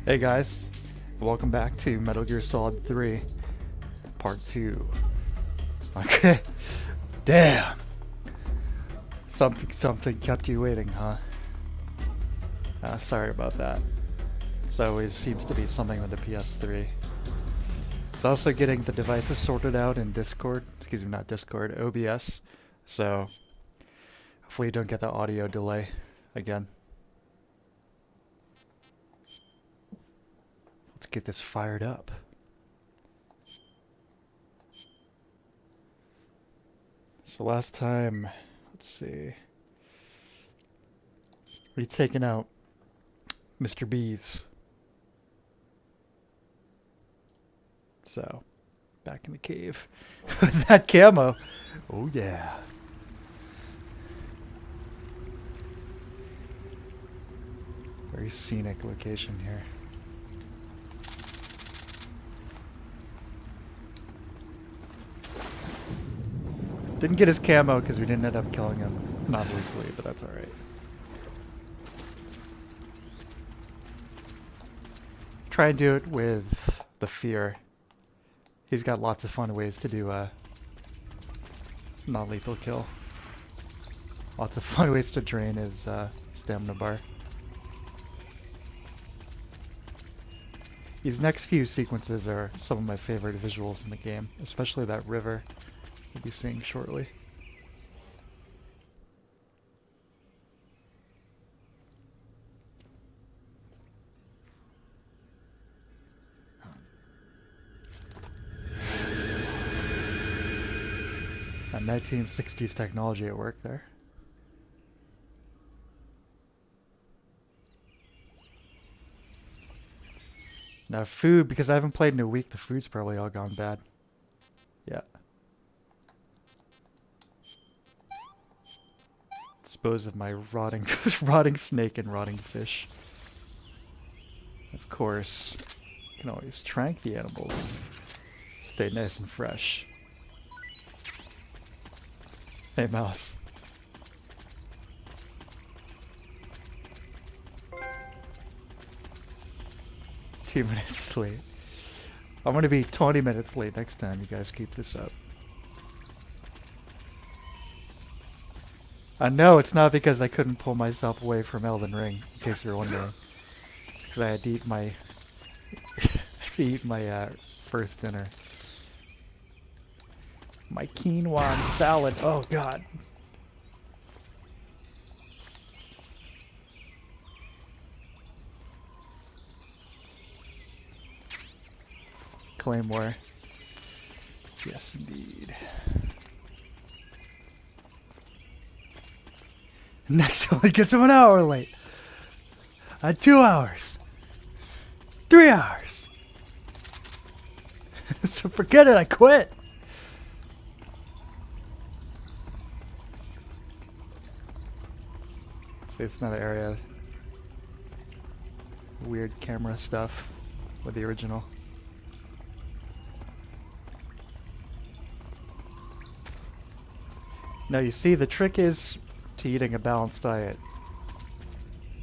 Hey guys, welcome back to Metal Gear Solid 3, Part 2. Okay, damn! Something kept you waiting, huh? Sorry about that. It always seems to be something with the PS3. It's also getting the devices sorted out in Discord, excuse me, not Discord, OBS, so hopefully you don't get the audio delay again. Let's get this fired up. So last time, let's see, we taken out Mr. B's. So, back in the cave with that camo. Oh yeah. Very scenic location here. Didn't get his camo because we didn't end up killing him. Not lethally, but that's alright. Try and do it with the fear. He's got lots of fun ways to do a non-lethal kill. Lots of fun ways to drain his stamina bar. These next few sequences are some of my favorite visuals in the game, especially that river we'll be seeing shortly. That 1960s technology at work there. Now food, because I haven't played in a week, the food's probably all gone bad. Yeah. Dispose of my rotting rotting snake and rotting fish. Of course, you can always trank the animals. Stay nice and fresh. Hey mouse. Two minutes late. I'm gonna be 20 minutes late next time you guys keep this up. I know it's not because I couldn't pull myself away from Elden Ring, in case you're wondering. It's because I had to eat my first dinner. My quinoa and salad. Oh god. Claymore. Yes, indeed. Next only gets him an hour late. 2 hours. 3 hours. So forget it, I quit. See, it's another area. Weird camera stuff with the original. Now you see, the trick is to eating a balanced diet.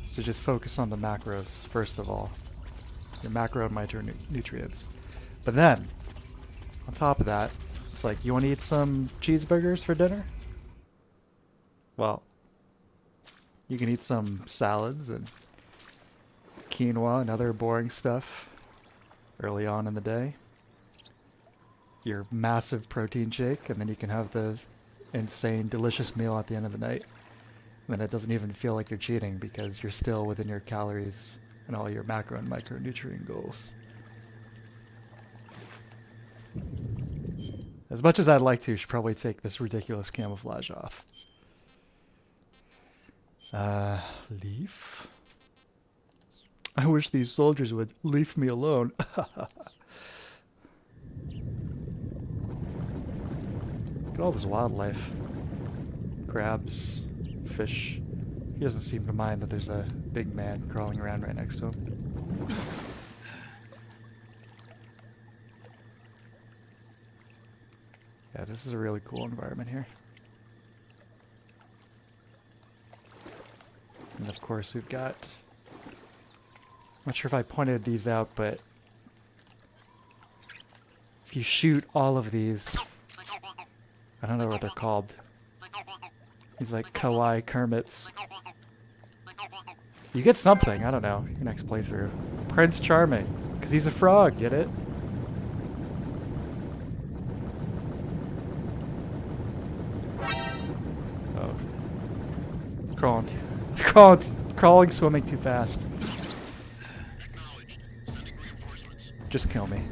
Is to just focus on the macros, first of all. Your macro and micronutrients. But then, on top of that, it's like, you want to eat some cheeseburgers for dinner? Well, you can eat some salads and quinoa and other boring stuff early on in the day. Your massive protein shake, and then you can have the insane, delicious meal at the end of the night. And then it doesn't even feel like you're cheating because you're still within your calories and all your macro and micronutrient goals. As much as I'd like to, should probably take this ridiculous camouflage off. Leaf? I wish these soldiers would leave me alone. Look at all this wildlife. Crabs, fish. He doesn't seem to mind that there's a big man crawling around right next to him. Yeah, this is a really cool environment here. And of course we've got Not sure if I pointed these out, but if you shoot all of these, I don't know what they're called. These like kawaii Kermits. You get something, I don't know, your next playthrough. Prince Charming, because he's a frog, get it? Oh. Crawling, swimming too fast. Just kill me.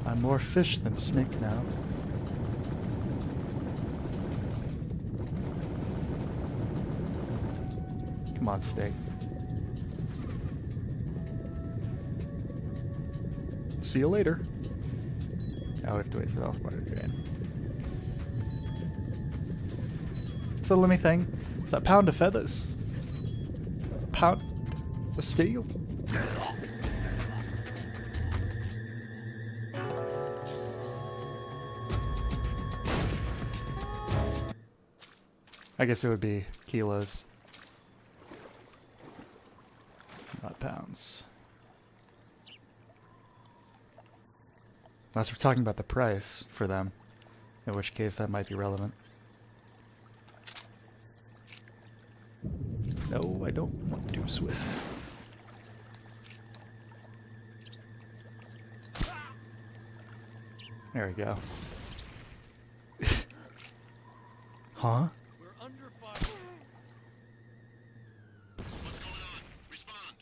I'm more fish than snake now. Come on, snake. See you later. Now we have to wait for the health bar to drain. It's a limmy thing. It's a pound of feathers. A pound of steel. I guess it would be kilos, not pounds. Unless we're talking about the price for them, in which case that might be relevant. No, I don't want to swim. There we go. Huh? We're under fire. What's going on? Respond.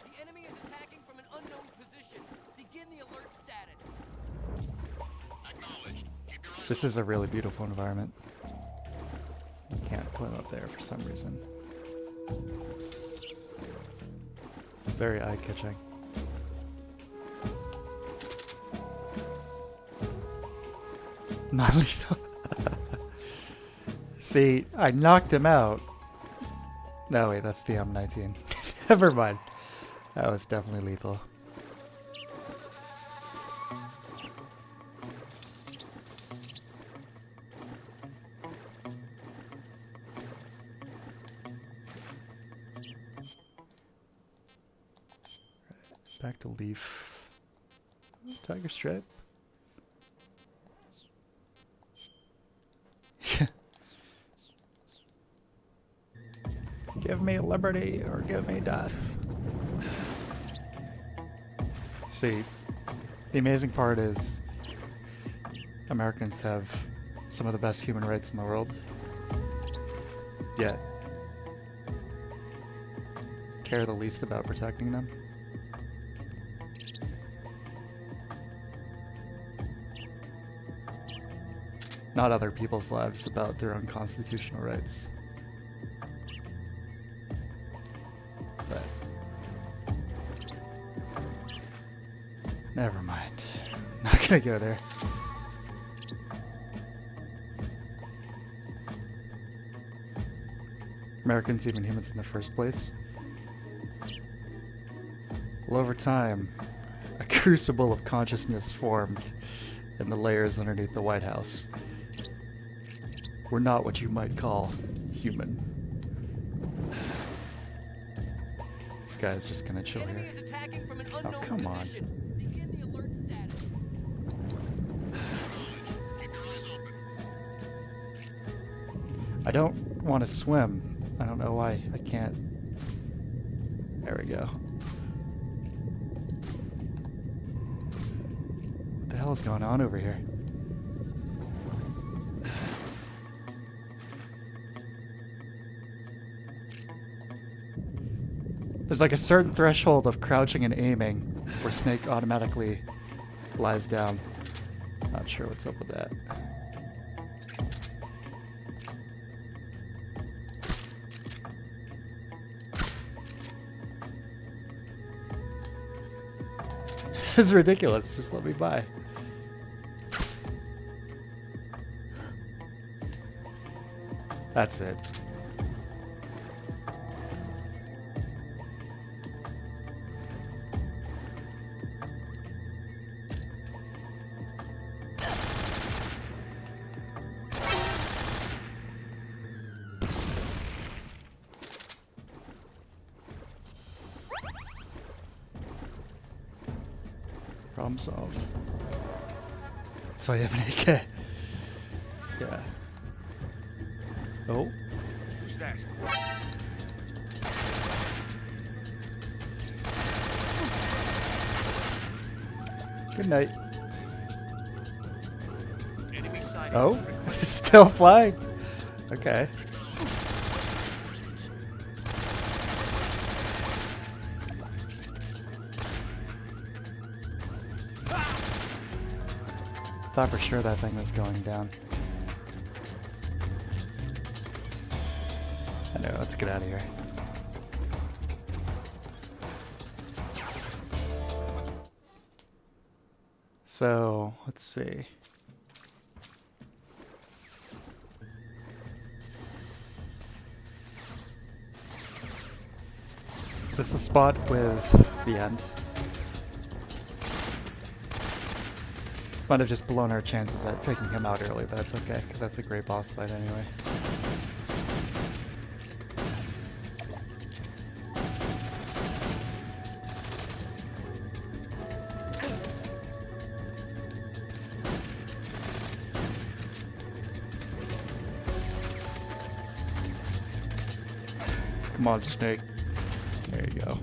The enemy is attacking from an unknown position. Begin the alert status. Acknowledged. Keep your eyes This is a really beautiful environment. Can't climb up there for some reason. Very eye-catching. Non-lethal. See, I knocked him out. No, wait, that's the M19. Never mind. That was definitely lethal. Back to leaf. Tiger stripe. Give me liberty or give me death. See, the amazing part is Americans have some of the best human rights in the world, yet care the least about protecting them. Not other people's lives, about their own constitutional rights. But never mind. Not gonna go there. Americans even humans in the first place? Well, over time, a crucible of consciousness formed in the layers underneath the White House. We're not what you might call human. This guy's just gonna chill Enemy here. is attacking from an Oh, unknown come on. position. Begin the alert status. Keep your eyes open. I don't want to swim. I don't know why I can't. There we go. What the hell is going on over here? There's like a certain threshold of crouching and aiming where Snake automatically lies down. Not sure what's up with that. This is ridiculous. Just let me by. That's it. Problem solved. That's why you have an AK. Yeah. Oh. Who's that? Good night. Enemy sighted. Oh, it's still flying. Okay. Thought for sure that thing was going down. I know, let's get out of here. So, let's see. Is this the spot with the end? Might have just blown our chances at taking him out early, but that's okay, because that's a great boss fight anyway. Come on, Snake. There you go.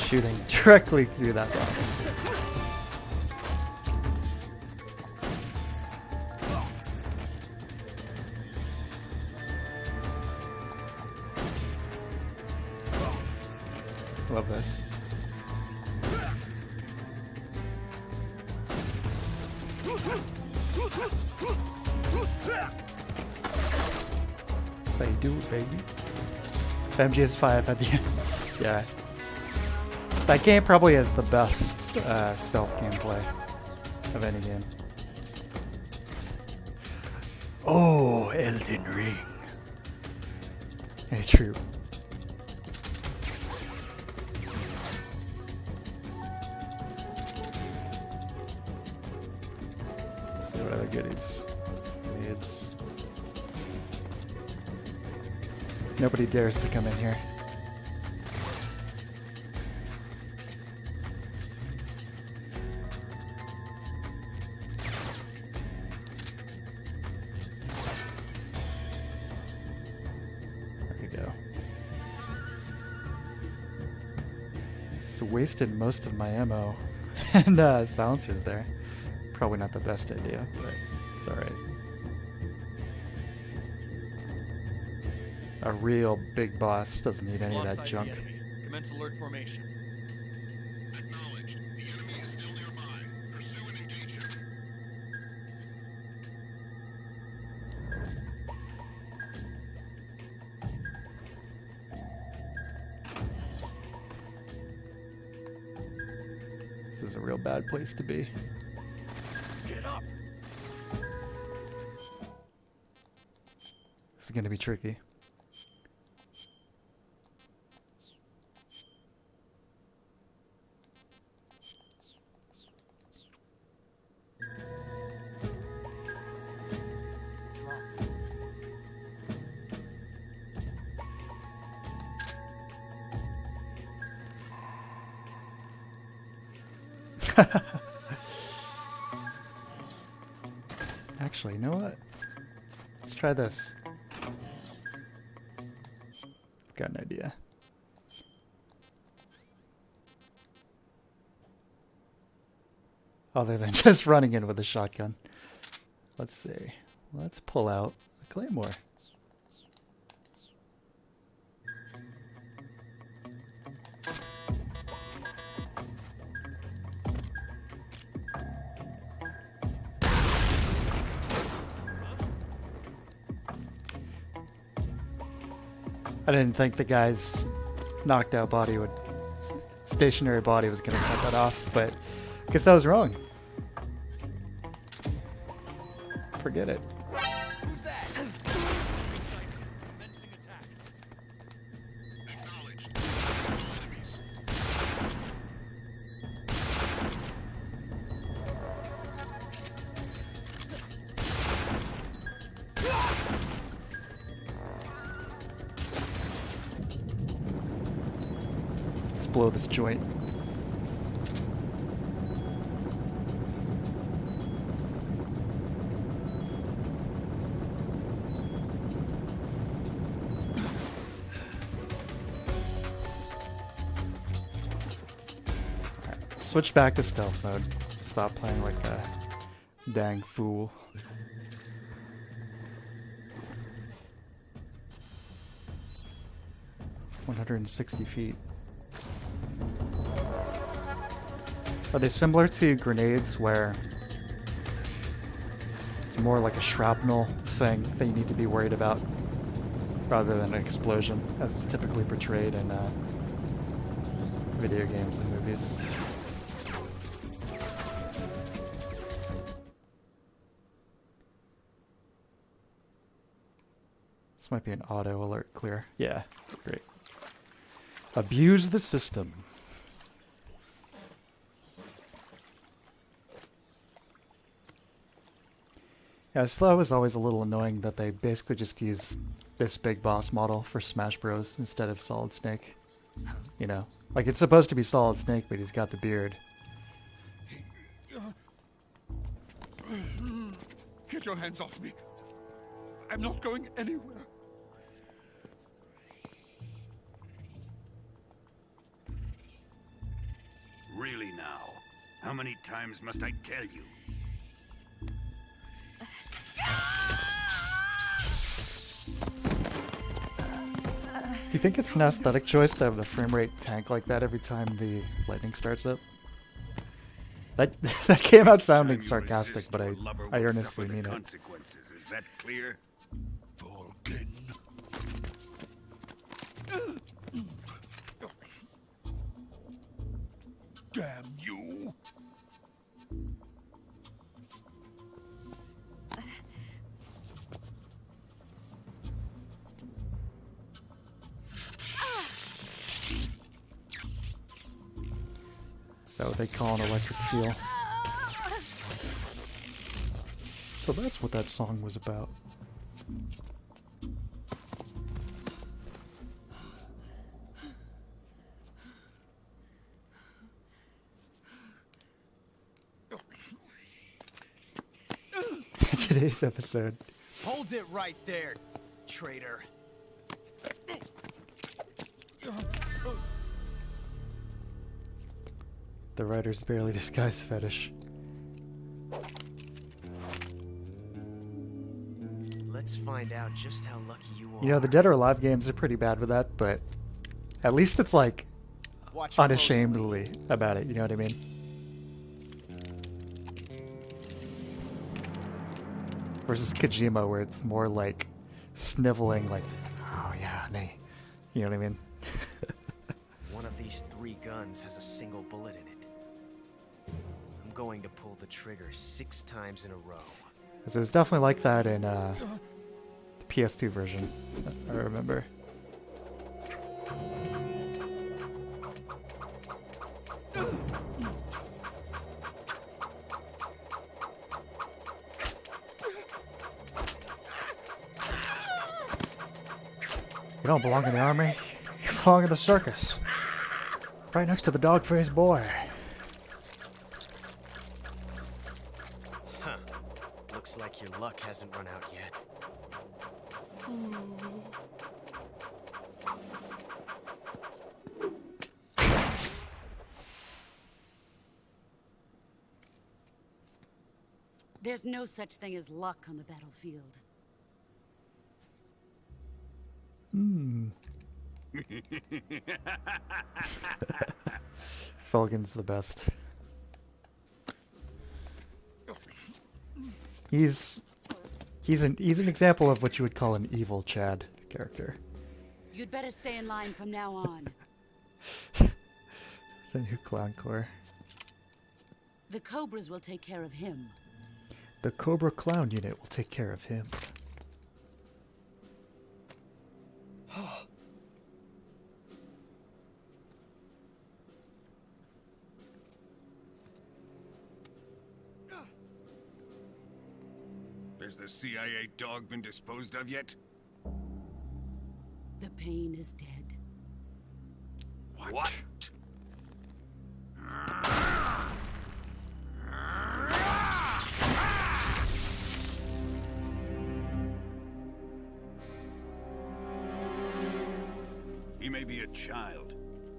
Shooting directly through that box. Love this. That's how you do it, baby. MGS5 at the end. Yeah. That game probably has the best stealth gameplay of any game. Oh, Elden Ring. Hey, true. Let's see what other goodies. It's... Nobody dares to come in here. Wasted most of my ammo and silencers there. Probably not the best idea, but it's alright. A real big boss doesn't need any of that junk. Commence alert formation. Acknowledged. The enemy is still nearby. Pursue and engage him. This is a real bad place to be. Get up. This is going to be tricky. Actually, you know what? Let's try this. Got an idea. Other than just running in with a shotgun. Let's see. Let's pull out a claymore. I didn't think the guy's knocked out body would stationary body was gonna set that off, but I guess I was wrong. Forget it. Who's that? Commencing attack. Acknowledged. Enemies. Let's blow this joint. Switch back to stealth mode. Stop playing like a dang fool. $160 feet. Are they similar to grenades where it's more like a shrapnel thing that you need to be worried about rather than an explosion as it's typically portrayed in video games and movies? This might be an auto alert clear. Yeah, great. Abuse the system. Yeah, I just thought it was always a little annoying that they basically just use this big boss model for Smash Bros. Instead of Solid Snake. You know, like it's supposed to be Solid Snake, but he's got the beard. Get your hands off me. I'm not going anywhere. Really now? How many times must I tell you? Do you think it's an aesthetic choice to have the frame rate tank like that every time the lightning starts up? That that came out sounding Time you sarcastic, resist, but your lover I will earnestly suffer the mean it. consequences. Is that clear? Vulcan. Damn you. Is that what they call an electric feel? So that's what that song was about. Today's episode. Hold it right there, traitor. The writer's barely disguised fetish. Let's find out just how lucky you are. You know, the Dead or Alive games are pretty bad with that, but at least it's like Watch unashamedly about it, you know what I mean? Versus Kojima, where it's more like sniveling, like, oh yeah, and then you know what I mean? One of these 3 guns has a single bullet in it. I'm going to pull the trigger 6 times in a row. So it was definitely like that in the PS2 version, I remember. You don't belong in the army, you belong in the circus. Right next to the dog-faced boy. Huh. Looks like your luck hasn't run out yet. There's no such thing as luck on the battlefield. Felgen's the best. He's an example of what you would call an evil Chad character. You'd better stay in line from now on. The new Clown Core. The Cobras will take care of him. The Cobra Clown unit will take care of him. Has the CIA dog been disposed of yet? The pain is dead. What? He may be a child,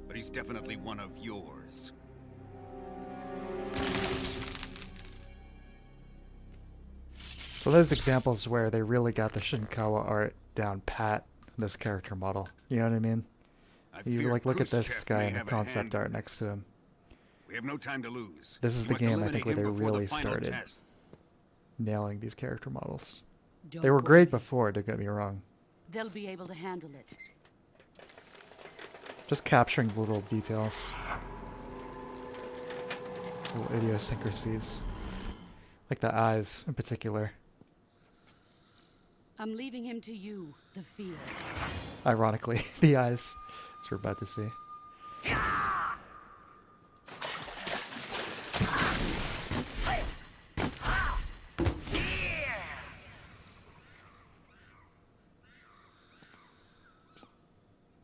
but he's definitely one of yours. So those examples where they really got the Shinkawa art down pat in this character model. You know what I mean? I You fear like look at this Khrushchev guy may in the have a concept hand art in next to this. him. We have no time to lose. This is We the must game I eliminate think where him they before the really final started test. nailing these character models. Don't They were worry. great before, don't get me wrong. They'll be able to handle it. Just capturing little details. Little idiosyncrasies. Like the eyes in particular. I'm leaving him to you, the field. Ironically, the eyes, as we're about to see.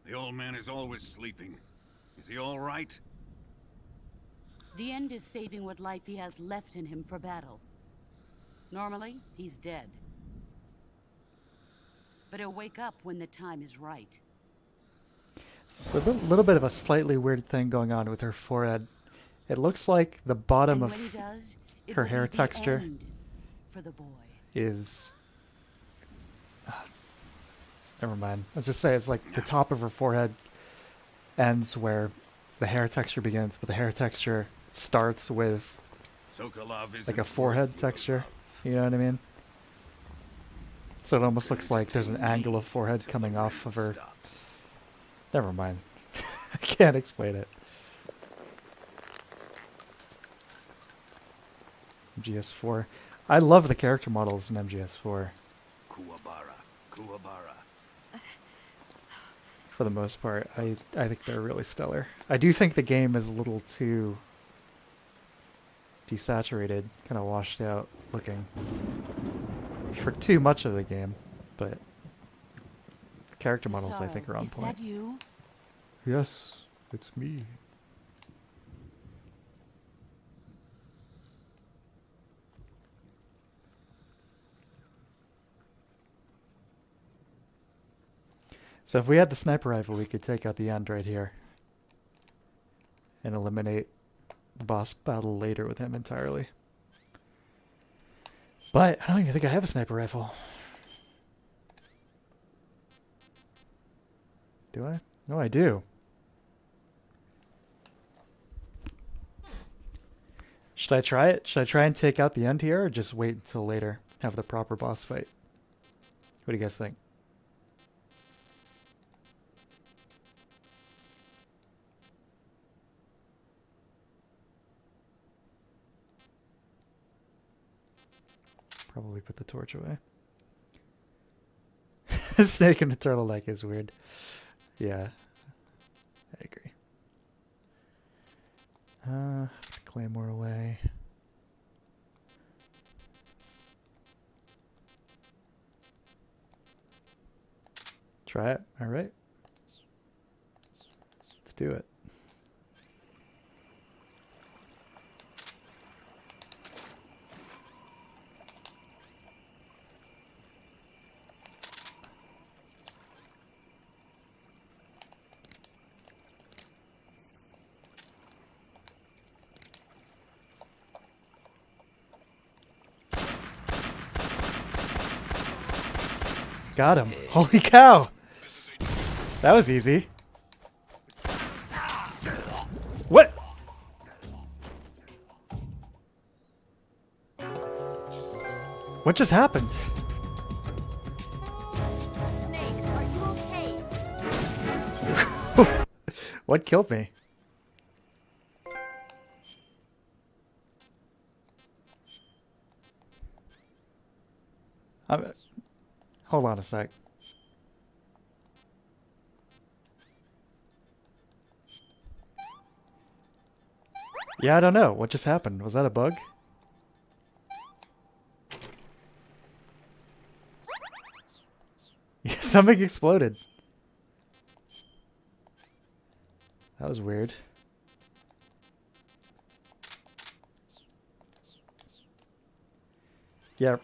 The old man is always sleeping. Is he all right? The end is saving what life he has left in him for battle. Normally, he's dead. But he'll wake up when the time is right. So a little bit of a slightly weird thing going on with her forehead. It looks like the bottom And of when he does, it her will hair be the texture end for the boy. is... never mind. I was just saying, it's like the top of her forehead ends where the hair texture begins, but the hair texture starts with Sokolov is like a forehead texture. You know what I mean? So it almost looks like there's an angle of forehead coming off of her. Stops. Never mind. I can't explain it. MGS4. I love the character models in MGS4 Kuwabara. for the most part. I think they're really stellar. I do think the game is a little too desaturated, kind of washed out looking for too much of the game, but the character models I think are on Is point. that you? Yes, it's me. So if we had the sniper rifle, we could take out the end right here and eliminate the boss battle later with him entirely. But I don't even think I have a sniper rifle. Do I? No, I do. Should I try it? Should I try and take out the end here, or just wait until later? Have the proper boss fight? What do you guys think? Probably put the torch away. Snake in a turtleneck is weird. Yeah, I agree. Put the claymore away. Try it. All right. Let's do it. Got him. Holy cow! That was easy. What? What just happened? Snake, are you okay? What killed me? I'm, hold on a sec. Yeah, I don't know. What just happened? Was that a bug? Yeah, something exploded. That was weird. Yeah,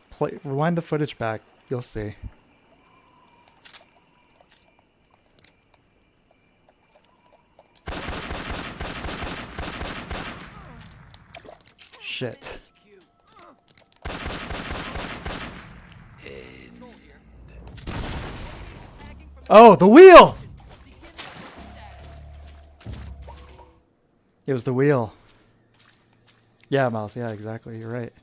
rewind the footage back. You'll see. Shit. Oh, the wheel! It was the wheel. Yeah, Mouse. Yeah, exactly. You're right.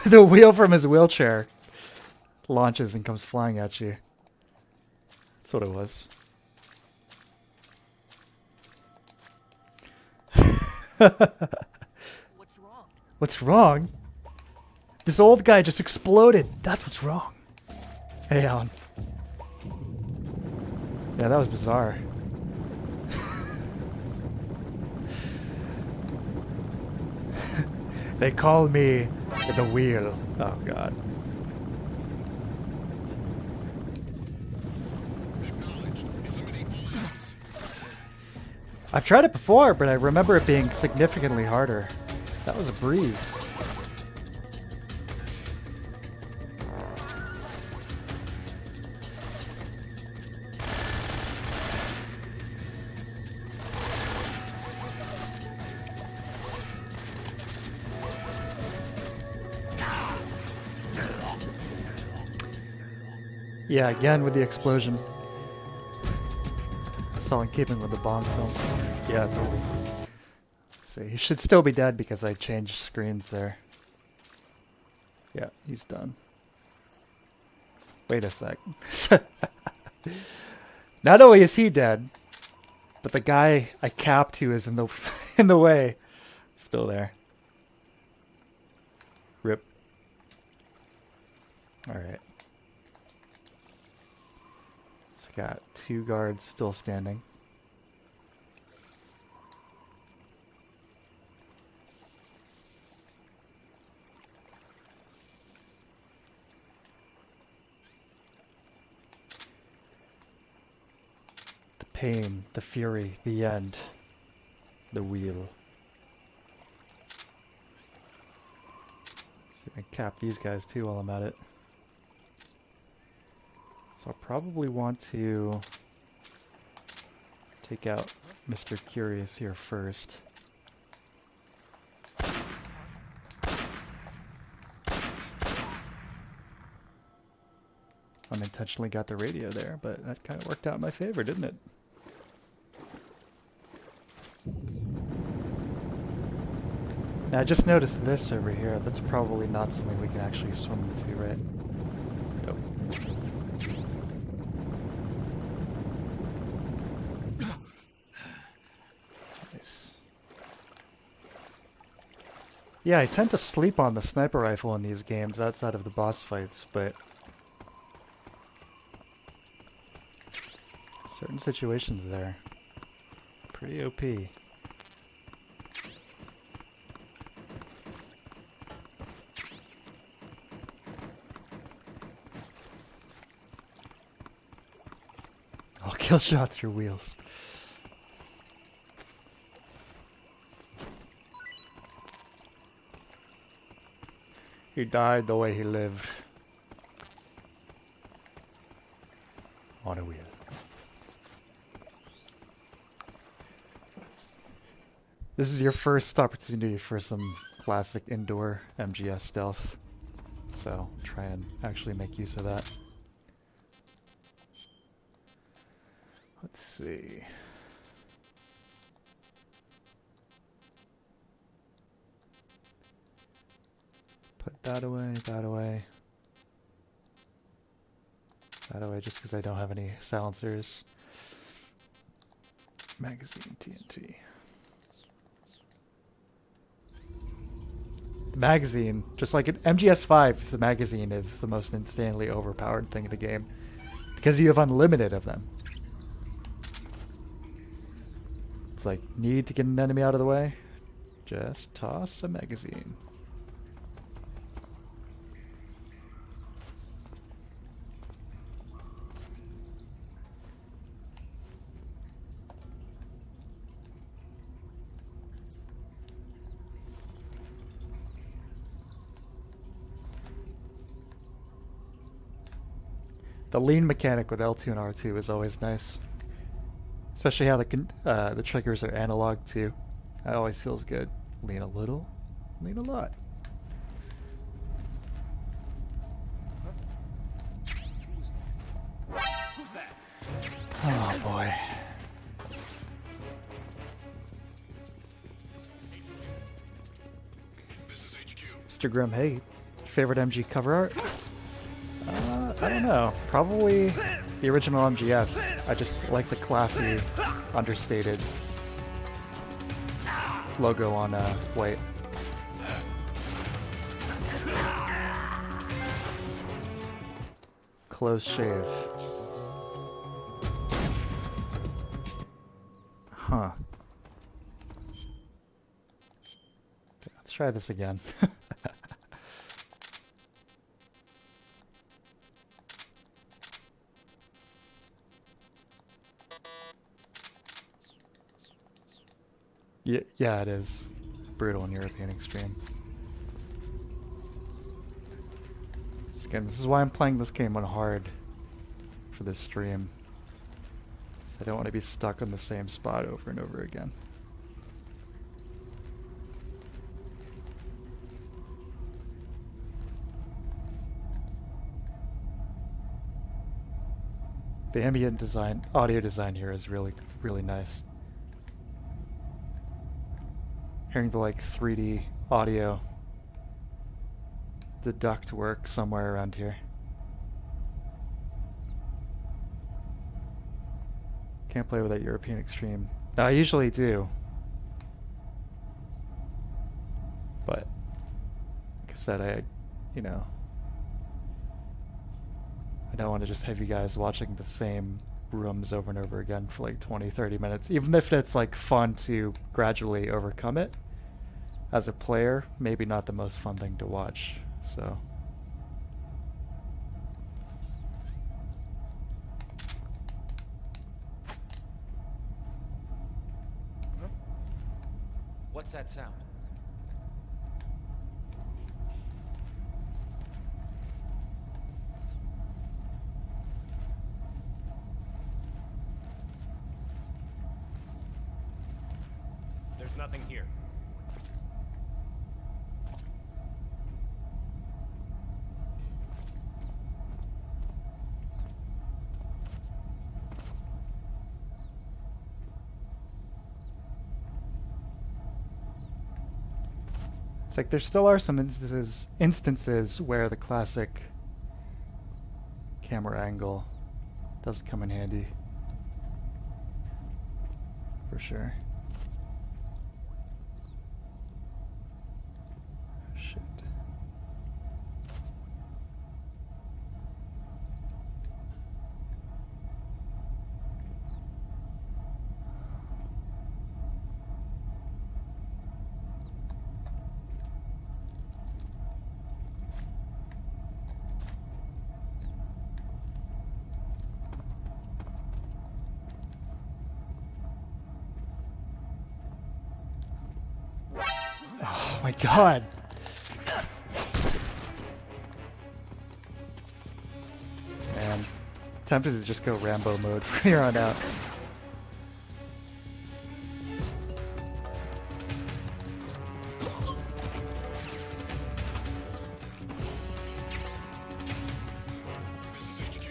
The wheel from his wheelchair launches and comes flying at you. That's what it was. What's wrong? What's wrong? This old guy just exploded. That's what's wrong. Hey, Alan. Yeah, that was bizarre. They call me the wheel. Oh, God. Acknowledged. Eliminate all enemies. I've tried it before, but I remember it being significantly harder. That was a breeze. Yeah, again with the explosion. It's all in keeping with the Bond film. Yeah, totally. Let's see, he should still be dead because I changed screens there. Yeah, he's done. Wait a sec. Not only is he dead, but the guy I capped who is in the in the way, still there. Rip. All right. So we got 2 guards still standing. The pain, the fury, the end, the wheel. So I can cap these guys too while I'm at it. So I'll probably want to take out Mr. Curious here first. Unintentionally got the radio there, but that kind of worked out in my favor, didn't it? Now I just noticed this over here. That's probably not something we can actually swim into, right? Nope. Nice. Yeah, I tend to sleep on the sniper rifle in these games outside of the boss fights, but certain situations there. Pretty OP. All kill shots your wheels. He died the way he lived. On a wheel. This is your first opportunity for some classic indoor MGS stealth. So try and actually make use of that. Let's see. Put that away, that away. That away just because I don't have any silencers. Magazine TNT. The magazine, just like in MGS5, the magazine is the most insanely overpowered thing in the game because you have unlimited of them. It's like, need to get an enemy out of the way? Just toss a magazine. The lean mechanic with L2 and R2 is always nice. Especially how the triggers are analog too. That always feels good. Lean a little, lean a lot. Oh boy. This is HQ. Mr. Grimm, hey, favorite MG cover art? I don't know. Probably the original MGS. I just like the classy, understated logo on white. Close shave. Huh. Let's try this again. Yeah, it is. Brutal and European Extreme. So again, this is why I'm playing this game on hard for this stream. So I don't want to be stuck on the same spot over and over again. The ambient design, audio design here is really, really nice. Hearing the like 3D audio, the duct work somewhere around here. Can't play with that European Extreme. No, I usually do. But, like I said, I don't want to just have you guys watching the same rooms over and over again for like 20-30 minutes. Even if it's like fun to gradually overcome it, as a player, maybe not the most fun thing to watch, so. What's that sound? There's nothing here. It's like there still are some instances where the classic camera angle does come in handy. For sure. Shit. Oh my god. Man, tempted to just go Rambo mode from here on out. This is HQ.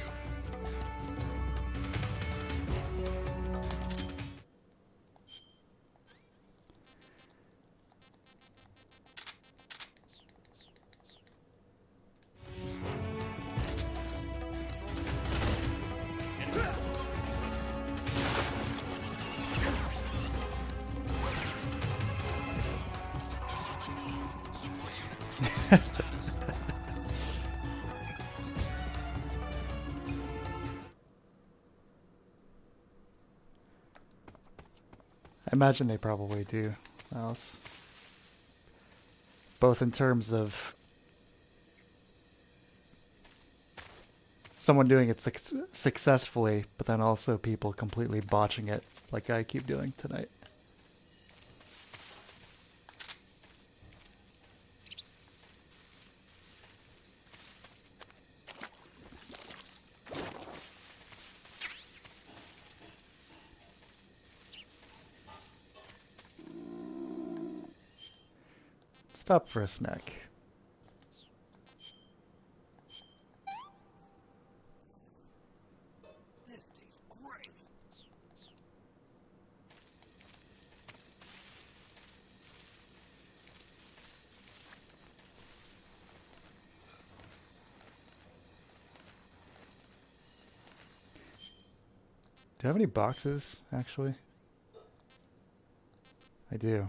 I imagine they probably do. Else, both in terms of someone doing it successfully, but then also people completely botching it, like I keep doing tonight. Stop for a snack. This tastes great. Do I have any boxes, actually? I do.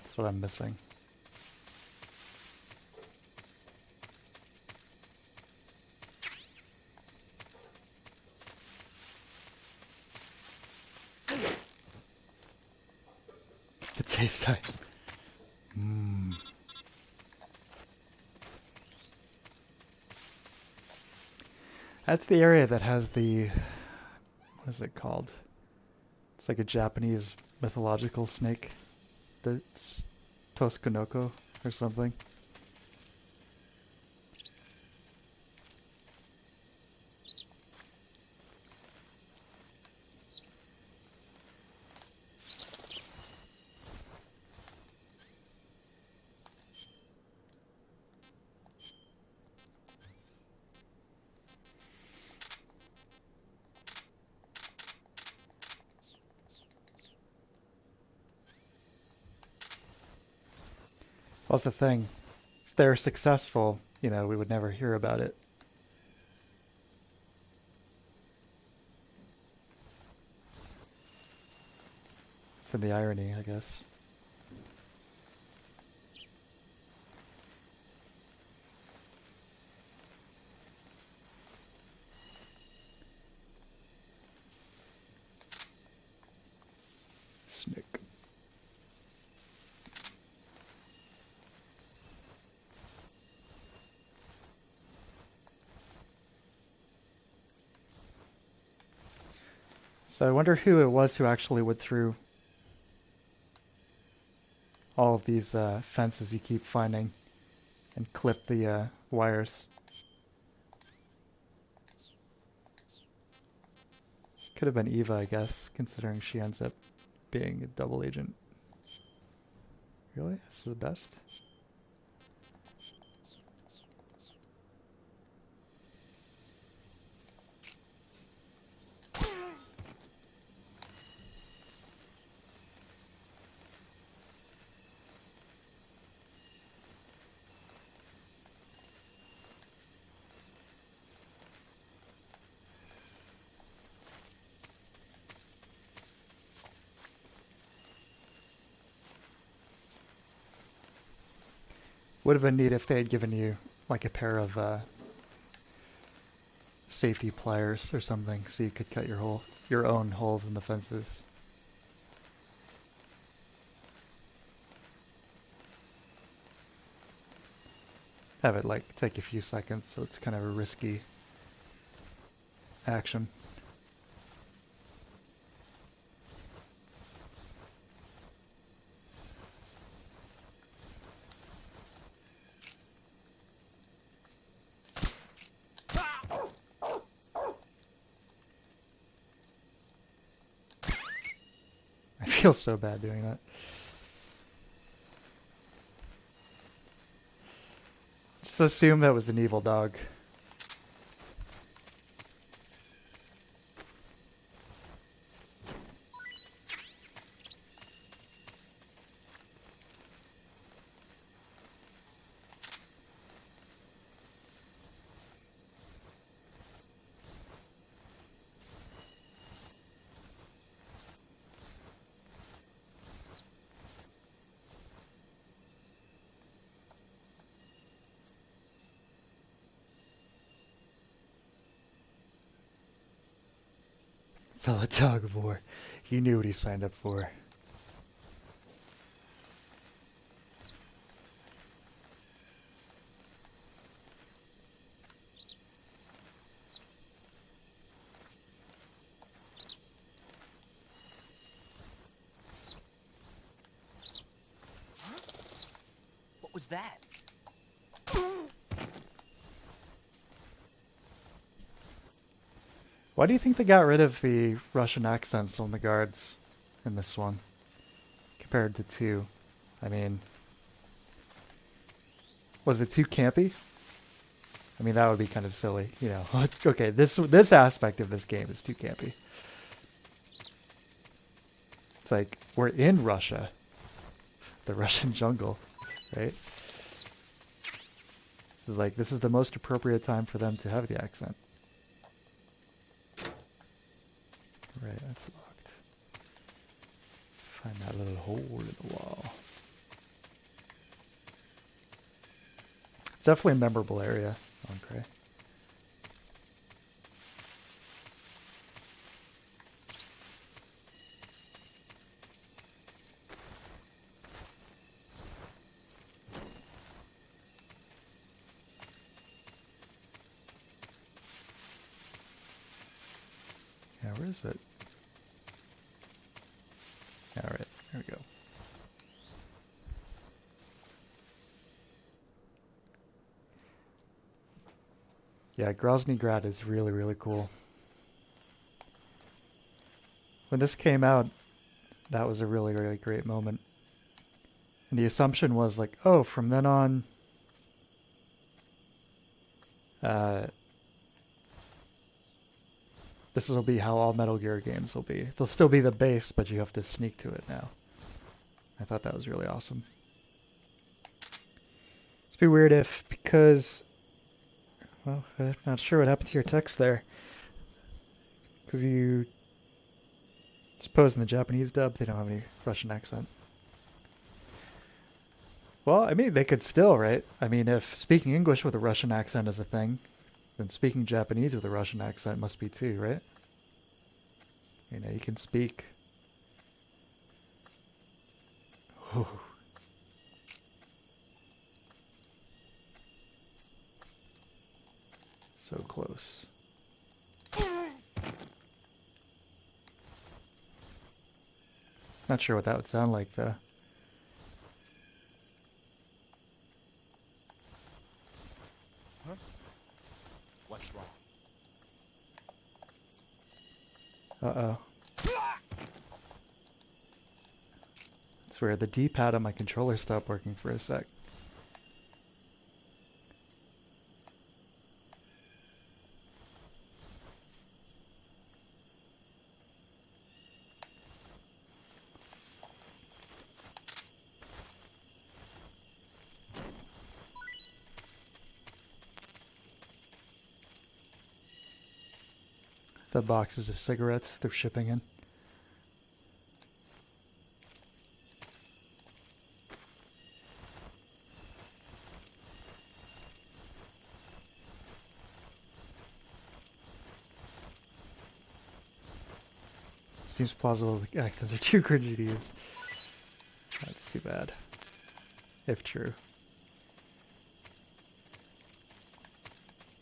That's what I'm missing. The taste time. That's the area that has the, what is it called? It's like a Japanese mythological snake. The Toskanoko or something. What's the thing? If they're successful, you know, we would never hear about it. It's in the irony, I guess. Snake. So I wonder who it was who actually went through all of these fences you keep finding and clip the wires. Could have been Eva, I guess, considering she ends up being a double agent. Really? This is the best? Would have been neat if they had given you like a pair of safety pliers or something, so you could cut your own holes in the fences. Have it like take a few seconds, so it's kind of a risky action. I feel so bad doing that. Just assume that was an evil dog. Fellow dog of war. He knew what he signed up for. What was that? Why do you think they got rid of the Russian accents on the guards in this one compared to 2? I mean, was it too campy? I mean, that would be kind of silly, you know. Okay, this aspect of this game is too campy. It's like we're in Russia, the Russian jungle, right? This is the most appropriate time for them to have the accent. Right, that's locked. Find that little hole in the wall. It's definitely a memorable area on Cray. Yeah, where is it? Alright, here we go. Yeah, Grozny Grad is really, really cool. When this came out, that was a really, really great moment. And the assumption was like, oh, from then on, this will be how all Metal Gear games will be. They'll still be the base, but you have to sneak to it now. I thought that was really awesome. It'd be weird if, because... Well, I'm not sure what happened to your text there. Because you... Suppose in the Japanese dub, they don't have any Russian accent. Well, I mean, they could still, right? I mean, if speaking English with a Russian accent is a thing, then speaking Japanese with a Russian accent must be too, right? You know, you can speak. Ooh. So close. Not sure what that would sound like, though. Huh? What's wrong? Uh-oh. It's weird. The D-pad on my controller stopped working for a sec. The boxes of cigarettes they're shipping in. Seems plausible the accents are too cringy to use. That's too bad. If true.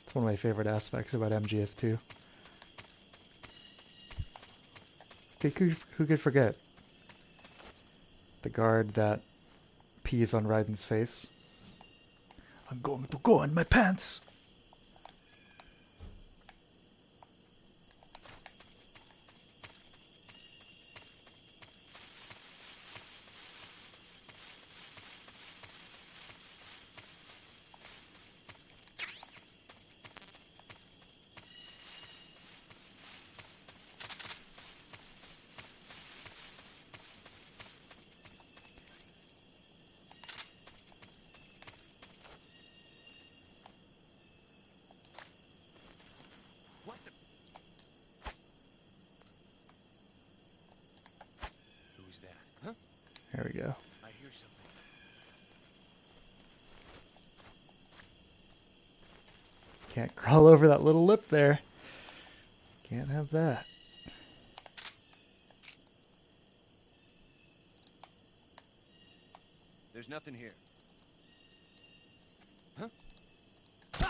It's one of my favorite aspects about MGS2. Who could forget? The guard that pees on Raiden's face. I'm going to go in my pants! What the? Who's that? Huh? There we go. I hear something. Can't crawl over that little lip there. Can't have that. There's nothing here. Huh? I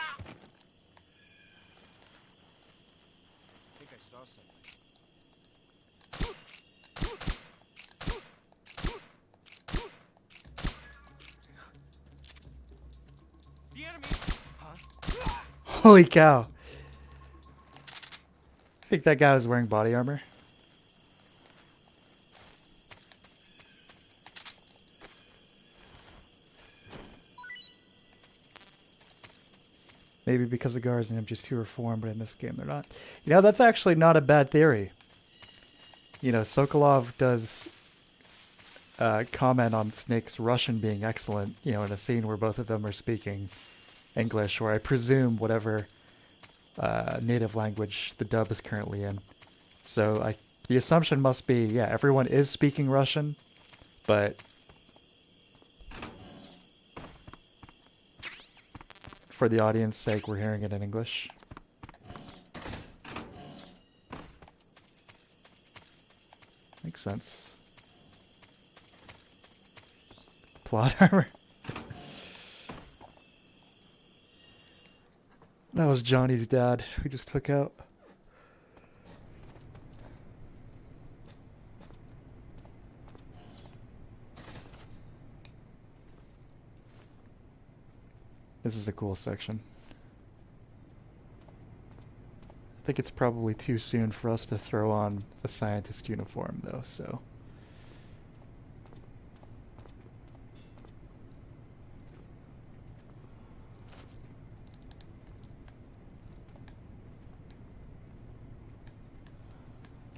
think I saw something. The enemy! Huh? Holy cow. I think that guy was wearing body armor. Maybe because the guards in him just too reformed, but in this game they're not. You know, that's actually not a bad theory. You know, Sokolov does comment on Snake's Russian being excellent, you know, in a scene where both of them are speaking English, or I presume whatever native language the dub is currently in. So the assumption must be, yeah, everyone is speaking Russian, but for the audience's sake, we're hearing it in English. Makes sense. Plot armor. That was Johnny's dad, who just took out. This is a cool section. I think it's probably too soon for us to throw on the scientist uniform, though, so.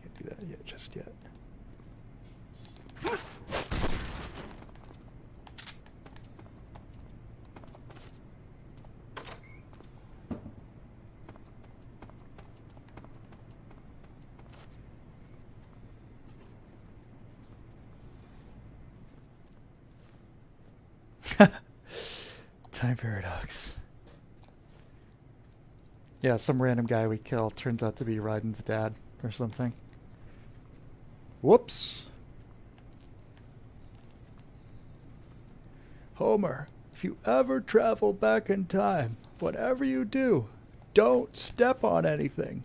Can't do that yet, just yet. Time paradox. Yeah, some random guy we kill turns out to be Raiden's dad or something. Whoops. Homer, if you ever travel back in time, whatever you do, don't step on anything.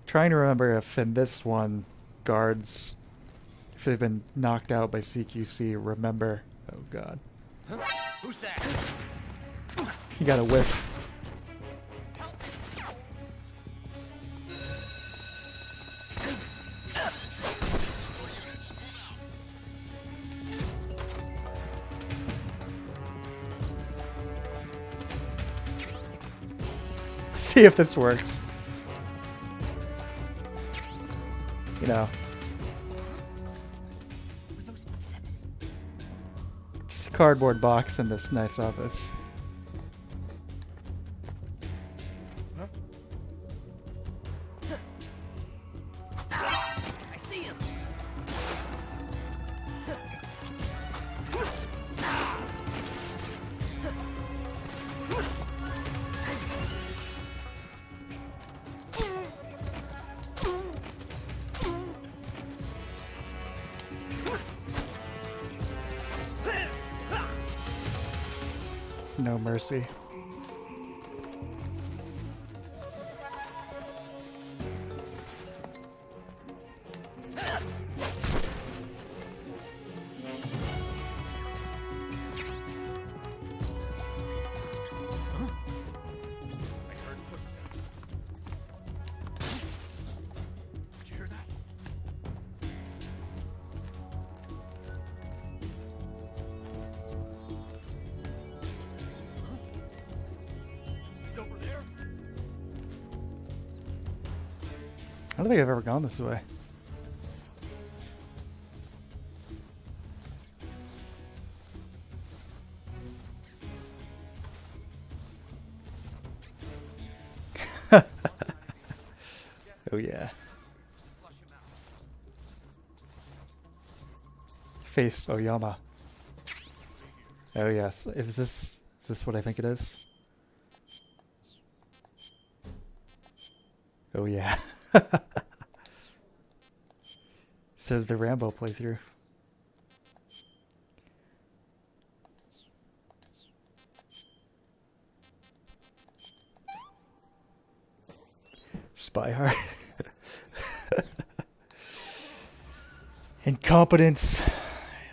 Trying to remember if in this one, guards, if they've been knocked out by CQC, remember. Oh god. Huh? Who's that? You got a whiff. See if this works. You know. Just a cardboard box in this nice office. I see him. No mercy. I heard footsteps. Did you hear that? He's over there. I don't think I've ever gone this way. Oh yeah. Face Oyama. Oh yes. Is this what I think it is? Oh yeah. Says the Rambo playthrough. Spy hard. Incompetence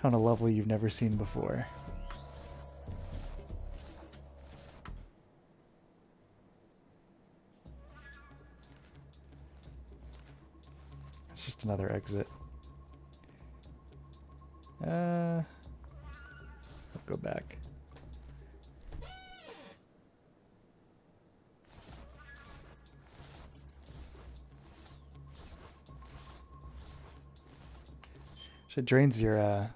on a level you've never seen before. It's just another exit. I'll go back. It drains your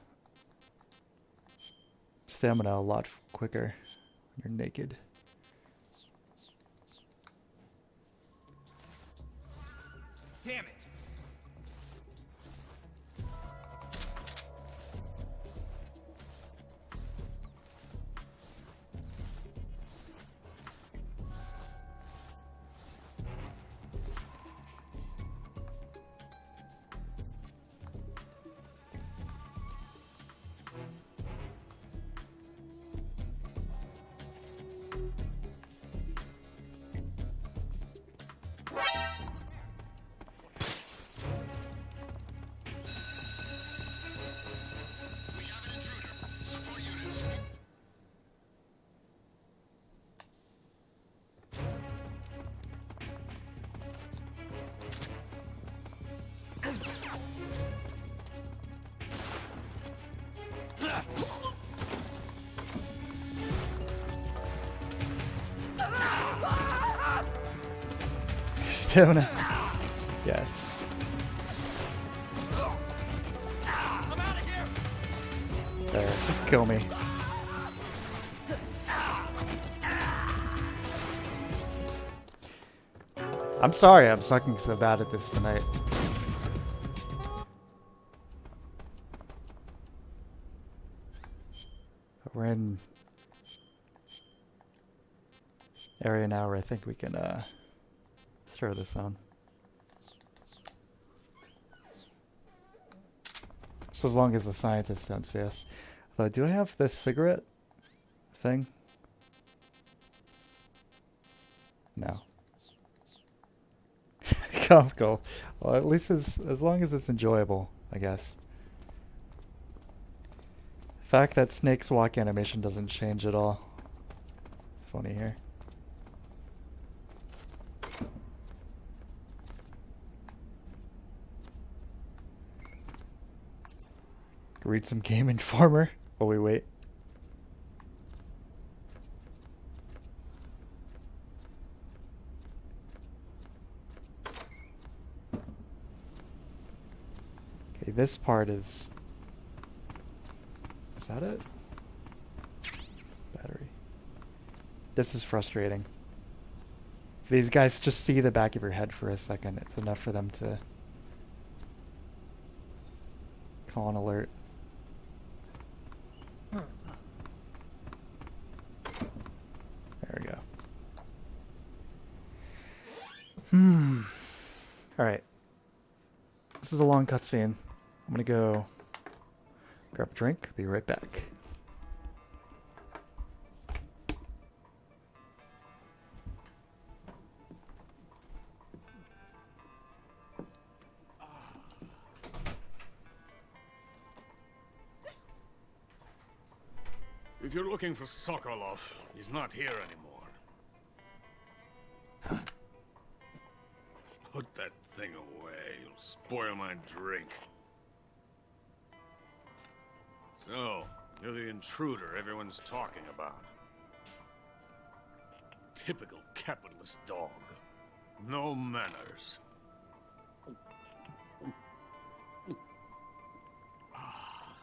stamina a lot quicker when you're naked. Damn it! We have an intruder. Support units. Stamina. Yes. There, just kill me. I'm sorry I'm sucking so bad at this tonight. We're in area now where I think we can throw this on. Just as long as the scientists don't see us. Although, do I have this cigarette thing? No. Comical. Well, at least as long as it's enjoyable, I guess. The fact that Snake's walk animation doesn't change at all. It's funny here. Read some Game Informer while we wait. Okay, this part is that it? Battery. This is frustrating. If these guys just see the back of your head for a second, it's enough for them to call an alert. There we go. Alright. This is a long cutscene. I'm gonna go grab a drink, be right back. If you're looking for Sokolov, he's not here anymore. Put that thing away. You'll spoil my drink. So, you're the intruder everyone's talking about. Typical capitalist dog. No manners.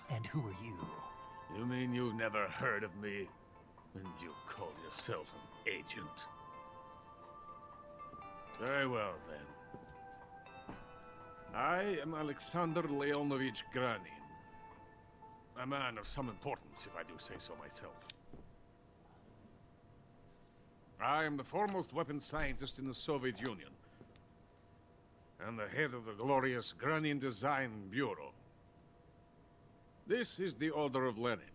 And who are you? You mean you've never heard of me? And you call yourself an agent? Very well, then. I am Alexander Leonovich Granin. A man of some importance, if I do say so myself. I am the foremost weapons scientist in the Soviet Union. and the head of the glorious Granin Design Bureau. This is the Order of Lenin.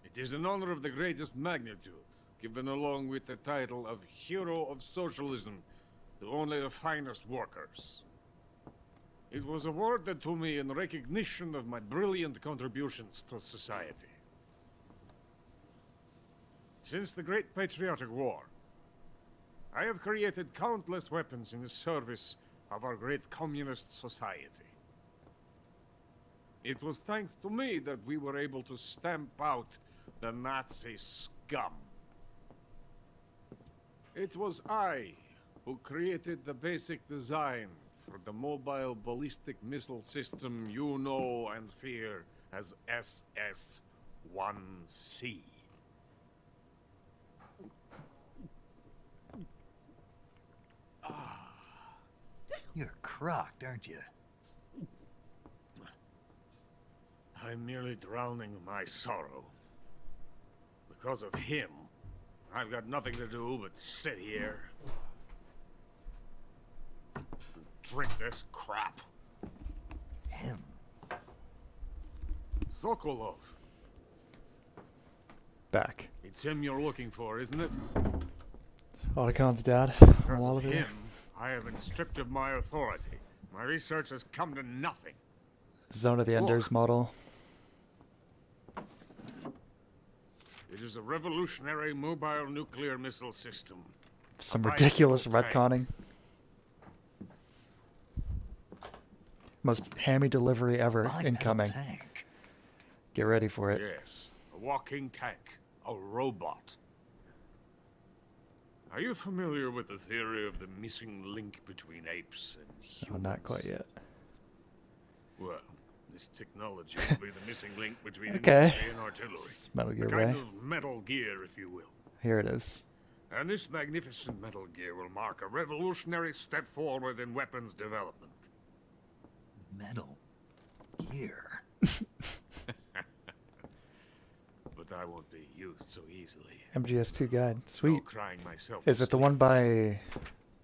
It is an honor of the greatest magnitude, given along with the title of Hero of Socialism to only the finest workers. It was awarded to me in recognition of my brilliant contributions to society. Since the Great Patriotic War, I have created countless weapons in the service of our great communist society. It was thanks to me that we were able to stamp out the Nazi scum. It was I who created the basic design for the mobile ballistic missile system you know and fear as SS-1C. You're crocked, aren't you? I'm merely drowning my sorrow. Because of him, I've got nothing to do but sit here and drink this crap. Him? Sokolov. Back. It's him you're looking for, isn't it? Otacons dad. Because All of of it. him, I have been stripped of my authority. My research has come to nothing. Zone of the Enders Look. model. It is a revolutionary mobile nuclear missile system. Some A ridiculous bicycle tank. retconning. Most hammy delivery ever My incoming. tank. Get ready for it. Yes, a walking tank, a robot. Are you familiar with the theory of the missing link between apes and Oh, humans? not quite yet. Well, this technology will be the missing link between Okay. infantry and artillery. It's Metal A Gear kind Ray. of Metal Gear, if you will. Here it is. And this magnificent Metal Gear will mark a revolutionary step forward in weapons development. Metal Gear. But I won't be used so easily. MGS2 guide. No Sweet. crying myself Is to it the sleep. one by...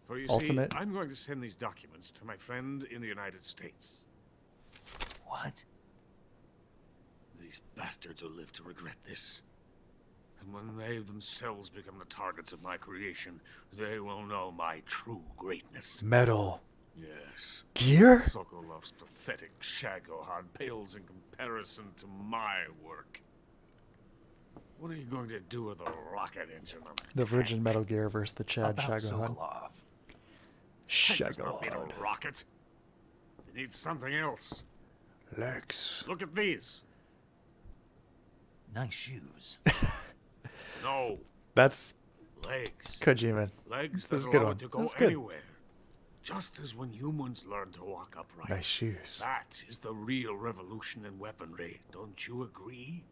For you Ultimate? see, I'm going to send these documents to my friend in the United States. What? These bastards will live to regret this. And when they themselves become the targets of my creation, they will know my true greatness. Metal Yes. Gear? Sokolov's pathetic Shagohod pales in comparison to my work. What are you going to do with a rocket engine on a The tank? Virgin Metal Gear versus the Chad About Shagohod. Sokolov. Tank does not need Shagohod. a rocket. It needs something else. Lex. Look at these. Nice shoes. No, That's legs. Kojima. Legs That's that a good allow one. it to go That's good. anywhere. Just as when humans learn to walk upright. Nice shoes. That is the real revolution in weaponry, don't you agree?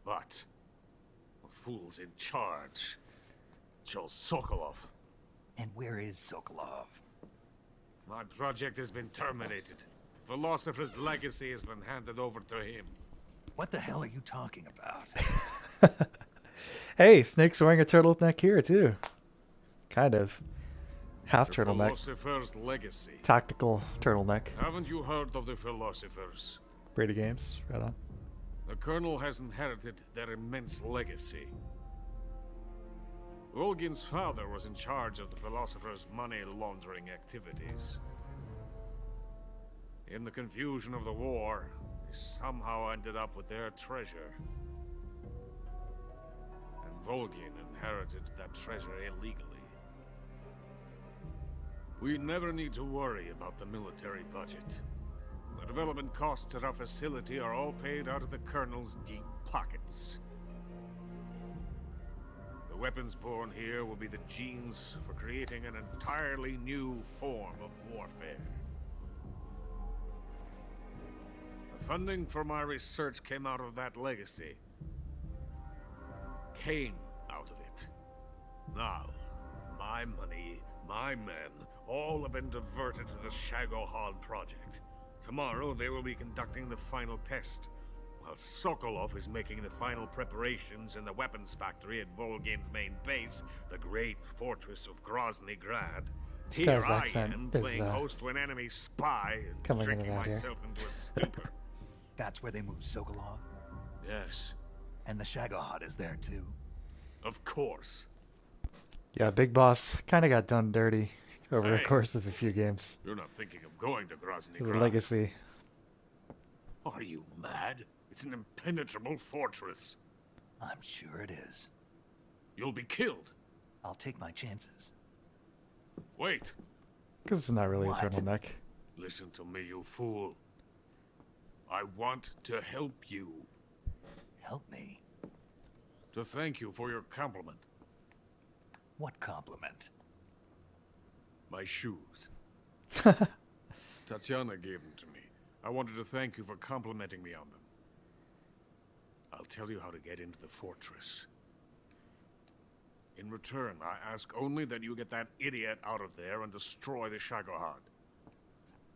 But the fool's in charge. Joe Sokolov. And where is Sokolov? My project has been terminated. Philosopher's legacy has been handed over to him. What the hell are you talking about? Hey, Snake's wearing a turtleneck here too. Kind of. Half The turtleneck. Philosopher's legacy. Tactical turtleneck. Haven't you heard of the philosophers? Brady Games. Right on. The Colonel has inherited their immense legacy. Volgin's father was in charge of the Philosopher's money laundering activities. In the confusion of the war, he somehow ended up with their treasure. And Volgin inherited that treasure illegally. We never need to worry about the military budget. The development costs at our facility are all paid out of the Colonel's deep pockets. The weapons born here will be the genes for creating an entirely new form of warfare. The funding for my research came out of that legacy. Came out of it. Now, my money, my men, all have been diverted to the Shagohod project. Tomorrow, they will be conducting the final test, While Sokolov is making the final preparations in the weapons factory at Volgin's main base, the great fortress of Grozny Grad, This here guy's I accent am is, playing host to an enemy spy and coming into drinking that here. myself into a stupor. That's where they moved Sokolov? Yes, And the Shagohod is there too. of course. Yeah, Big Boss kind of got done dirty over the Hey. course of a few games. You're not thinking of going to Grozny The Grad. legacy. Are you mad? It's an impenetrable fortress. I'm sure it is. You'll be killed. I'll take my chances. Wait. Because it's not really a What? turtleneck. Listen to me, you fool. I want to help you. Help me? To thank you for your compliment. What compliment? My shoes. Tatiana gave them to me. I wanted to thank you for complimenting me on them. I'll tell you how to get into the fortress. In return, I ask only that you get that idiot out of there and destroy the Shagohod.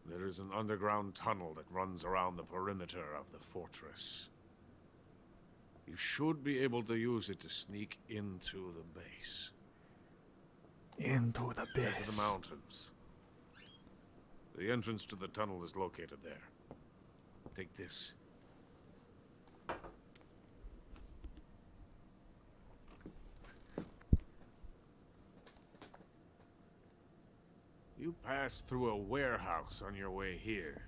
There is an underground tunnel that runs around the perimeter of the fortress. You should be able to use it to sneak into the base. Into the Into base. the mountains. The entrance to the tunnel is located there. Take this. You passed through a warehouse on your way here,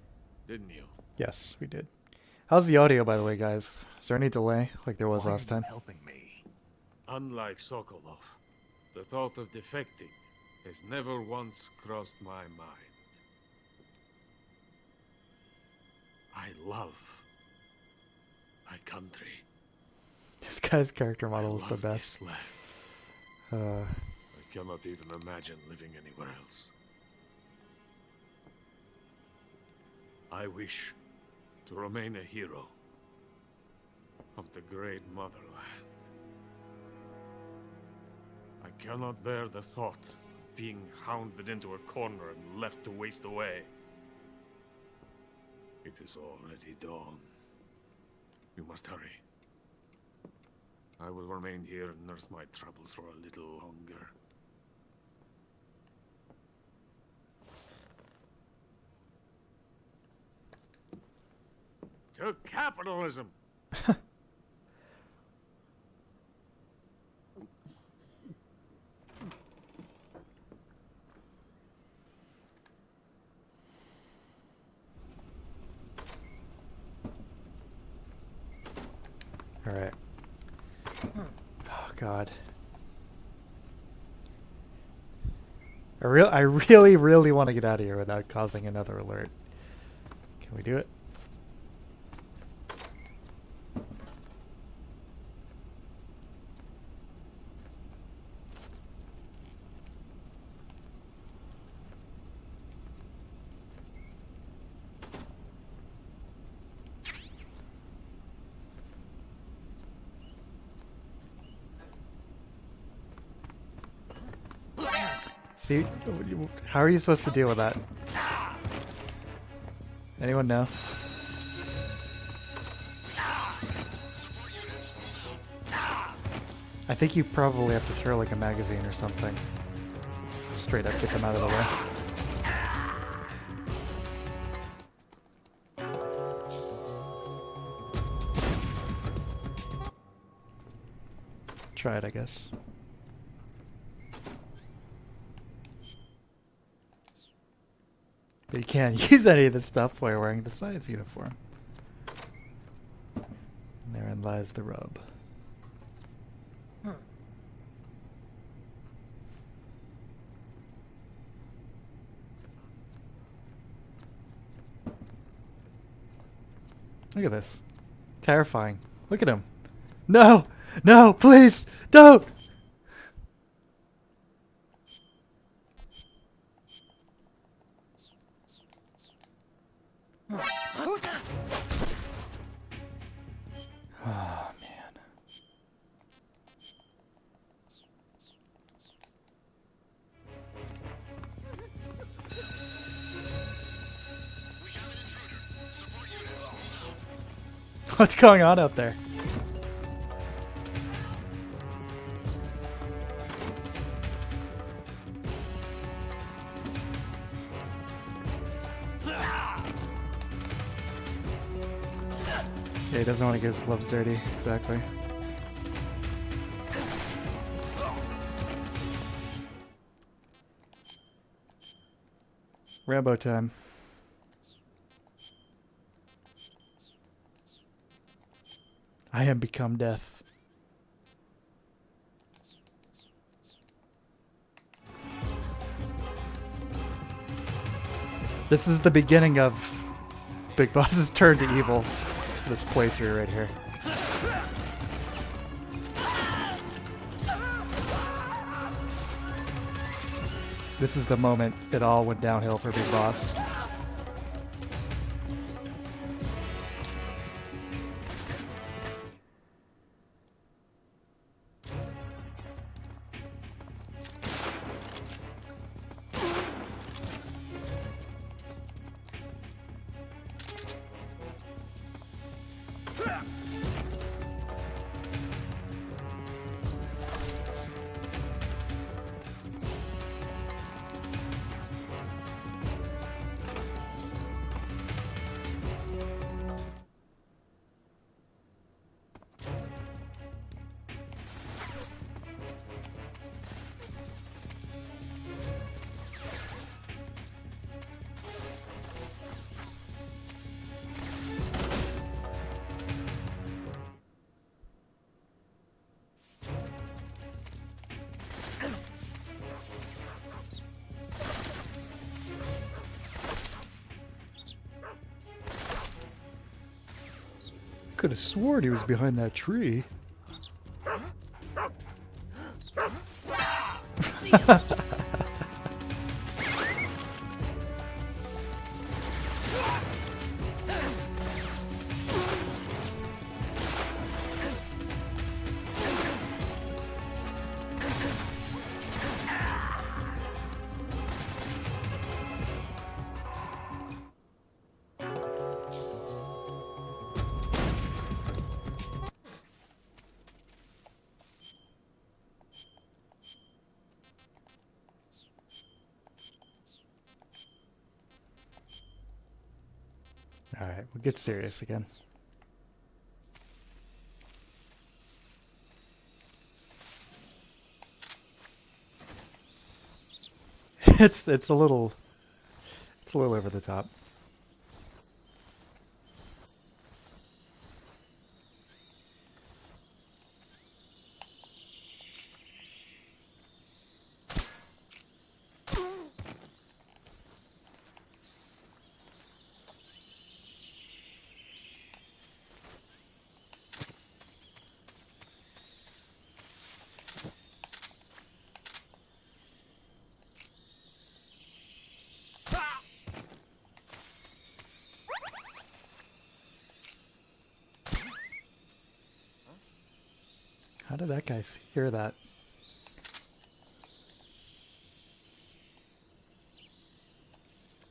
didn't you? Yes, we did. How's the audio, by the way, guys? Is there any delay like there was Why last are you time? helping me? Unlike Sokolov, the thought of defecting has never once crossed my mind. I love my country. This guy's character model I is the love best. this land. Uh, I cannot even imagine living anywhere else. I wish to remain a hero of the great motherland. I cannot bear the thought of being hounded into a corner and left to waste away. It is already dawn. You must hurry. I will remain here and nurse my troubles for a little longer. To capitalism! all right. Oh God. I really want to get out of here without causing another alert. Can we do it? See, how are you supposed to deal with that? Anyone know? I think you probably have to throw like a magazine or something. Straight up get them out of the way. Try it, I guess. But you can't use any of this stuff while you're wearing the science uniform. And therein lies the rub. Look at this. Terrifying. Look at him. No! No, please! Don't! Oh, man. What's going on out there? Yeah, he doesn't want to get his gloves dirty. Exactly. Rambo time. I am become death. This is the beginning of Big Boss's turn to evil. This playthrough right here. This is the moment it all went downhill for Big Boss. Could have sworn he was behind that tree. Alright, we'll get serious again. It's a little over the top. How did that guy hear that?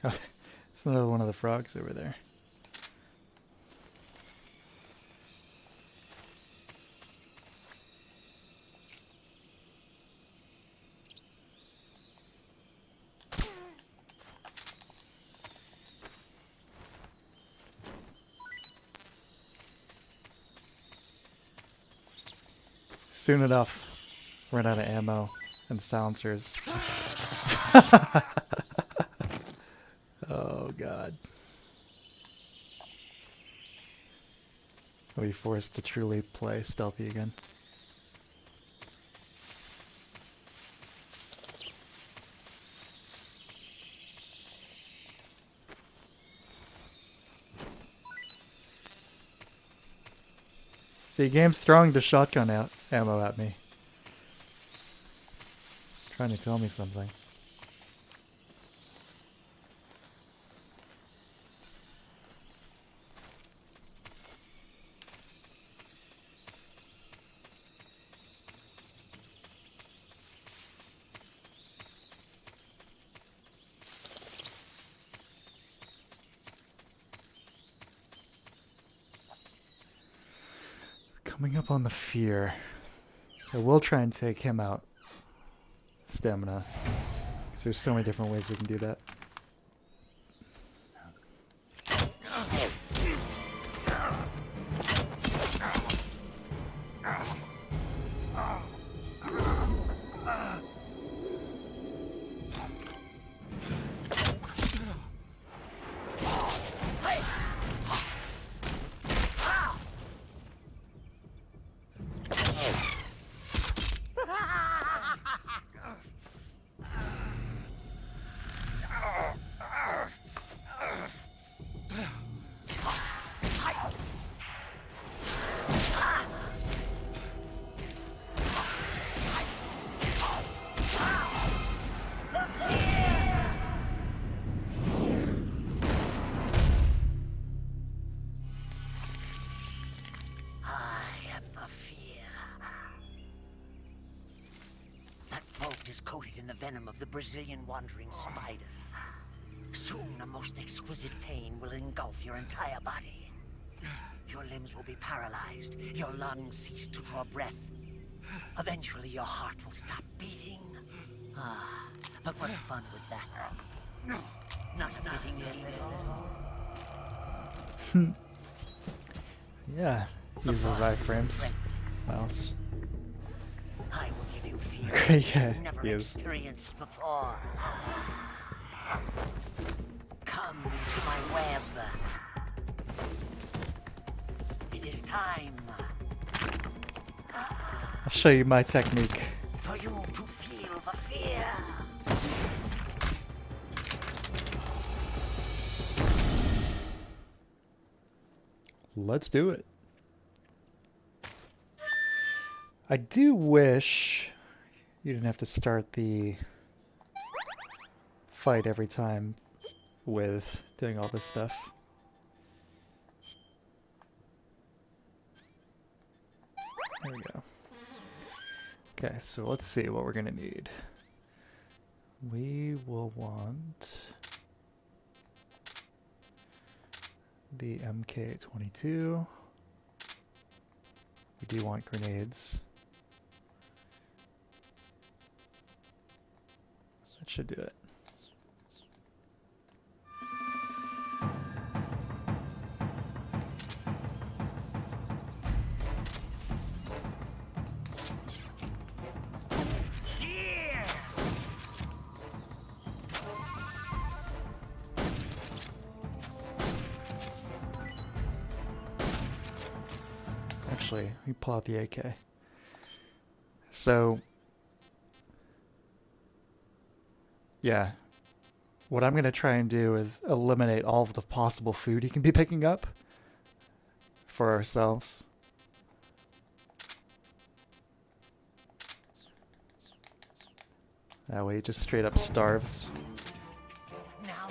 Oh, it's another one of the frogs over there. Soon enough, run out of ammo and silencers. Oh god. Are we forced to truly play stealthy again? See, game's throwing the shotgun ammo at me. Trying to tell me something. Coming up on the fear. I will try and take him out. Stamina. 'Cause there's so many different ways we can do that. Coated in the venom of the Brazilian wandering spider. Soon a most exquisite pain will engulf your entire body. Your limbs will be paralyzed, your lungs cease to draw breath. Eventually your heart will stop beating. Ah, but what fun would that be? Not a fitting end at all. Yeah, uses iframes. Mouse. I will give you fear Yeah, you've never he is. experienced before. Come into my web. It is time I'll show you my technique. for you to feel the fear. Let's do it. I do wish you didn't have to start the fight every time with doing all this stuff. There we go. Okay, so let's see what we're gonna need. We will want the MK22. We do want grenades. That should do it. Actually, let me pull out the AK. So, yeah, what I'm going to try and do is eliminate all of the possible food he can be picking up for ourselves. That way he just straight up starves. Now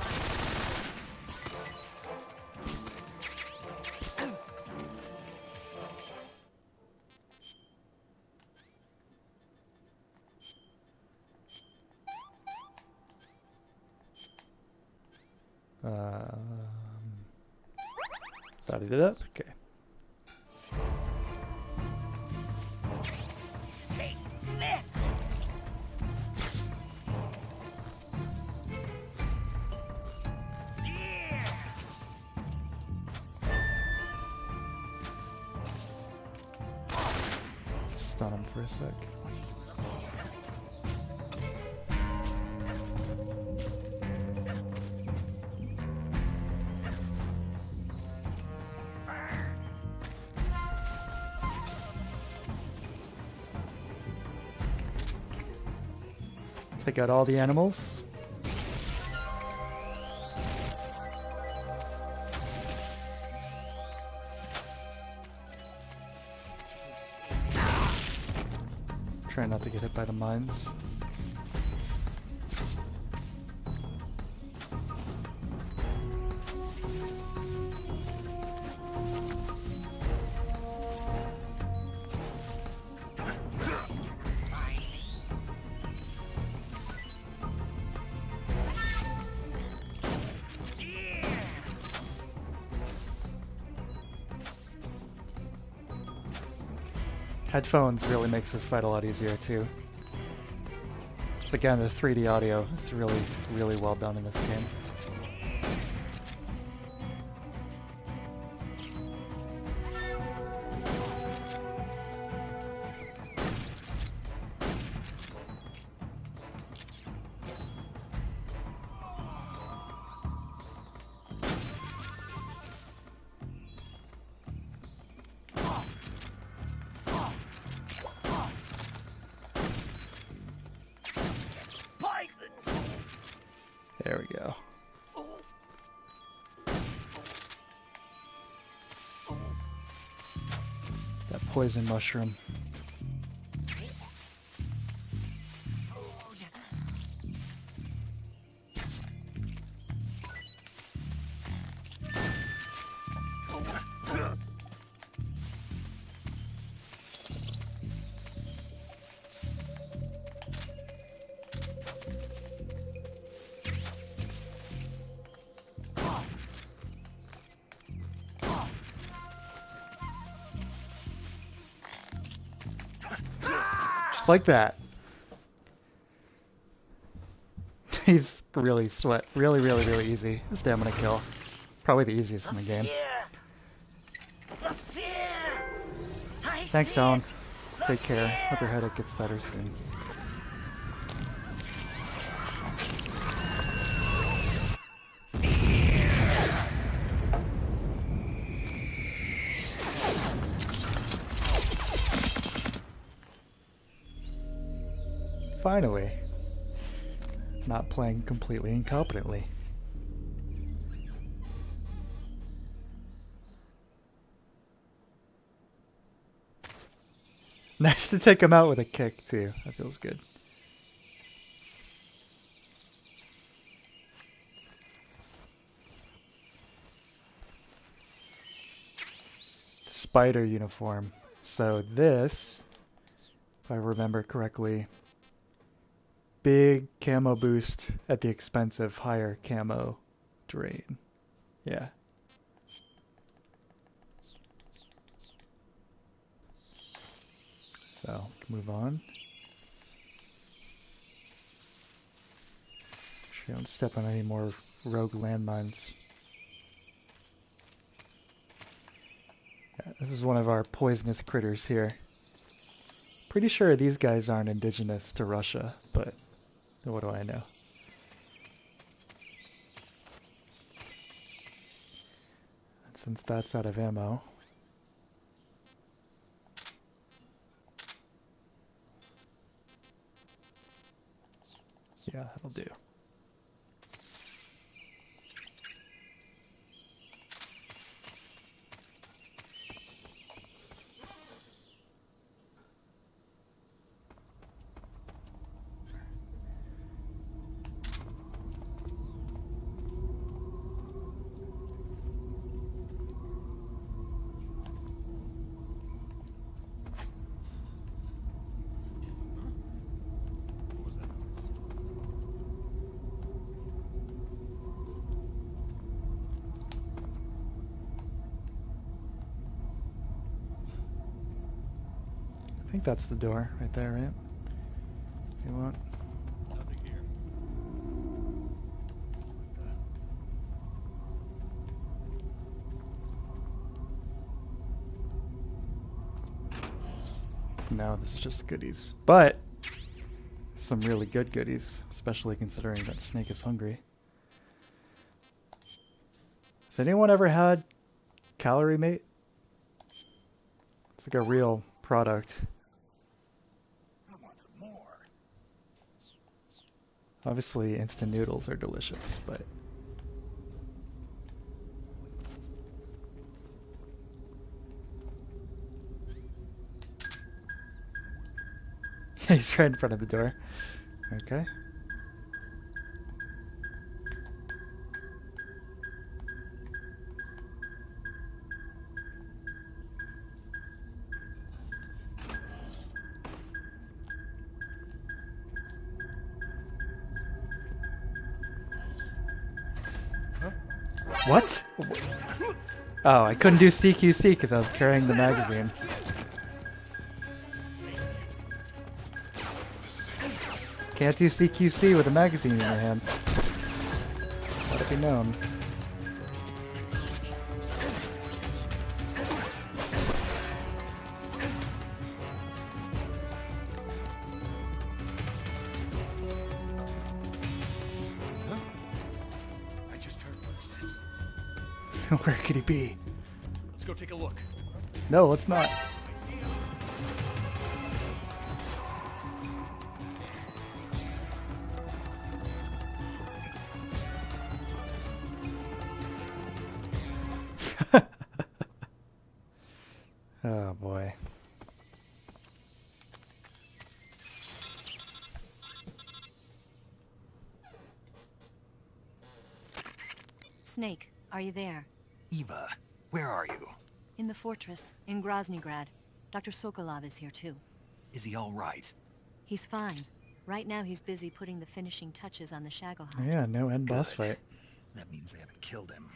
Started it up. Okay. take this. Stun him for a sec. Take out all the animals. Try not to get hit by the mines. Headphones really makes this fight a lot easier too. So again, the 3D audio is really, really well done in this game. There we go. That poison mushroom. Just like that. He's really really easy. Stamina kill. Probably the easiest in the game. The fear. I Thanks, see Alan. it. Take care. Hope your headache gets better soon. Finally. Not playing completely incompetently. Nice to take him out with a kick, too. That feels good. Spider uniform. So this, if I remember correctly, big camo boost at the expense of higher camo drain. Yeah. So, move on. Sure, don't step on any more rogue landmines. Yeah, this is one of our poisonous critters here. Pretty sure these guys aren't indigenous to Russia, but what do I know? And since that's out of ammo, yeah, that'll do. I think that's the door right there, right? You want? Nothing here. No, this is just goodies. But some really good goodies, especially considering that Snake is hungry. Has anyone ever had Calorie Mate? It's like a real product. I want some more. Obviously, instant noodles are delicious, but he's right in front of the door. Okay. What? Oh, I couldn't do CQC because I was carrying the magazine. Can't do CQC with a magazine in your hand. Let it be known. I just heard footsteps. Where could he be? Let's go take a look. No, let's not. Oh boy. Snake, are you there? Eva, where are you? In the fortress, in Groznygrad. Dr. Sokolov is here too. Is he all right? He's fine. Right now he's busy putting the finishing touches on the Shagohod. Oh, yeah, no end boss Good. fight. That means they haven't killed him.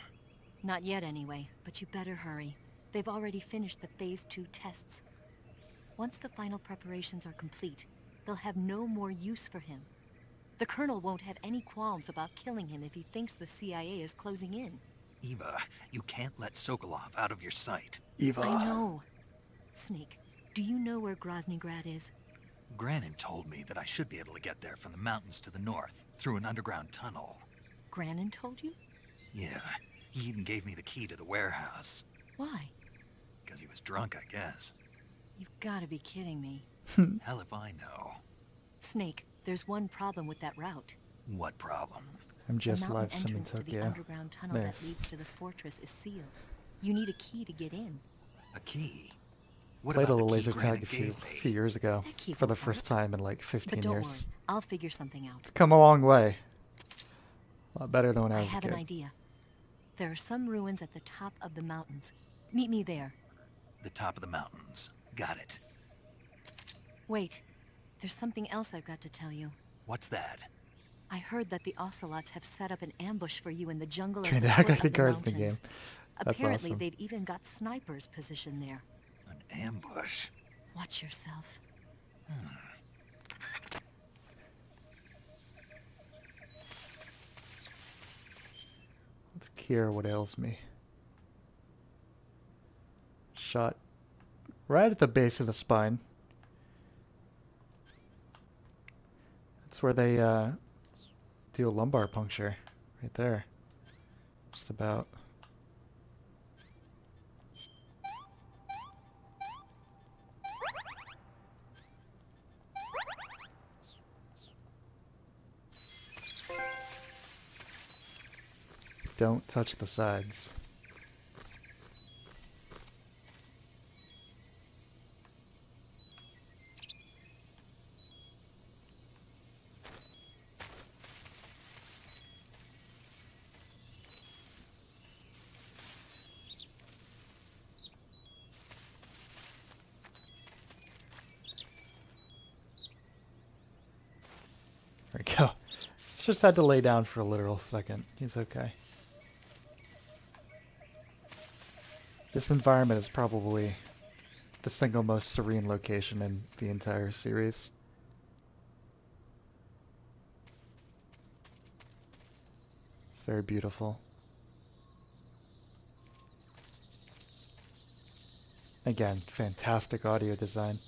Not yet anyway, but you better hurry. They've already finished the Phase 2 tests. Once the final preparations are complete, they'll have no more use for him. The Colonel won't have any qualms about killing him if he thinks the CIA is closing in. Eva, you can't let Sokolov out of your sight. Eva. I know. Snake, do you know where Groznygrad is? Granin told me that I should be able to get there from the mountains to the north, through an underground tunnel. Granin told you? Yeah, he even gave me the key to the warehouse. Why? Because he was drunk, I guess. You've gotta be kidding me. Hell if I know. Snake, there's one problem with that route. What problem? I'm just The live mountain sim in entrance to the Tokyo. underground tunnel Nice. that leads to the fortress is sealed. You need a key to get in. A key? What Played a about little the laser key tag Granin a few gave me? years ago That key for the won't first work. time in like 15 But don't years. worry, I'll figure something out. It's come a long way. A lot better than when I I was a have kid. an idea. There are some ruins at the top of the mountains. Meet me there. The top of the mountains. Got it. Wait, there's something else I've got to tell you. What's that? I heard that the Ocelots have set up an ambush for you in the jungle Trying at to the act foot like the of the guards in the mountains. game. That's Apparently, awesome. they've even got snipers positioned there. An ambush. Watch yourself. Let's cure what ails me. Shot right at the base of the spine. That's where they do a lumbar puncture. Right there. Just about. Don't touch the sides. There we go. Just had to lay down for a literal second. He's okay. This environment is probably the single most serene location in the entire series. It's very beautiful. Again, fantastic audio design.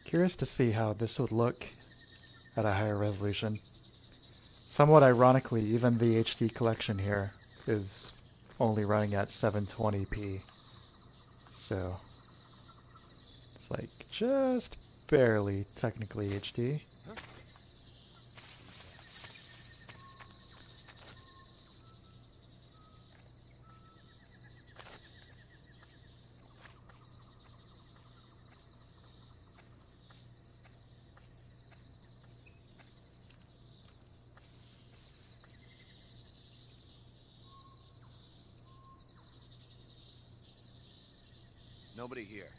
Curious to see how this would look at a higher resolution. Somewhat ironically, even the HD collection here is only running at 720p. So it's like just barely technically HD. Nobody here.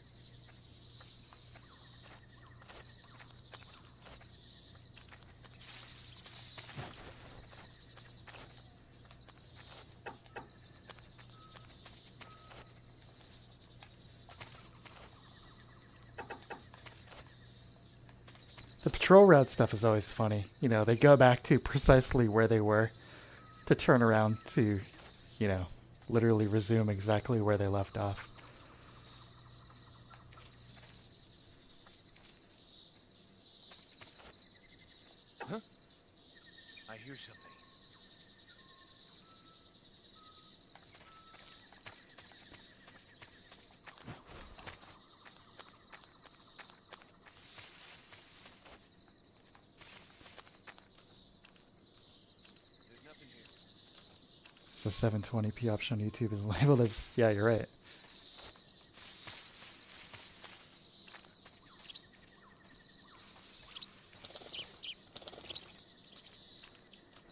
The patrol route stuff is always funny. You know, they go back to precisely where they were to turn around to, you know, literally resume exactly where they left off. Huh? I hear something. There's nothing here. It's a 720p option on YouTube is labeled as, yeah, you're right.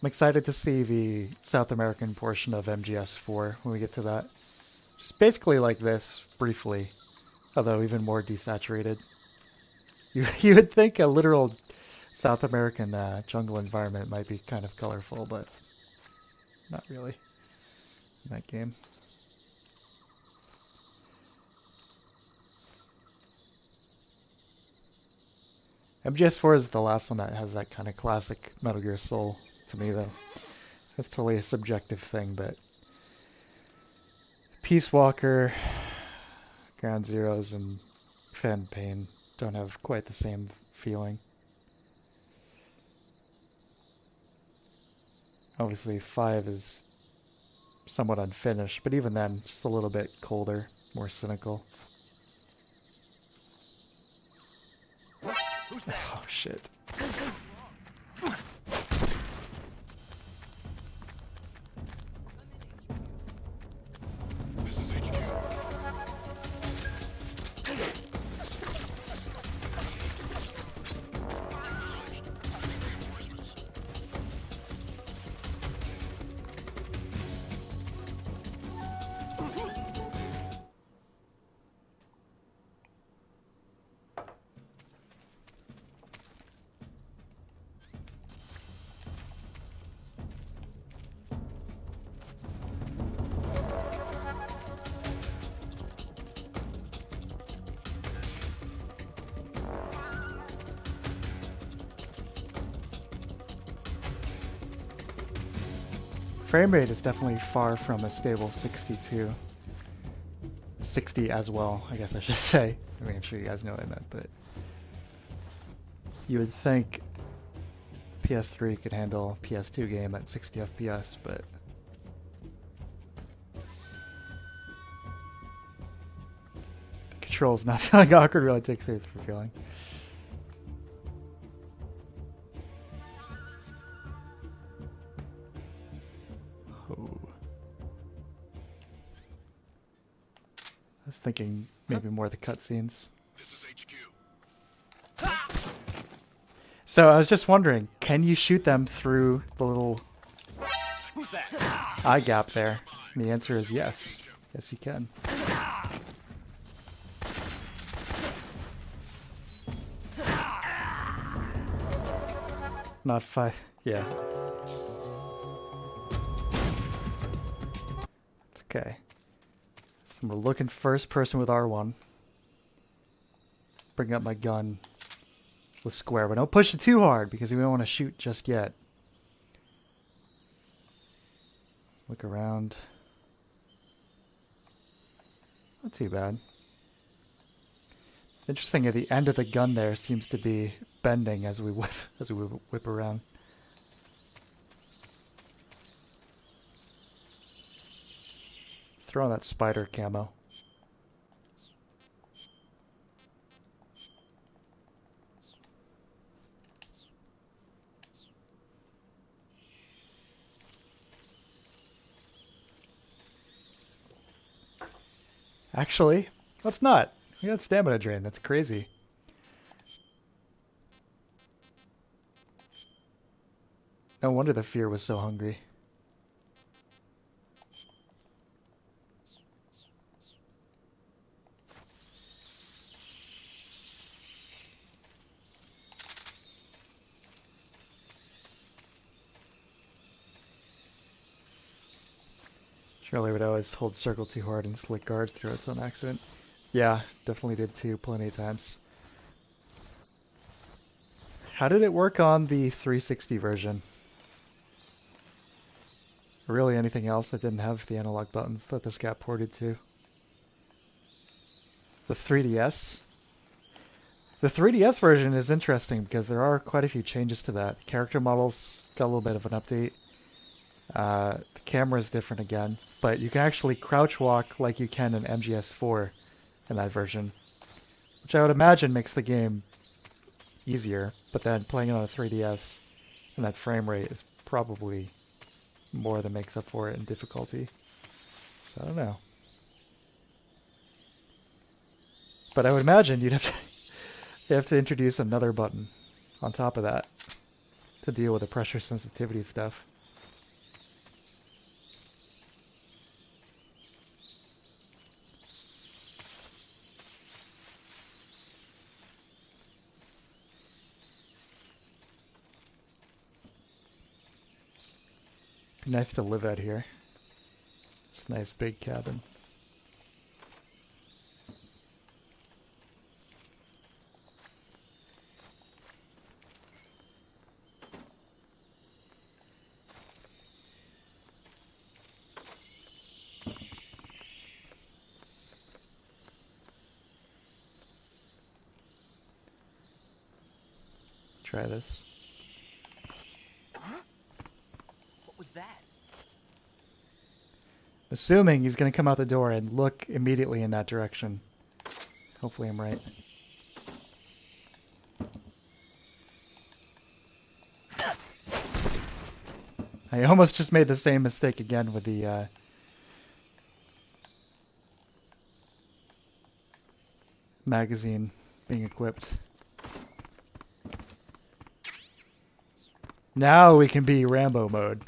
I'm excited to see the South American portion of MGS4 when we get to that. Just basically like this, briefly, although even more desaturated. You would think a literal South American jungle environment might be kind of colorful, but not really in that game. MGS4 is the last one that has that kind of classic Metal Gear Soul to me, though. That's totally a subjective thing, but Peace Walker, Ground Zeroes, and Phantom Pain don't have quite the same feeling. Obviously, 5 is somewhat unfinished, but even then, just a little bit colder, more cynical. Who's that? Oh, shit. This is HQ. Acknowledged. Sending reinforcements. Frame rate is definitely far from a stable 62. 60 as well, I guess I should say. I mean, I'm sure you guys know what I meant, but you would think PS3 could handle PS2 game at 60 FPS, but the controls not feeling awkward really takes it for feeling. Oh. I was thinking maybe more of the cutscenes. This is HQ. So I was just wondering, can you shoot them through the little Who's that? eye gap there? And the answer is yes. Yes, you can. Not 5. Yeah. It's okay. So we're looking first person with R1. Bring up my gun with square, but don't push it too hard because we don't want to shoot just yet. Look around. Not too bad. It's interesting at the end of the gun there seems to be bending as we whip around. Throw on that spider camo. Actually, let's not. We got stamina drain. That's crazy. No wonder the fear was so hungry. Charlie would always hold circle too hard and slick guards through its own accident. Yeah, definitely did too, plenty of times. How did it work on the 360 version? Really anything else that didn't have the analog buttons that this got ported to? The 3DS? The 3DS version is interesting because there are quite a few changes to that. Character models got a little bit of an update. The camera is different again, but you can actually crouch walk like you can in MGS4 in that version, which I would imagine makes the game easier, but then playing it on a 3DS and that frame rate is probably more than makes up for it in difficulty. So I don't know. But I would imagine you have to introduce another button on top of that to deal with the pressure sensitivity stuff. Nice to live out here. It's a nice big cabin. Try this. Huh? What was that? Assuming he's going to come out the door and look immediately in that direction. Hopefully I'm right. I almost just made the same mistake again with the magazine being equipped. Now we can be Rambo mode.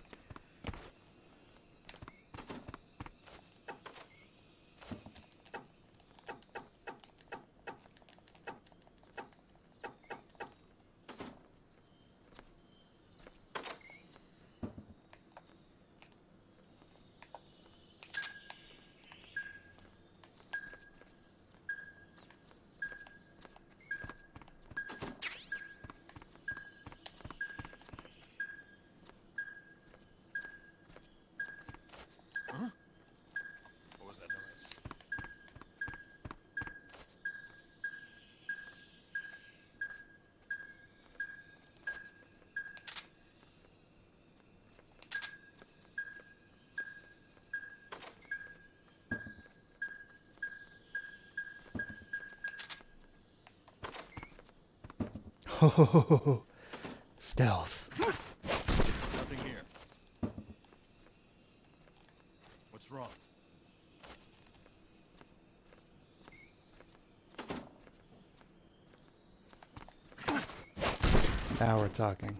What was that noise? Oh, stealth. Nothing here. What's wrong? Now we're talking.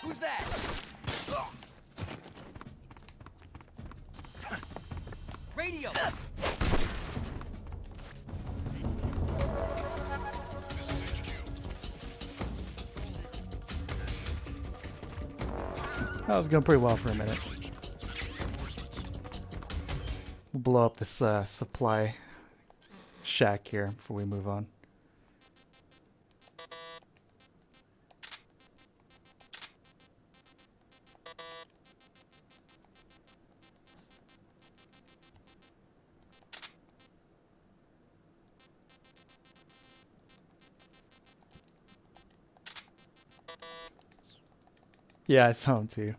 Who's that? Radio! This is HQ. That was going pretty well for a minute. Acknowledged. Sending reinforcements. We'll blow up this supply shack here before we move on. Yeah, I saw him too.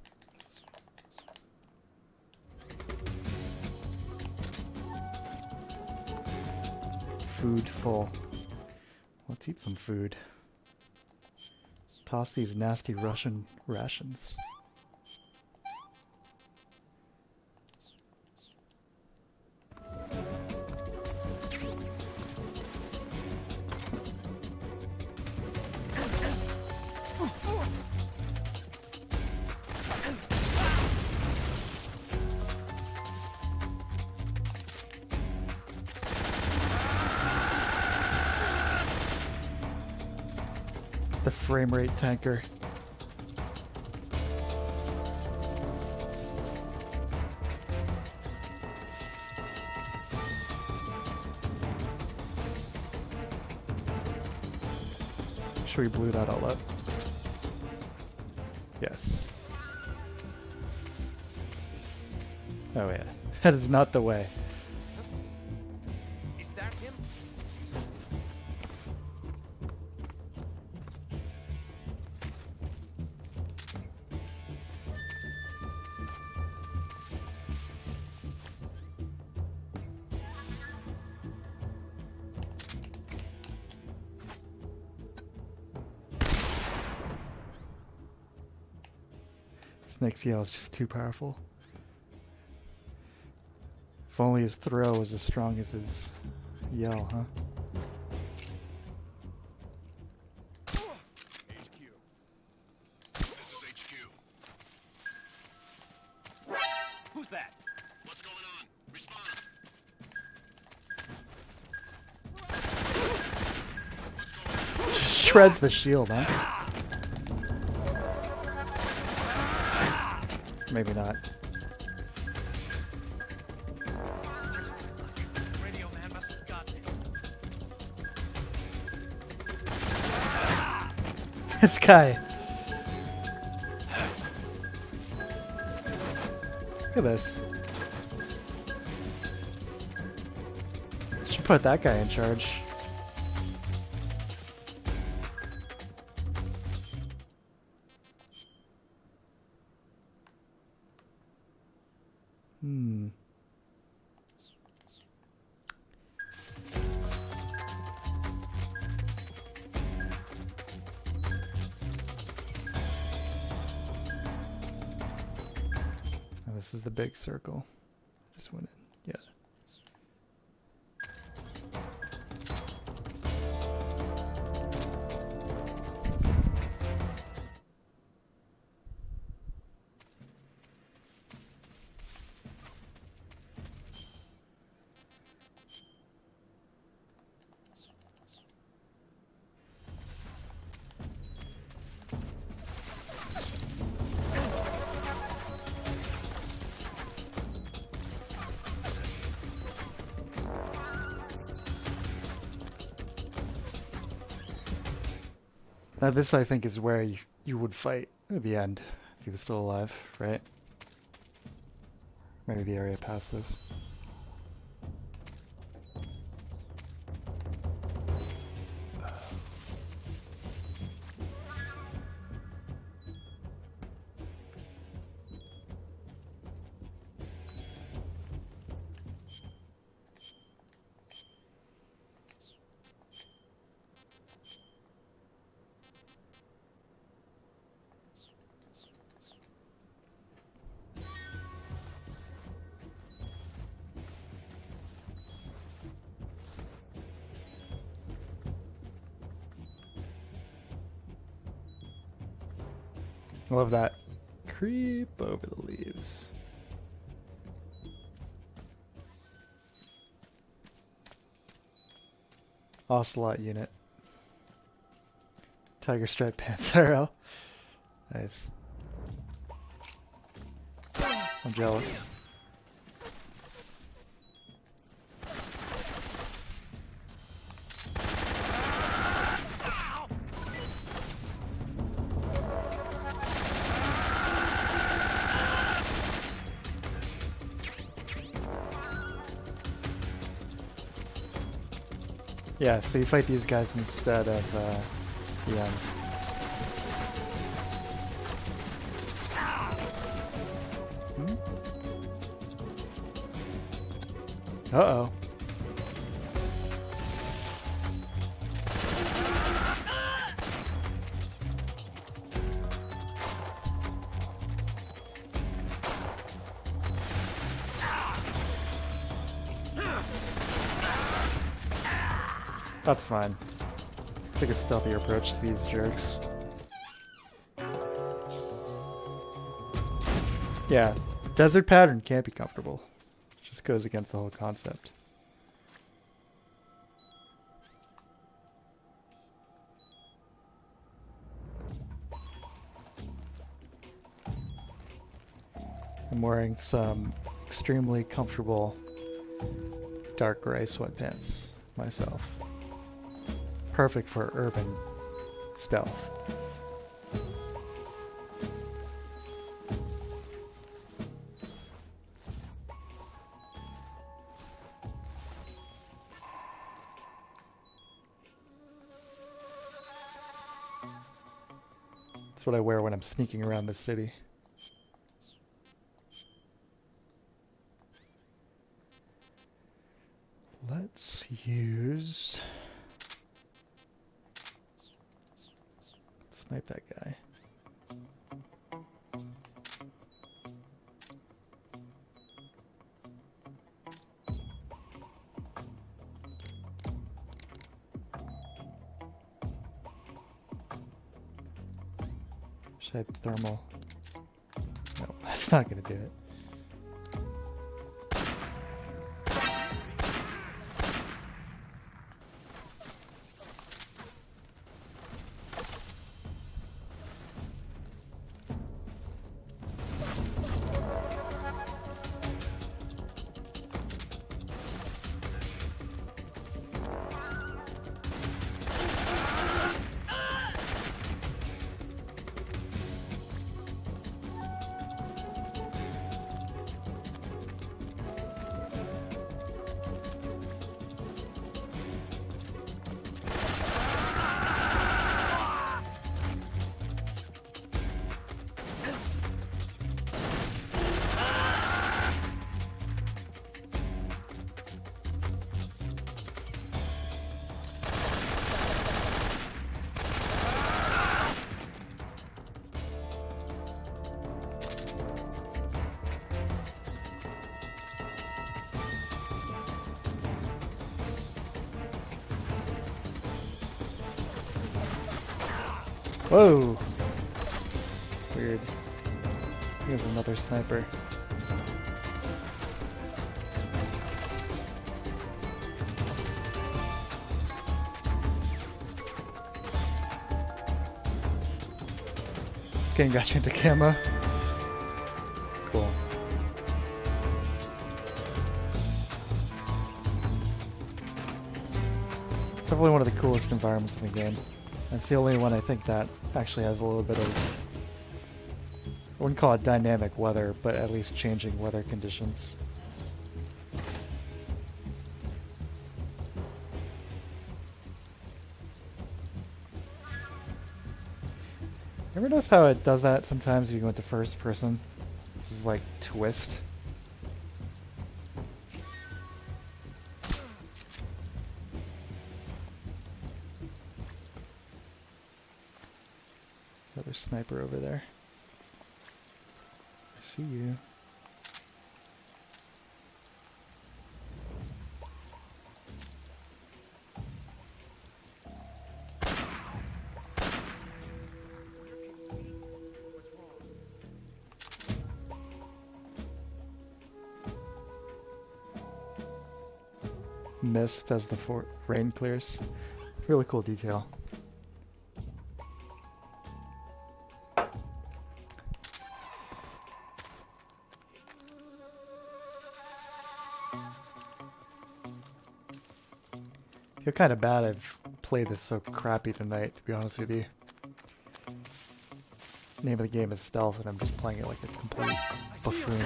Food full. Let's eat some food. Toss these nasty Russian rations. The frame rate tanker. sure we blew that all up. Yes. Oh yeah, that is not the way. Is that him? Snake's yell is just too powerful. If only his throw was as strong as his yell, huh? HQ. This is HQ. Who's that? What's going on? Respond. What's going on? Just shreds the shield, huh? Maybe not. Radio man must have gotten it. This guy. Look at this. Should put that guy in charge. Hmm. Now this is the big circle. Just went in. Yeah. Now this, I think, is where you would fight at the end if he was still alive, right? Maybe the area past this. Love that. Creep over the leaves. Ocelot unit. Tiger Stripe Panzero. Nice. I'm jealous. Yeah, so you fight these guys instead of the end. Hmm? Uh-oh. That's fine. Take a stealthier approach to these jerks. Yeah, desert pattern can't be comfortable. It just goes against the whole concept. I'm wearing some extremely comfortable dark gray sweatpants myself. Perfect for urban stealth. That's what I wear when I'm sneaking around the city. Let's use... Snipe that guy. Should I have thermal? No, that's not gonna do it. Whoa! Weird. Here's another sniper. This game got you into camo. Cool. It's definitely one of the coolest environments in the game. It's the only one I think that actually has a little bit of, I wouldn't call it dynamic weather, but at least changing weather conditions. Ever notice how it does that sometimes if you go into first person? This is like twist. Another sniper over there. I see you. Mist as the rain clears. Really cool detail. I feel kind of bad I've played this so crappy tonight, to be honest with you. Name of the game is Stealth, and I'm just playing it like a complete buffoon.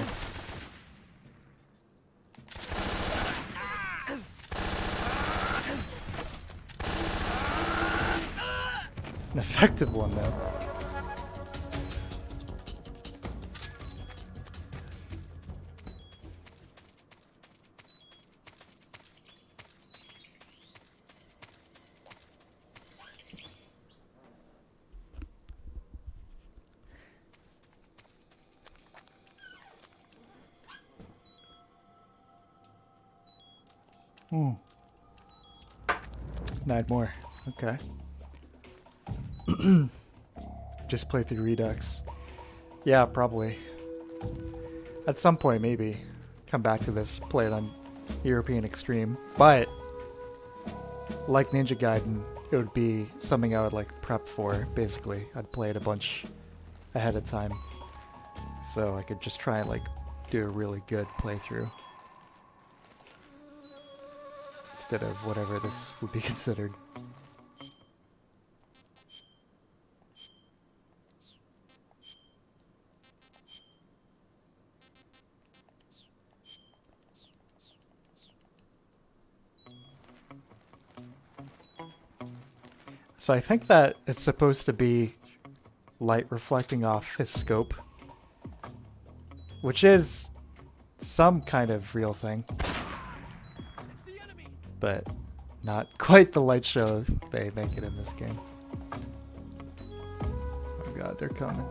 An effective one, though. Hmm. 9 more. Okay. Just play through Redux. Yeah, probably. At some point, maybe. Come back to this, play it on European Extreme. But, like Ninja Gaiden, it would be something I would like prep for, basically. I'd play it a bunch ahead of time. So I could just try and like do a really good playthrough. Instead of whatever this would be considered. So I think that it's supposed to be light reflecting off his scope, which is some kind of real thing, but not quite the light show they make it in this game. Oh god, they're coming.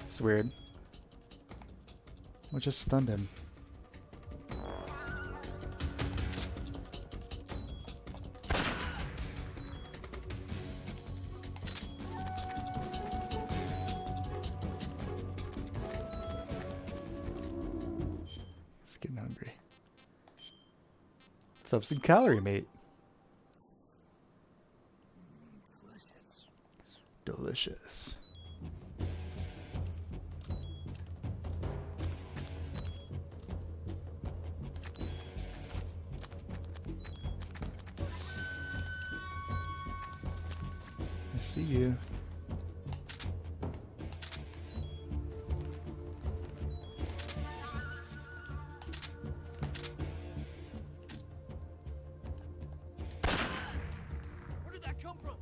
It's weird. What just stunned him? It's getting hungry. Let's have some calorie, mate. Delicious. Delicious. See you. Where did that come from?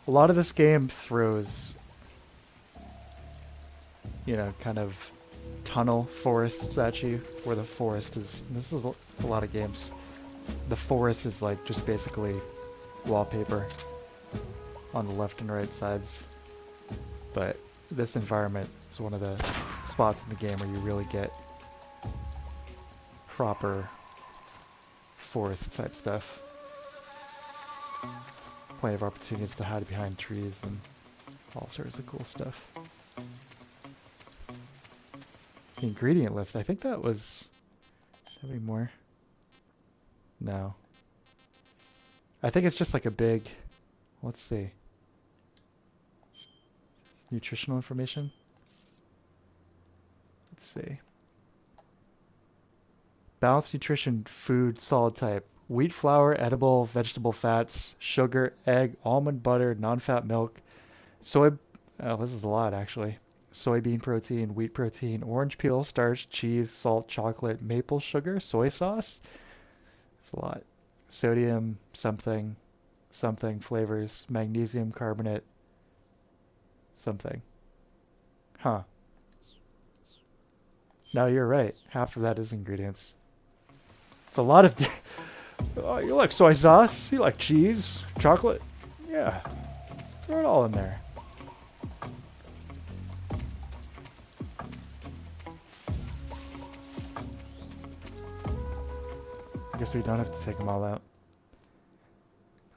A lot of this game throws, you know, kind of tunnel forests at you, where the forest is, this is a lot of games, the forest is like just basically wallpaper on the left and right sides, but this environment is one of the spots in the game where you really get proper forest type stuff. Plenty of opportunities to hide behind trees and all sorts of cool stuff. The ingredient list, I think that was... Have any more? No. I think it's just like a big... Let's see. Nutritional information? Let's see. Balanced nutrition, food, solid type. Wheat flour, edible, vegetable fats, sugar, egg, almond butter, non-fat milk, soy... Oh, this is a lot, actually. Soybean protein, wheat protein, orange peel, starch, cheese, salt, chocolate, maple sugar, soy sauce. It's a lot. Sodium, something, something, flavors, magnesium carbonate, something. Huh. No, you're right. Half of that is ingredients. It's a lot of... Oh, you like soy sauce? You like cheese? Chocolate? Yeah. Throw it all in there. I guess we don't have to take them all out.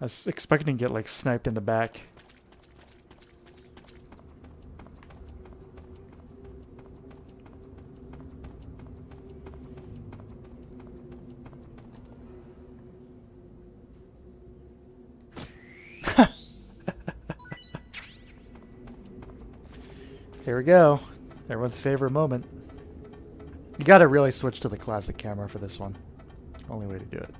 I was expecting to get like sniped in the back. Here we go. Everyone's favorite moment. You gotta really switch to the classic camera for this one. Only way to do it.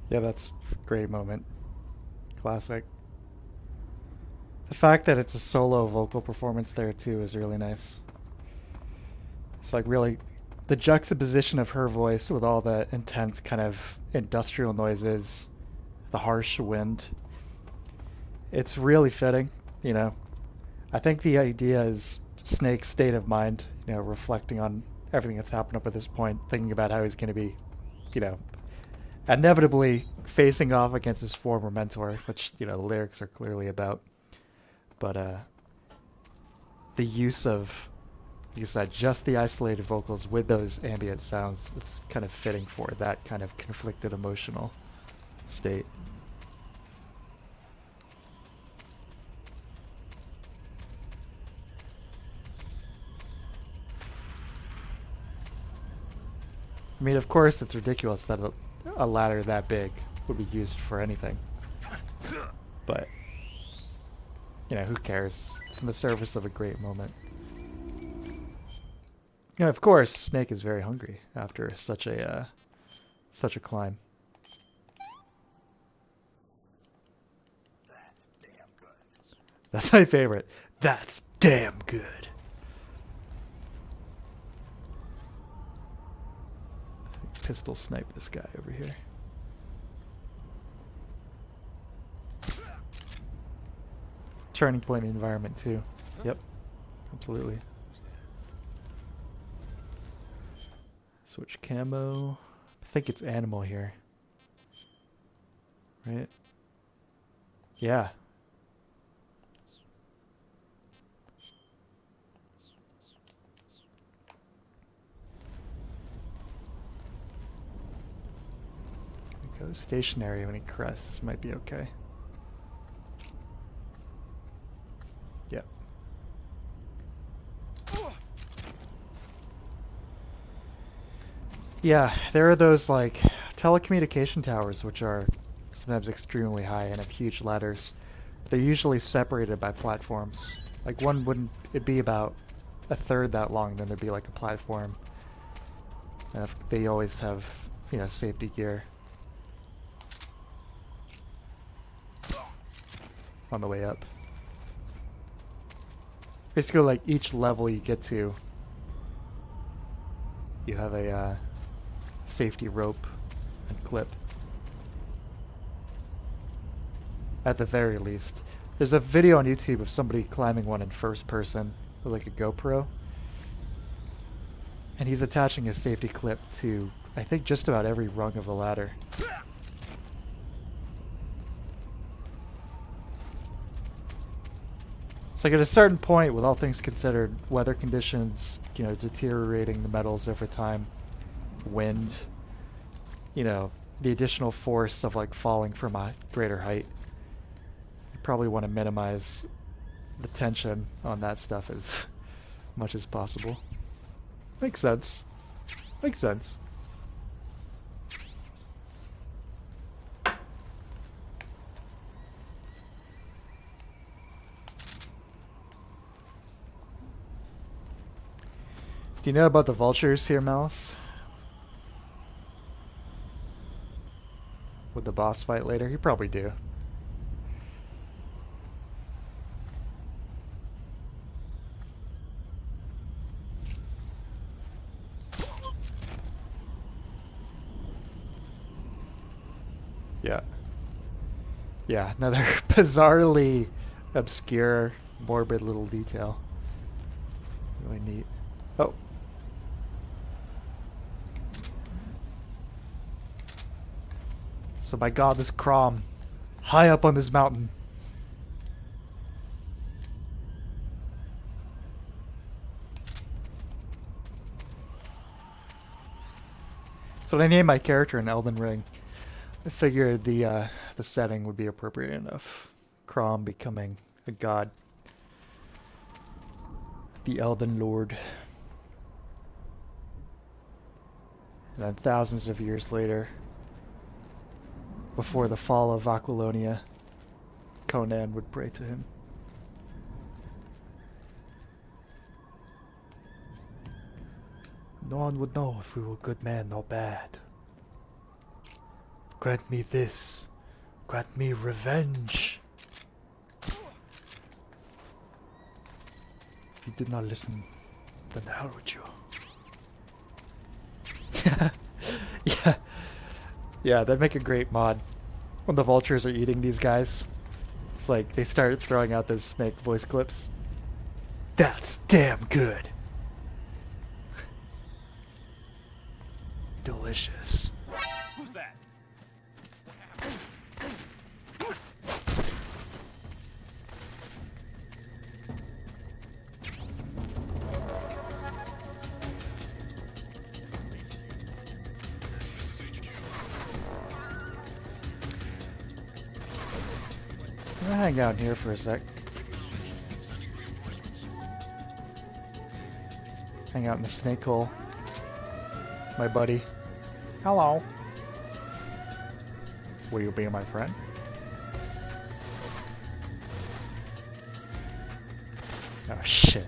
Yeah, that's a great moment. Classic. The fact that it's a solo vocal performance there too is really nice. It's like really the juxtaposition of her voice with all the intense kind of industrial noises, the harsh wind. It's really fitting, you know. I think the idea is Snake's state of mind, you know, reflecting on everything that's happened up at this point, thinking about how he's going to be, you know, inevitably facing off against his former mentor, which, you know, the lyrics are clearly about. But the use of, like I said, just the isolated vocals with those ambient sounds is kind of fitting for that kind of conflicted emotional state. I mean, of course, it's ridiculous that a ladder that big would be used for anything. But, you know, who cares? It's in the service of a great moment. You know, of course, Snake is very hungry after such a climb. That's damn good. That's my favorite. That's damn good. Pistol snipe this guy over here. Turning point in the environment too. Yep, absolutely. Switch camo. I think it's animal here. Right? Yeah. Go stationary when he crests. Might be okay. Yep. Yeah, there are those like telecommunication towers which are sometimes extremely high and have huge ladders. They're usually separated by platforms. Like one wouldn't it'd be about a third that long, then there'd be like a platform. And if they always have, you know, safety gear on the way up. Basically, like each level you get to, you have a safety rope and clip. At the very least. There's a video on YouTube of somebody climbing one in first person with like a GoPro. And he's attaching a safety clip to, I think, just about every rung of the ladder. So like at a certain point, with all things considered, weather conditions, you know, deteriorating the metals over time, wind, you know, the additional force of like falling from a greater height, you probably want to minimize the tension on that stuff as much as possible. Makes sense. Makes sense. Do you know about the vultures here, Mouse? With the boss fight later? You probably do. Yeah. Yeah, another bizarrely obscure, morbid little detail. Really neat. Oh. So by God, this Crom, high up on this mountain. So when I named my character in Elden Ring, I figured the setting would be appropriate enough. Crom becoming a god. The Elden Lord. And then thousands of years later, before the fall of Aquilonia, Conan would pray to him. No one would know if we were good men or bad. Grant me this. Grant me revenge. If you did not listen, then the hell would you? Yeah. Yeah, that'd make a great mod. When the vultures are eating these guys. It's like they start throwing out those snake voice clips. That's damn good. Delicious. Who's that? I'm gonna hang out here for a sec. Hang out in the snake hole. My buddy. Hello. Will you be my friend? Oh shit.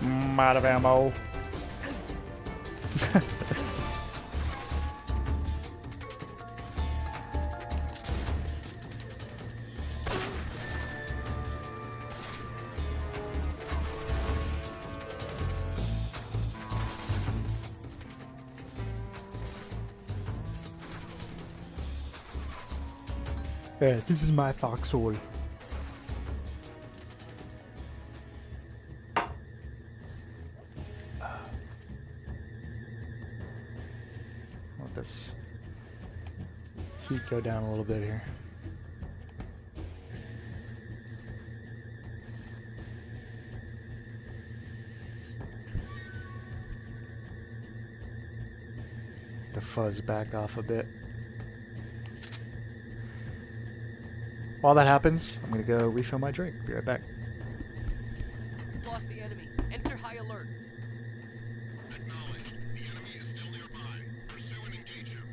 I'm out of ammo. Yeah, this is my foxhole. Let this heat go down a little bit here. The fuzz back off a bit. While that happens, I'm gonna go refill my drink. Be right back. We've lost the enemy. Enter high alert. Acknowledged. The enemy is still nearby. Pursue and engage him.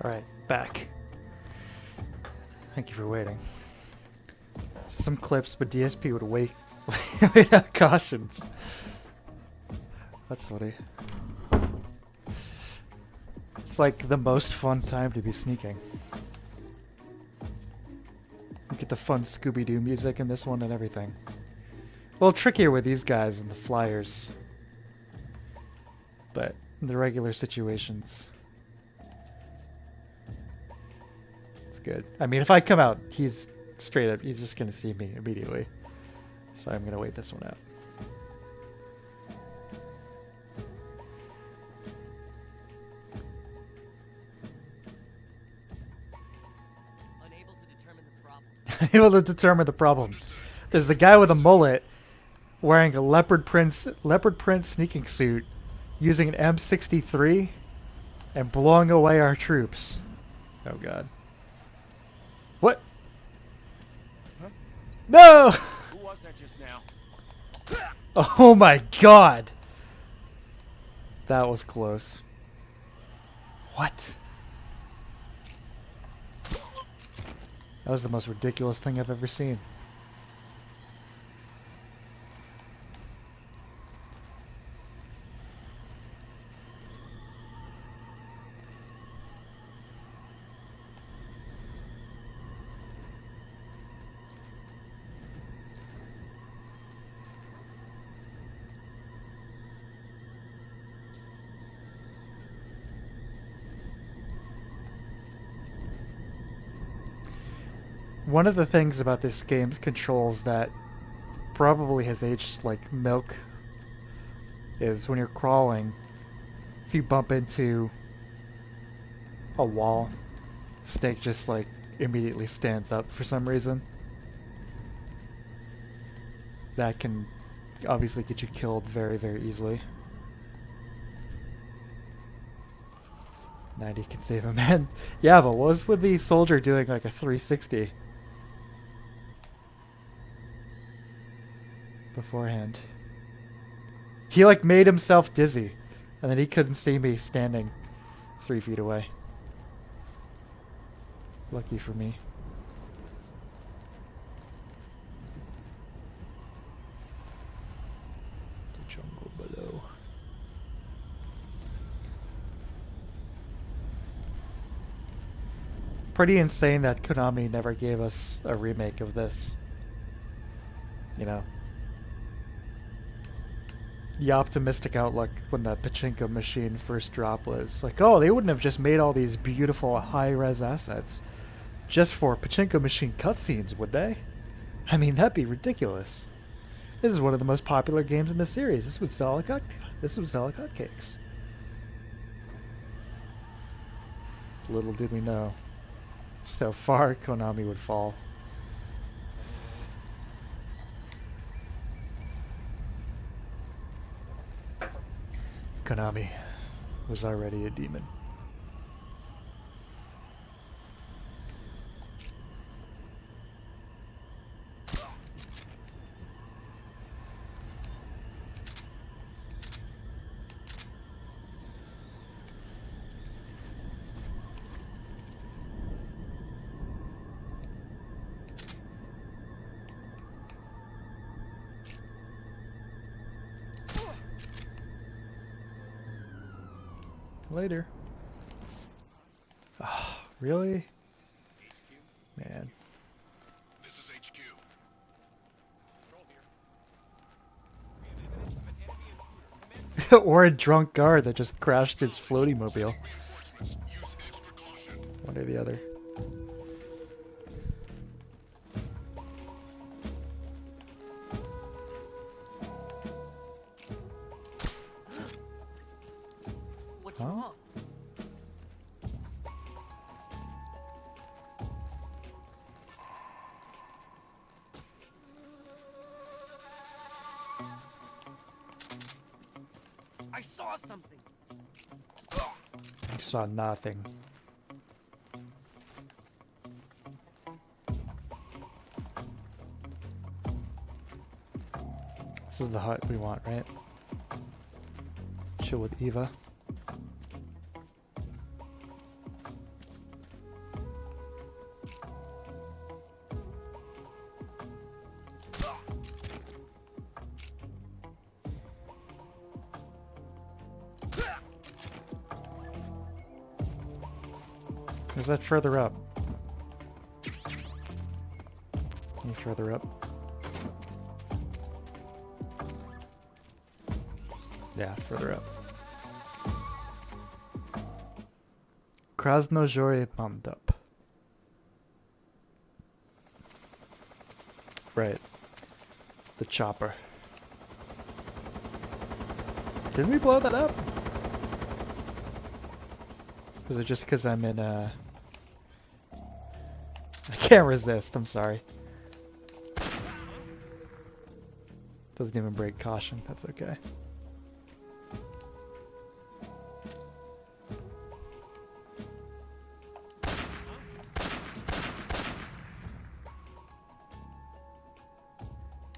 Alright, back. Thank you for waiting. Some clips, but DSP would wait out cautions. That's funny. It's like the most fun time to be sneaking. You get the fun Scooby-Doo music in this one and everything. A little trickier with these guys and the flyers. But in the regular situations, it's good. I mean, if I come out, he's straight up, he's just going to see me immediately. So I'm going to wait this one out. Able to determine the problem. There's the guy with a mullet wearing a leopard print sneaking suit, using an M63 and blowing away our troops. Oh god. What? Huh? No! Who was that just now? Oh my god. That was close. What? That was the most ridiculous thing I've ever seen. One of the things about this game's controls that probably has aged like milk is when you're crawling, if you bump into a wall, Snake just like immediately stands up for some reason. That can obviously get you killed very, very easily. 90 can save a man. Yeah, but what was with the soldier doing like a 360? Beforehand. He like made himself dizzy, and then he couldn't see me standing 3 feet away. Lucky for me. The jungle below. Pretty insane that Konami never gave us a remake of this. You know. The optimistic outlook when the pachinko machine first dropped was like, oh, they wouldn't have just made all these beautiful high-res assets just for pachinko machine cutscenes, would they? I mean, that'd be ridiculous. This is one of the most popular games in the series. This would sell like hotcakes. Little did we know just how far Konami would fall. Konami was already a demon. Later. Oh, really? Man. This is HQ. Or a drunk guard that just crashed his floaty mobile. Reinforcements. Use extra caution. One or the other. What's Huh? wrong? I saw something. I saw nothing. This is the hut we want, right? Chill with Eva. Or is that further up? Any further up? Yeah, further up. Krasnozhoye Mandup. Right. The chopper. Didn't we blow that up? Was it just because I'm in I can't resist, I'm sorry. Doesn't even break caution, that's okay.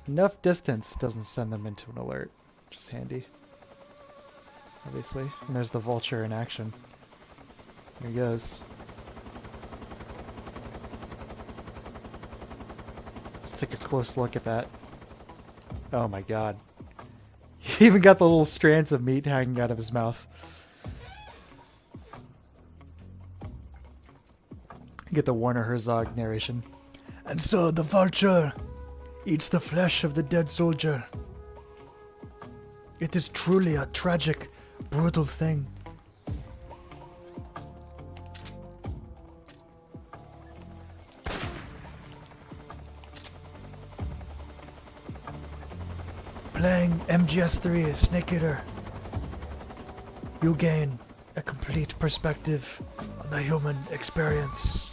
Enough distance doesn't send them into an alert, which is handy. Obviously. And there's the vulture in action. There he goes. Let's take a close look at that. Oh my god. He's even got the little strands of meat hanging out of his mouth. Get the Werner Herzog narration. And so the vulture eats the flesh of the dead soldier. It is truly a tragic, brutal thing. Playing MGS3 Snake Eater, you gain a complete perspective on the human experience.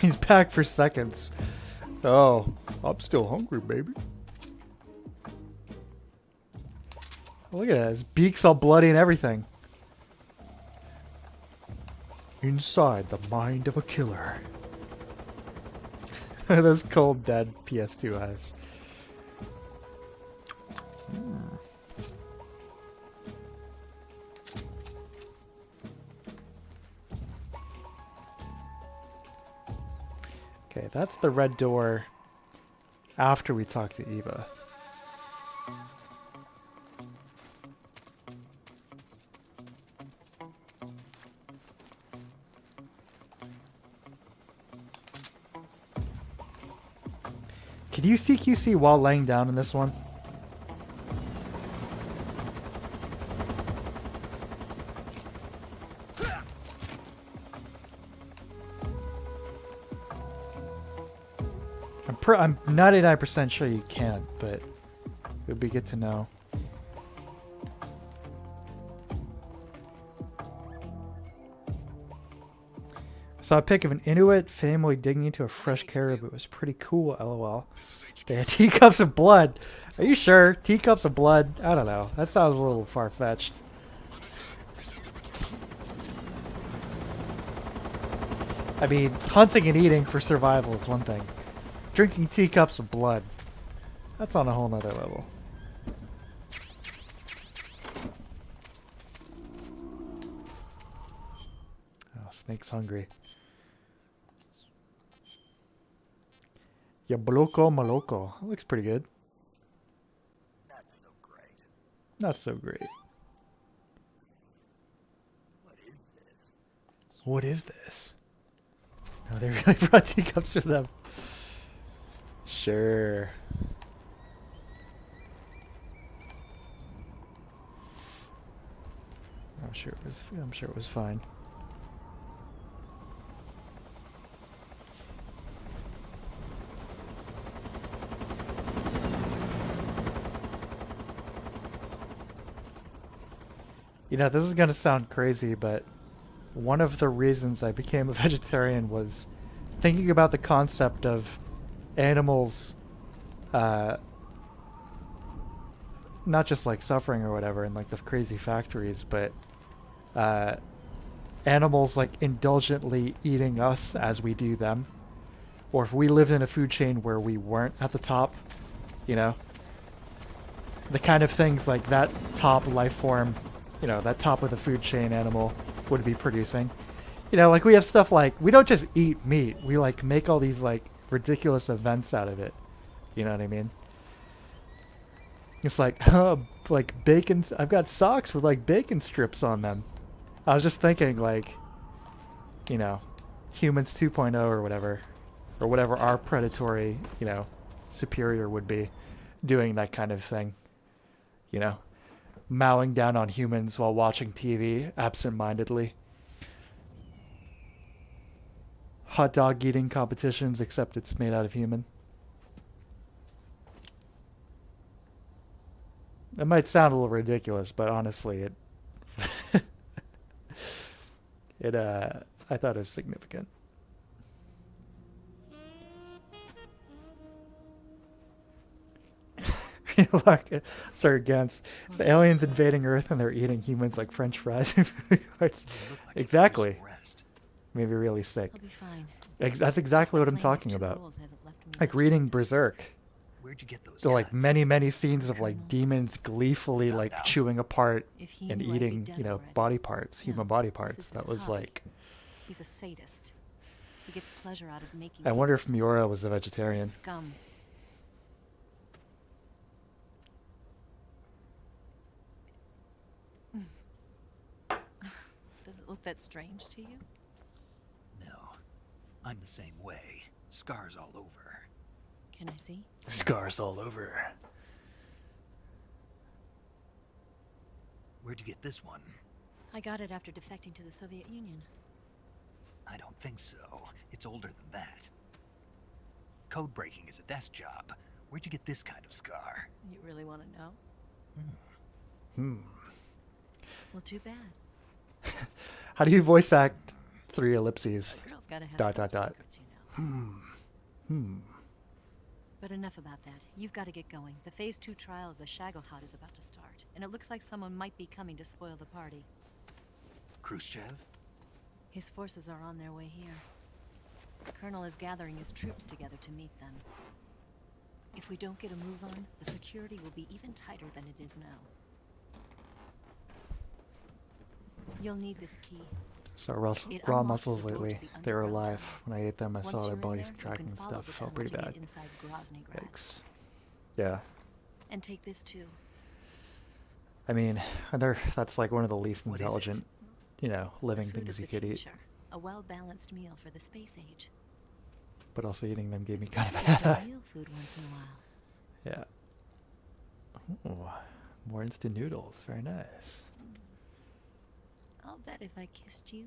He's back for seconds. Oh, I'm still hungry, baby. Look at that. His beak's all bloody and everything. Inside the mind of a killer. Those cold, dead PS2 eyes. Okay, that's the red door after we talk to Eva. Could you CQC while laying down in this one? I'm 99% sure you can't, but it would be good to know. I saw a pic of an Inuit family digging into a fresh caribou. It was pretty cool, lol. They had teacups of blood. Are you sure? Teacups of blood? I don't know. That sounds a little far-fetched. I mean, hunting and eating for survival is one thing. Drinking teacups of blood, that's on a whole nother level. Oh, Snake's hungry. Yabloko Maloko. That looks pretty good. Not so great. Not so great. What is this? What is this? Oh, they really brought teacups for them. Sure. I'm sure it was fine. You know, this is gonna sound crazy, but one of the reasons I became a vegetarian was thinking about the concept of animals not just like suffering or whatever in like the crazy factories, but animals like indulgently eating us as we do them, or if we lived in a food chain where we weren't at the top, you know, the kind of things like that top life form, you know, that top of the food chain animal would be producing. You know, like we have stuff like, we don't just eat meat, we like make all these like ridiculous events out of it. You know what I mean? It's like, like bacon. I've got socks with like bacon strips on them. I was just thinking, like, you know, humans 2.0 or whatever our predatory, you know, superior would be, doing that kind of thing. You know, mowing down on humans while watching TV absent-mindedly. Hot dog eating competitions, except it's made out of human. It might sound a little ridiculous, but honestly, I thought it was significant. Look, sorry, against it's aliens invading Earth and they're eating humans like French fries. Exactly. Made me really sick. I'll be fine. That's exactly what I'm talking about. Like reading Berserk. Where'd you get those So like guns? many scenes of like demons gleefully like chewing apart and eating, you know, body parts, human body parts. That was like. He's a sadist. He gets pleasure out of making. I wonder if Miura was a vegetarian. Scum. Does it look that strange to you? No. I'm the same way. Scars all over. Can I see? Scars all over. Where'd you get this one? I got it after defecting to the Soviet Union. I don't think so. It's older than that. Code breaking is a desk job. Where'd you get this kind of scar? You really want to know? Hmm. Well, too bad. How do you voice act 3 ellipses? A girl's gotta have Dot, some dot, dot. secrets, you know. Hmm. But enough about that. You've got to get going. The Phase 2 trial of the Shagohod is about to start, and it looks like someone might be coming to spoil the party. Khrushchev? His forces are on their way here. The Colonel is gathering his troops together to meet them. If we don't get a move on, the security will be even tighter than it is now. You'll need this key. So raw It raw unlocks muscles the door to lately. the They were underground alive. tunnel. When I ate them, I Once saw their you're in bodies there, you contracting can and follow stuff. the Felt tunnel pretty to get bad. inside Groznygrad. Yikes. Yeah. And take this too. I mean, that's like one of the least What is it? intelligent, you know, living The fruit things of you the could eat. future. A well-balanced meal for the space age. But also eating them gave me It's kind of a better than head some eye. real food once in a while. Yeah. Ooh, more instant noodles. Very nice. I'll bet if I kissed you,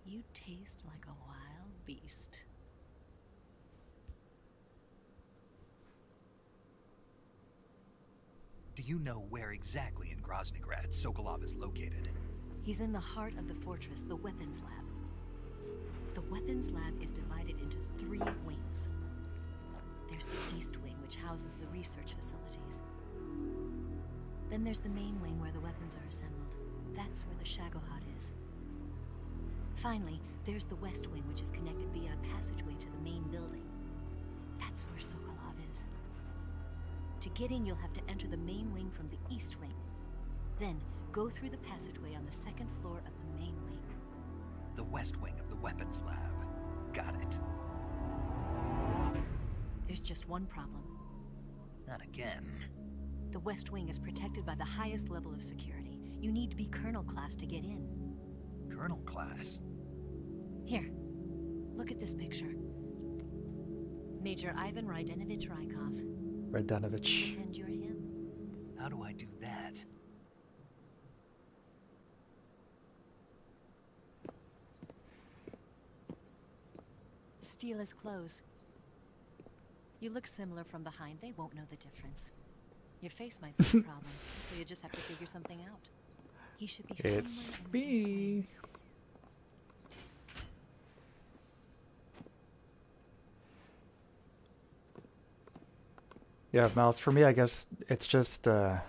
you'd taste like a wild beast. Do you know where exactly in Groznygrad Sokolov is located? He's in the heart of the fortress, the weapons lab. The weapons lab is divided into 3 wings. There's the East Wing, which houses the research facilities. Then there's the main wing where the weapons are assembled. That's where the Shagohod is. Finally, there's the West Wing, which is connected via a passageway to the main building. That's where Sokolov is. To get in, you'll have to enter the main wing from the East Wing. Then, go through the passageway on the 2nd floor of the main wing. The west wing of the weapons lab. Got it. There's just one problem. Not again. The West Wing is protected by the highest level of security. You need to be Colonel class to get in. Colonel class? Here, look at this picture. Major Ivan Rydenovich Rykov. Radanovich. Pretend you're him. How do I do that? Steal his clothes. You look similar from behind. They won't know the difference. Your face might be a problem, so you just have to figure something out. He should be It's somewhere in the East Wing. me. Yeah, Mouse, for me, I guess it's just, I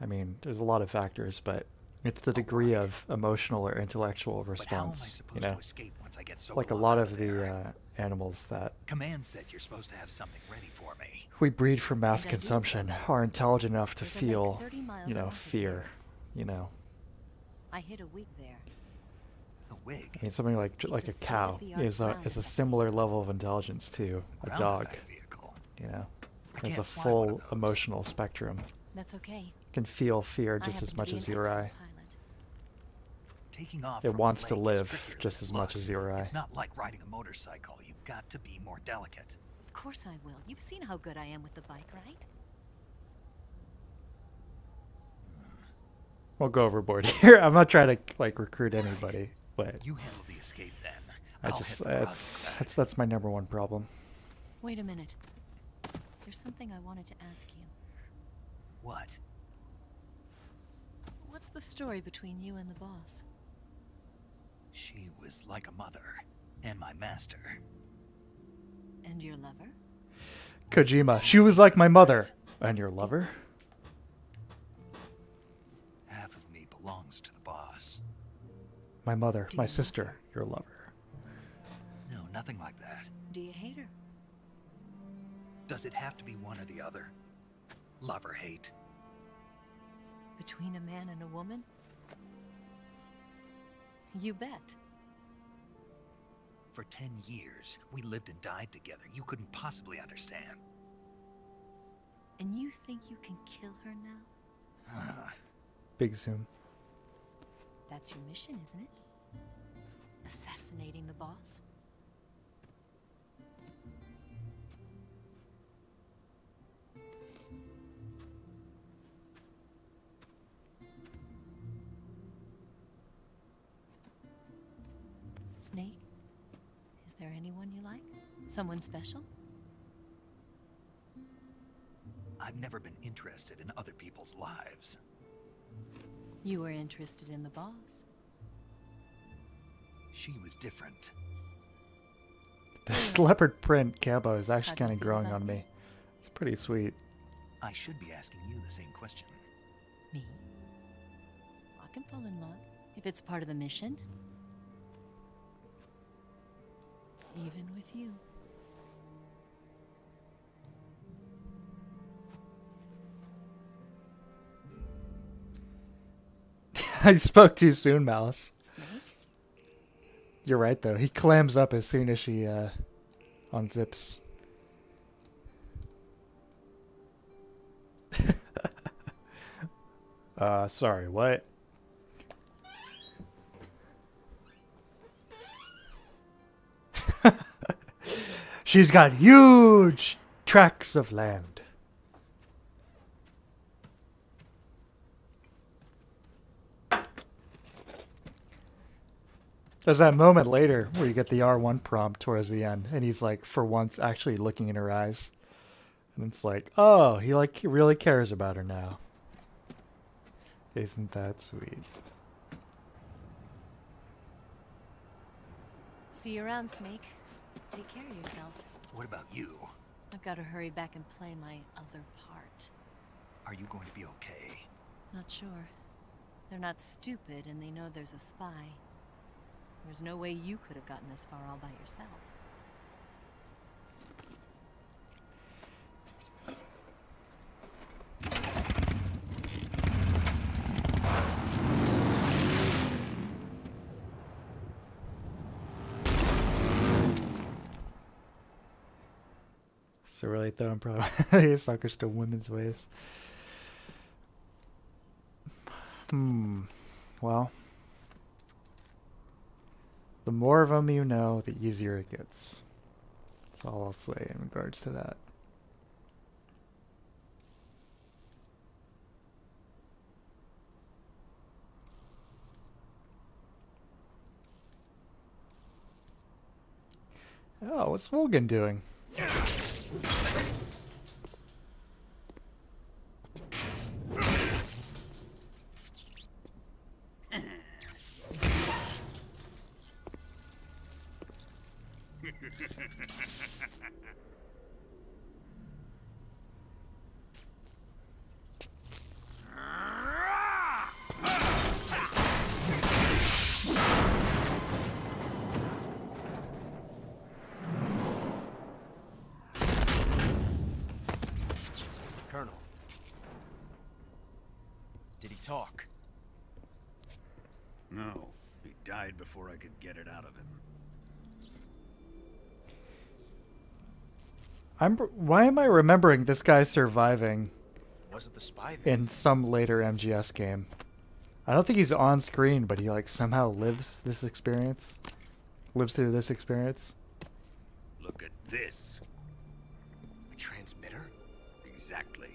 mean, there's a lot of factors, but it's the degree right. of emotional or intellectual But how am I response, supposed you know? to escape once I get Like a Sokolov lot out of the there? animals that Command said you're supposed to have something ready for me. we breed for mass And I do. consumption are intelligent enough to There's a lake feel, 30 miles you know, north of fear, here. you know? I hid a wig there. A wig. I mean, something like It's like a a cow state-of-the-art is a ground is a effect. similar level of intelligence to a Ground dog, effect vehicle. you know? Has a can't fly one of full those. emotional spectrum. That's okay. Can feel fear I just as happen to much be as an you or I. excellent pilot. Taking off It from a wants to lake is live trickier than just it as much looks. as you or I. It's not like riding a motorcycle. You've got to be more delicate. Of course I will. You've seen how good I am with the bike, right? We'll go overboard here. I'm not trying to like recruit anybody, but You handle the escape then. I I'll just head for Bravo. that's my number one problem. Wait a minute. There's something I wanted to ask you. What? What's the story between you and the boss? She was like a mother, and my master. And your lover? Kojima, she was like my mother. And your lover? Half of me belongs to the boss. My mother, Do my you love sister, her? your lover. No, nothing like that. Do you hate her? Does it have to be one or the other? Love or hate? Between a man and a woman? You bet. For 10 years, we lived and died together. You couldn't possibly understand. And you think you can kill her now? Big zoom. That's your mission, isn't it? Assassinating the boss? Snake? Is there anyone you like? Someone special? I've never been interested in other people's lives. You were interested in the boss. She was different. This leopard print camo is actually How do you kind of feel growing about on me. It's pretty sweet. I should be asking you the same question. Me? I can fall in love if it's part of the mission. Even with you. I spoke too soon, Malice. Snake? You're right, though. He clams up as soon as she unzips. Sorry, what? She's got huge tracts of land. There's that moment later where you get the R1 prompt towards the end, and he's like, for once, actually looking in her eyes. And it's like, oh, he really cares about her now. Isn't that sweet? See you around, Snake. Take care of yourself. What about you? I've got to hurry back and play my other part. Are you going to be okay? Not sure. They're not stupid, and they know there's a spy. There's no way you could have gotten this far all by yourself. So really throwing probably suckers to women's ways. Well, the more of them you know, the easier it gets. That's all I'll say in regards to that. Oh, what's Vulcan doing? Colonel. Did he talk? No, he died before I could get it out of him. Why am I remembering this guy surviving Was it the spy then? in some later MGS game? I don't think he's on screen, but he like somehow lives this experience. Lives through this experience. Look at this. A transmitter? Exactly.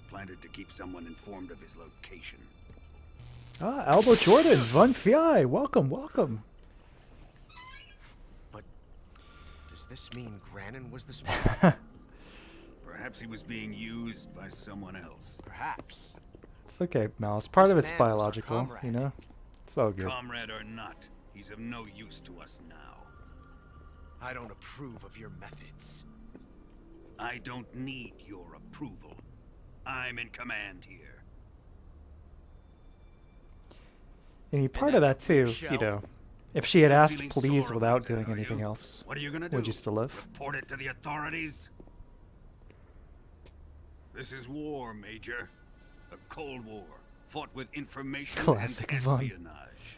Planted to keep someone informed of his location. Ah, Albo Jordan, Von Fi, welcome, welcome. But does this mean Granin was the spy? Perhaps he was being used by someone else. Perhaps. It's okay, Mouse. Part of This it's man was our biological, comrade. you know? It's all good. Comrade or not, he's of no use to us now. I don't approve of your methods. I don't need your approval. I'm in command here. And part of that too, you know. If she had asked Feeling please sore without about that, doing are anything you? else, What are you gonna do? would you still live? Report it to the authorities? This is war, Major. A Cold War, fought with information Classic and Von. espionage.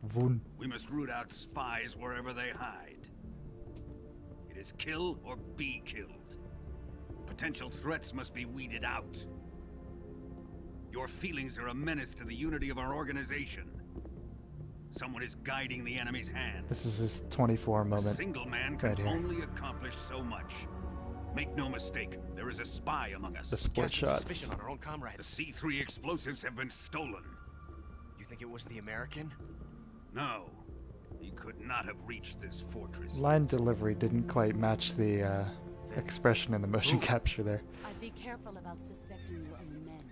Vun. We must root out spies wherever they hide. It is kill or be killed. Potential threats must be weeded out. Your feelings are a menace to the unity of our organization. Someone is guiding the enemy's hand. This is his 24 A moment. single man can right here. only accomplish so much. Make no mistake, there is a spy among us. The sport Casting shots. suspicion on our own The comrades. C3 explosives have been stolen. You think it was the American? No, he could not have reached this fortress. Line delivery didn't quite match the expression in the motion capture there. I'd be careful about suspecting your own men.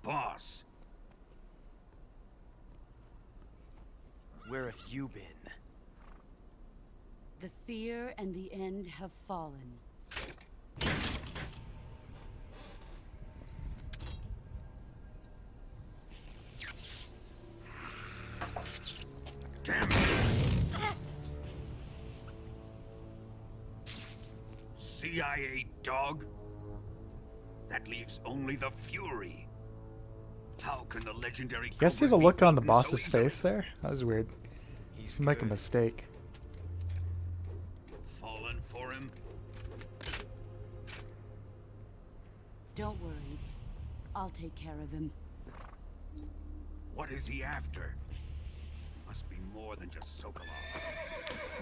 Boss, Where have you been? The fear and the end have fallen. damn it! CIA dog? That leaves only the Fury. How can the legendary You guys see Cobras the be look on the beaten boss's so easily? face there? That was weird. He's He make a good. mistake. Fallen for him? Don't worry. I'll take care of him. What is he after? Must be more than just Sokolov.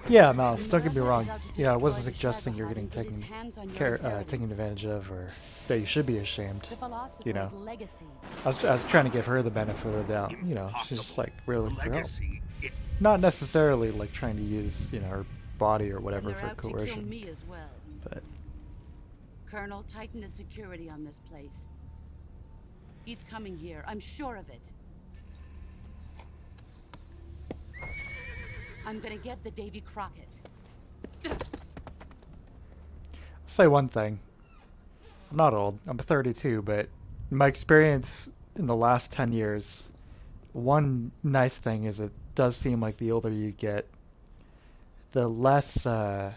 Yeah, Mouse, don't get me America wrong. is out to Yeah, I destroy wasn't the suggesting you're Shadowheart getting and get its taken hands on your taken inheritance. advantage of, or that you should be ashamed. The philosopher's You know. legacy. I was trying to give her the benefit of the doubt. You know, she's just Impossible. like really for help. Legacy, it Not necessarily like trying to use, you know, her body or And whatever they're for out to kill coercion. me as well. But Colonel, tighten the security on this place. He's coming here. I'm sure of it. I'm gonna get the Davy Crockett. I'll say one thing. I'm not old. I'm 32, but in my experience in the last 10 years, one nice thing is it does seem like the older you get, the less, I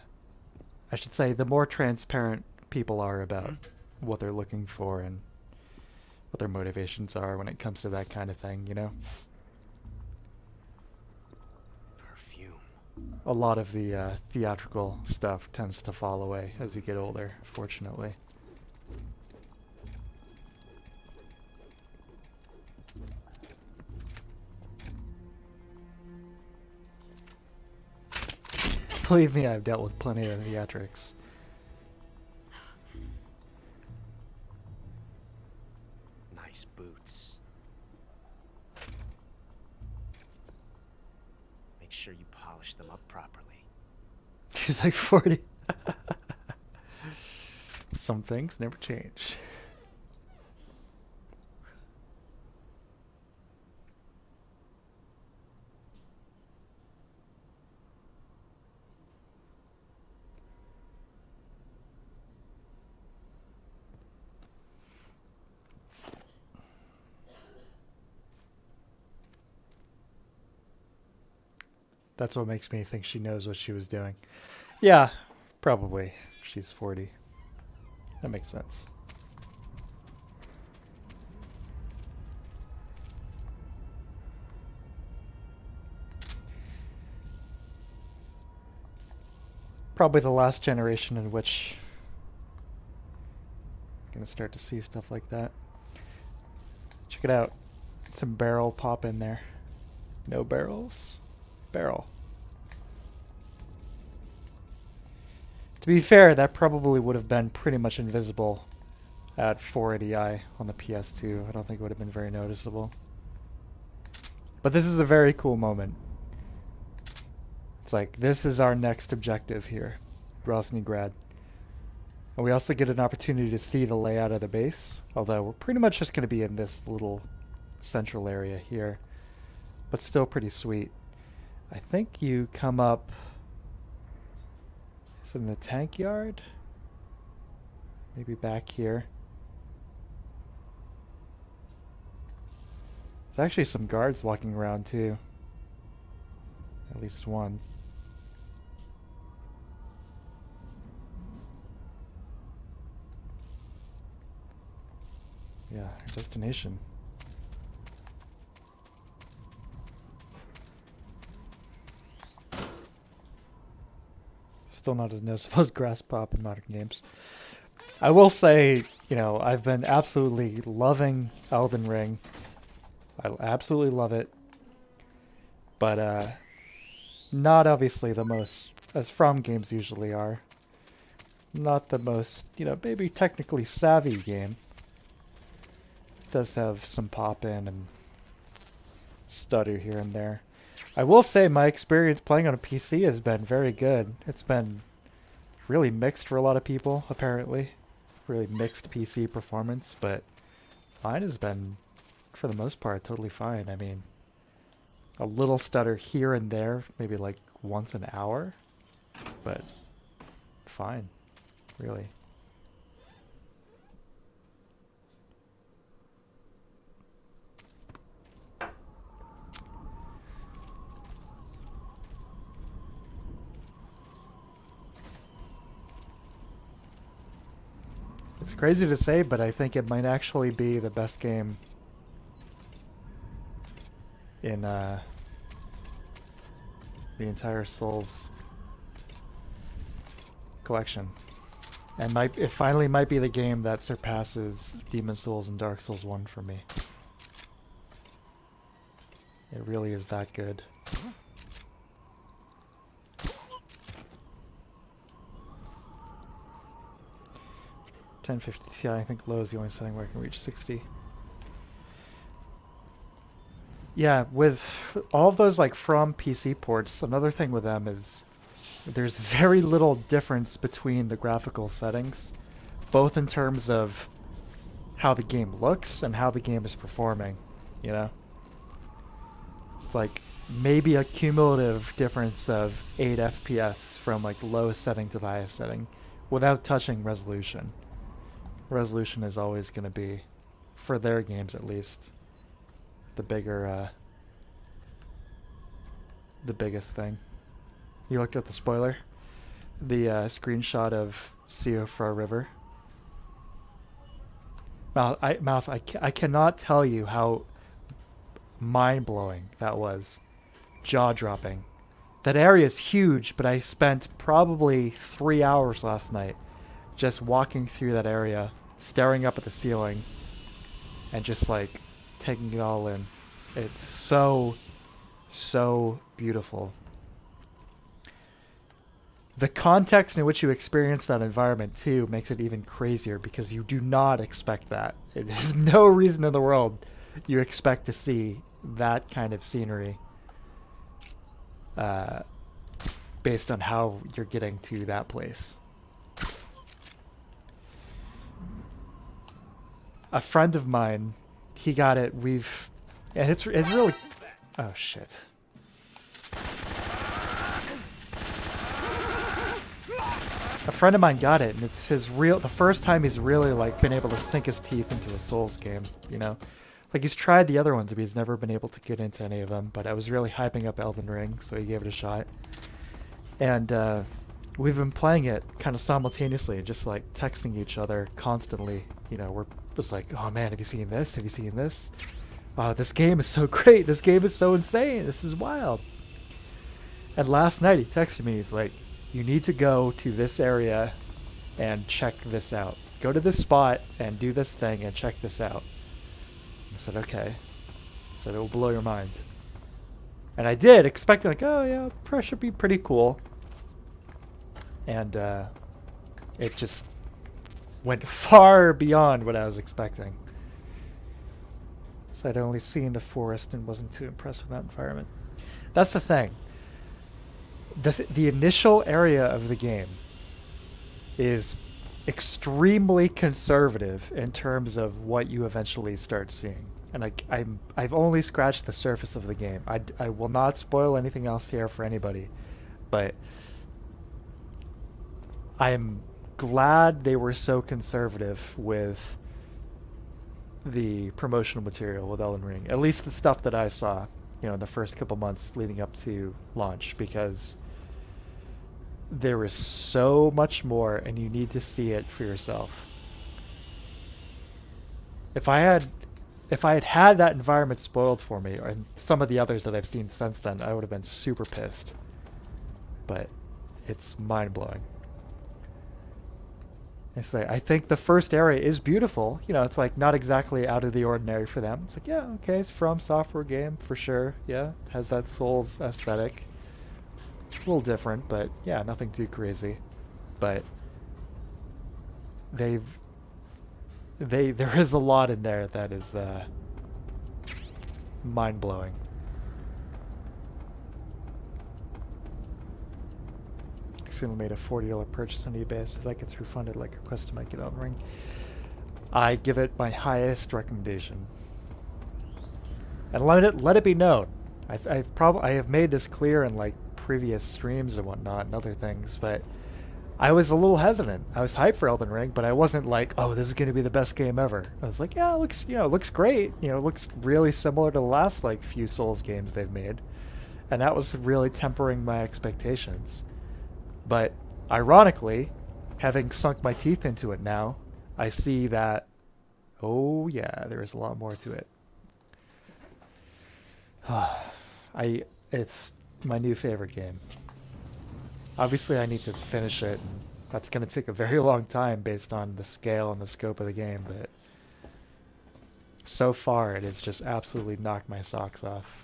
should say, the more transparent people are about what they're looking for and what their motivations are when it comes to that kind of thing, you know? Perfume. A lot of the theatrical stuff tends to fall away as you get older, fortunately. Believe me, I've dealt with plenty of theatrics. Nice boots. Make sure you polish them up properly. She's like 40. Some things never change. That's what makes me think she knows what she was doing. Yeah, probably. She's 40. That makes sense. probably the last generation in which I'm gonna start to see stuff like that. Check it out. Some barrel pop in there. No barrels? Barrel. To be fair, that probably would have been pretty much invisible at 480i on the PS2. I don't think it would have been very noticeable. But this is a very cool moment. It's like, this is our next objective here, Groznygrad. And we also get an opportunity to see the layout of the base, although we're pretty much just going to be in this little central area here. But still pretty sweet. I think you come up... Is it in the tank yard? Maybe back here. There's actually some guards walking around too. At least one. Yeah, our destination. Still not as noticeable as grass pop in modern games. I will say, you know, I've been absolutely loving Elden Ring. I absolutely love it. But, not obviously the most, as From games usually are. Not the most, you know, maybe technically savvy game. It does have some pop in and stutter here and there. I will say my experience playing on a PC has been very good. It's been really mixed for a lot of people, apparently. Really mixed PC performance, but mine has been, for the most part, totally fine. I mean, a little stutter here and there, maybe like once an hour, but fine, really. It's crazy to say, but I think it might actually be the best game in the entire Souls collection. And it finally might be the game that surpasses Demon Souls and Dark Souls 1 for me. It really is that good. 1050 Ti, I think low is the only setting where I can reach 60. Yeah, with all of those like From PC ports, another thing with them is there's very little difference between the graphical settings, both in terms of how the game looks and how the game is performing, you know? It's like maybe a cumulative difference of 8 FPS from like low setting to the highest setting without touching resolution. Resolution is always going to be, for their games at least, the biggest thing. You looked at the spoiler? The screenshot of Siofra River? Mouse, I cannot tell you how mind-blowing that was. Jaw-dropping. That area is huge, but I spent probably 3 hours last night just walking through that area, staring up at the ceiling, and just like taking it all in. It's so beautiful. The context in which you experience that environment too makes it even crazier because you do not expect that. There's no reason in the world you expect to see that kind of scenery based on how you're getting to that place. A friend of mine, he got it. And it's really. Oh shit. A friend of mine got it, and it's the first time he's really like been able to sink his teeth into a Souls game. You know, like he's tried the other ones, but he's never been able to get into any of them. But I was really hyping up Elden Ring, so he gave it a shot. And we've been playing it kind of simultaneously, just like texting each other constantly. You know, we're just like, oh man, have you seen this? Have you seen this? Wow, this game is so great. This game is so insane. This is wild. And last night he texted me. He's like, you need to go to this area and check this out. Go to this spot and do this thing and check this out. I said, okay. I said, it will blow your mind. And I did, expecting like, oh yeah, press should be pretty cool. And it just went far beyond what I was expecting. So I'd only seen the forest and wasn't too impressed with that environment. That's the thing. The initial area of the game is extremely conservative in terms of what you eventually start seeing. And I've only scratched the surface of the game. I will not spoil anything else here for anybody, but I'm glad they were so conservative with the promotional material with Elden Ring. At least the stuff that I saw, you know, in the first couple months leading up to launch, because there is so much more and you need to see it for yourself. If I had had that environment spoiled for me, and some of the others that I've seen since then, I would have been super pissed. But it's mind-blowing. I think the first area is beautiful. You know, it's like not exactly out of the ordinary for them. It's like, yeah, okay, it's From Software game for sure. Yeah, has that Souls aesthetic. A little different, but yeah, nothing too crazy. But there is a lot in there that is mind-blowing. Accidentally made a $40 purchase on eBay, so that gets refunded like request to make it Elden Ring. I give it my highest recommendation. And let it be known. I have made this clear in like previous streams and whatnot and other things, but I was a little hesitant. I was hyped for Elden Ring, but I wasn't like, oh, this is going to be the best game ever. I was like, yeah, it looks, you know, it looks great. You know, it looks really similar to the last like few Souls games they've made. And that was really tempering my expectations. But ironically, having sunk my teeth into it now, I see that, oh yeah, there is a lot more to it. It's my new favorite game. Obviously, I need to finish it, and that's going to take a very long time based on the scale and the scope of the game, but so far it has just absolutely knocked my socks off.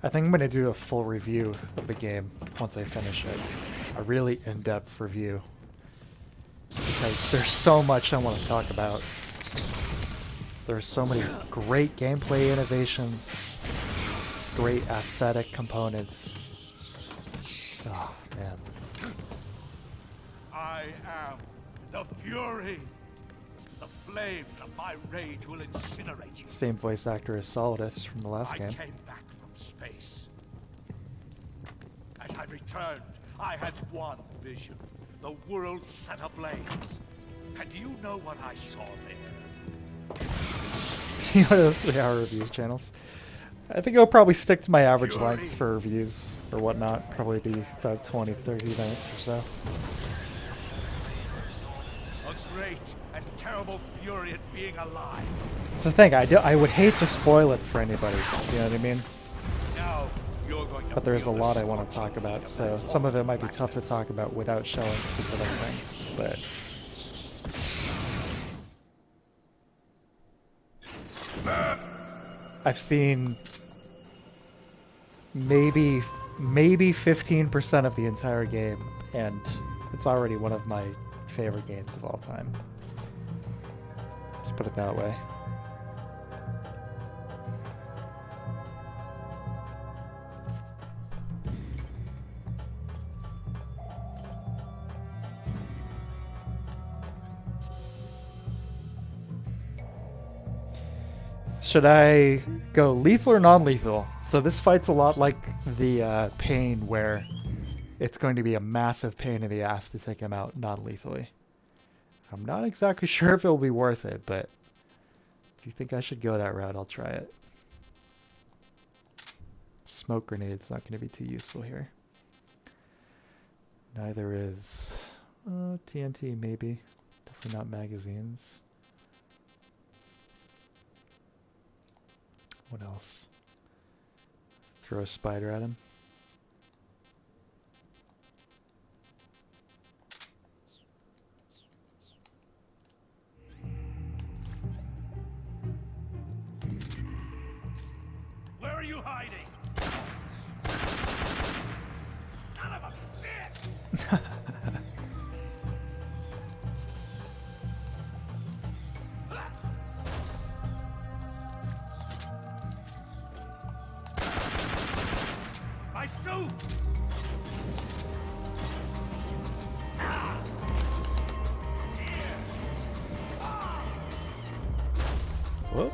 I think I'm going to do a full review of the game once I finish it. A really in-depth review. Because there's so much I want to talk about. There's so many great gameplay innovations, great aesthetic components. Oh, man. I am the Fury. The flames of my rage will incinerate you. Same voice actor as Solidus from the last game. I came back from space. As I returned, I had one vision. The world set ablaze. And do you know what I saw there? You know those 3-hour reviews channels? I think I'll probably stick to my average length for reviews or whatnot. Probably be about 20, 30 minutes or so. A great and terrible fury at being alive. It's the thing, I would hate to spoil it for anybody, you know what I mean? Now you're going to But there's a lot I want to talk about, so some of it might be tough to talk about without showing specific things, but... I've seen maybe 15% of the entire game, and it's already one of my favorite games of all time. Let's put it that way. Should I go lethal or non-lethal? So this fight's a lot like the Pain, where it's going to be a massive pain in the ass to take him out non-lethally. I'm not exactly sure if it'll be worth it, but if you think I should go that route, I'll try it. Smoke grenade's not going to be too useful here. Neither is TNT, maybe. Definitely not magazines. What else? Throw a spider at him. Where are you hiding? Son of a bitch! My suit! Whoop.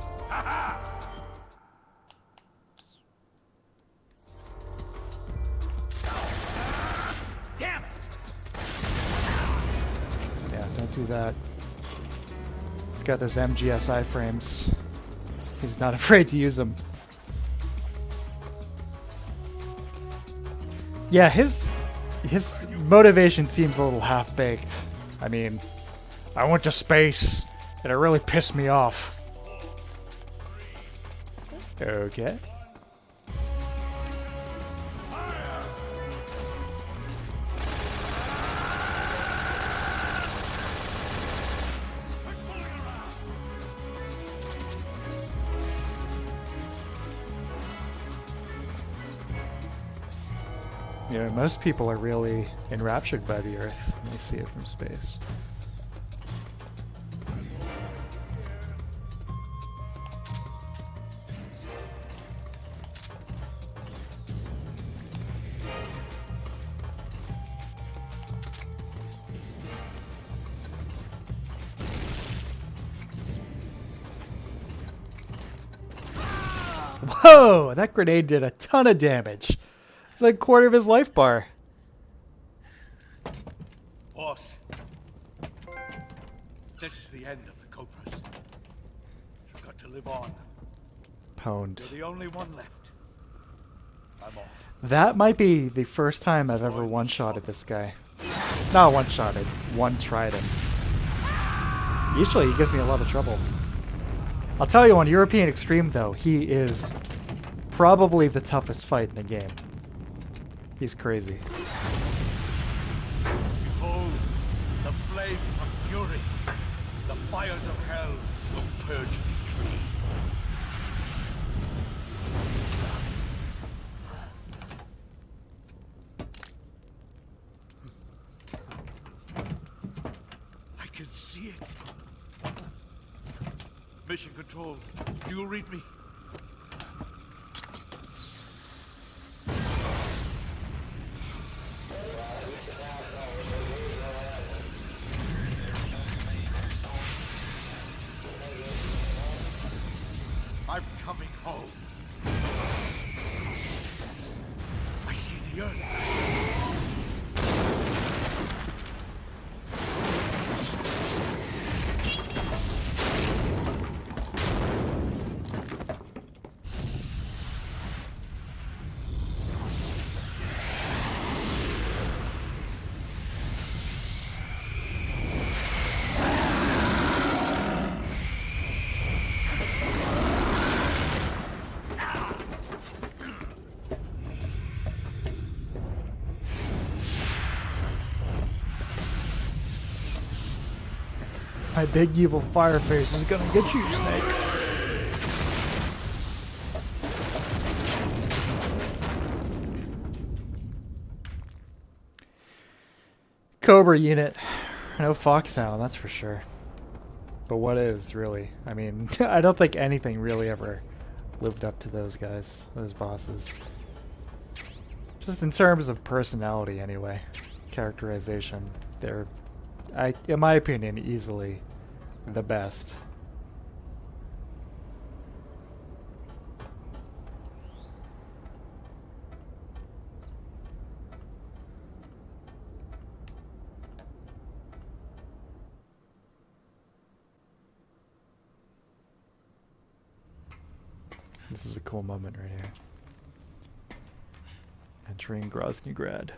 Damn it! Yeah, don't do that. He's got those MGSI frames. He's not afraid to use them. Yeah, his motivation seems a little half-baked. I mean, I went to space, and it really pissed me off. Okay. You know, most people are really enraptured by the Earth when they see it from space. Whoa! That grenade did a ton of damage. It's like a quarter of his life bar. Boss, this is the end of the Cobras. You've got to live on. Pwned. You're the only one left. I'm off. That might be the first time I've ever one-shotted this guy. Not one-shotted, one-tried him. Usually he gives me a lot of trouble. I'll tell you, on European Extreme though, he is probably the toughest fight in the game. He's crazy. Behold, the flames of fury, the fires of hell will purge me clean. I can see it. Mission Control, do you read me? I'm coming home. I see the earth. My big evil fire face is gonna get you, Snake. Cobra unit. No Fox sound, that's for sure. But what is, really? I mean, I don't think anything really ever lived up to those guys, those bosses. Just in terms of personality, anyway. Characterization. They're, in my opinion, easily the best. This is a cool moment right here. Entering Groznygrad.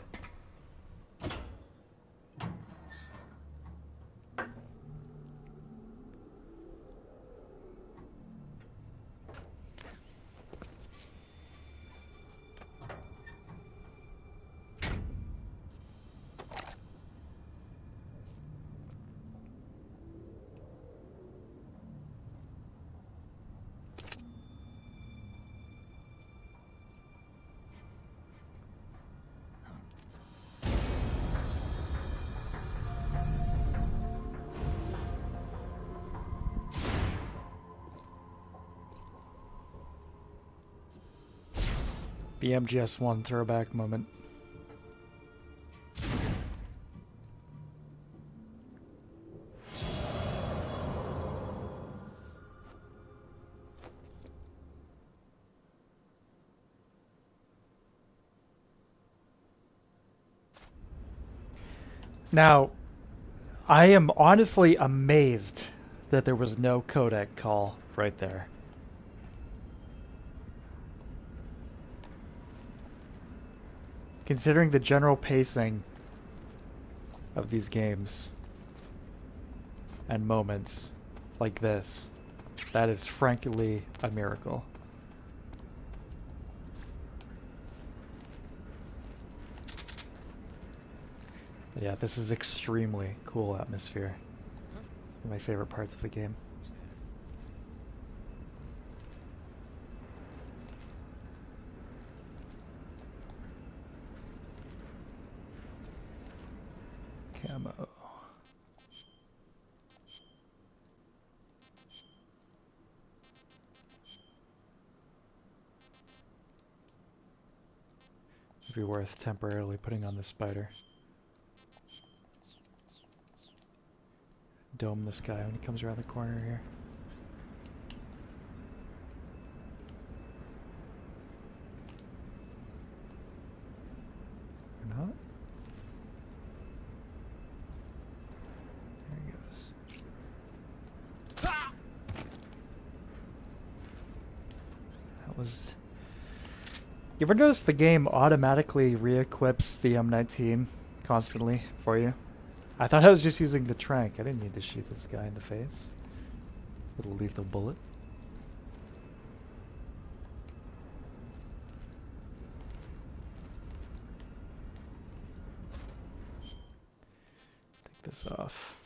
The MGS1 throwback moment. Now, I am honestly amazed that there was no codec call right there. Considering the general pacing of these games and moments like this, that is frankly a miracle. But yeah, this is extremely cool atmosphere. One of my favorite parts of the game. Camo. It'd be worth temporarily putting on the spider. Dome this guy when he comes around the corner here. Or not? There he goes. That was... You ever notice the game automatically re-equips the M19 constantly for you? I thought I was just using the trank. I didn't need to shoot this guy in the face. Little lethal bullet. Take this off.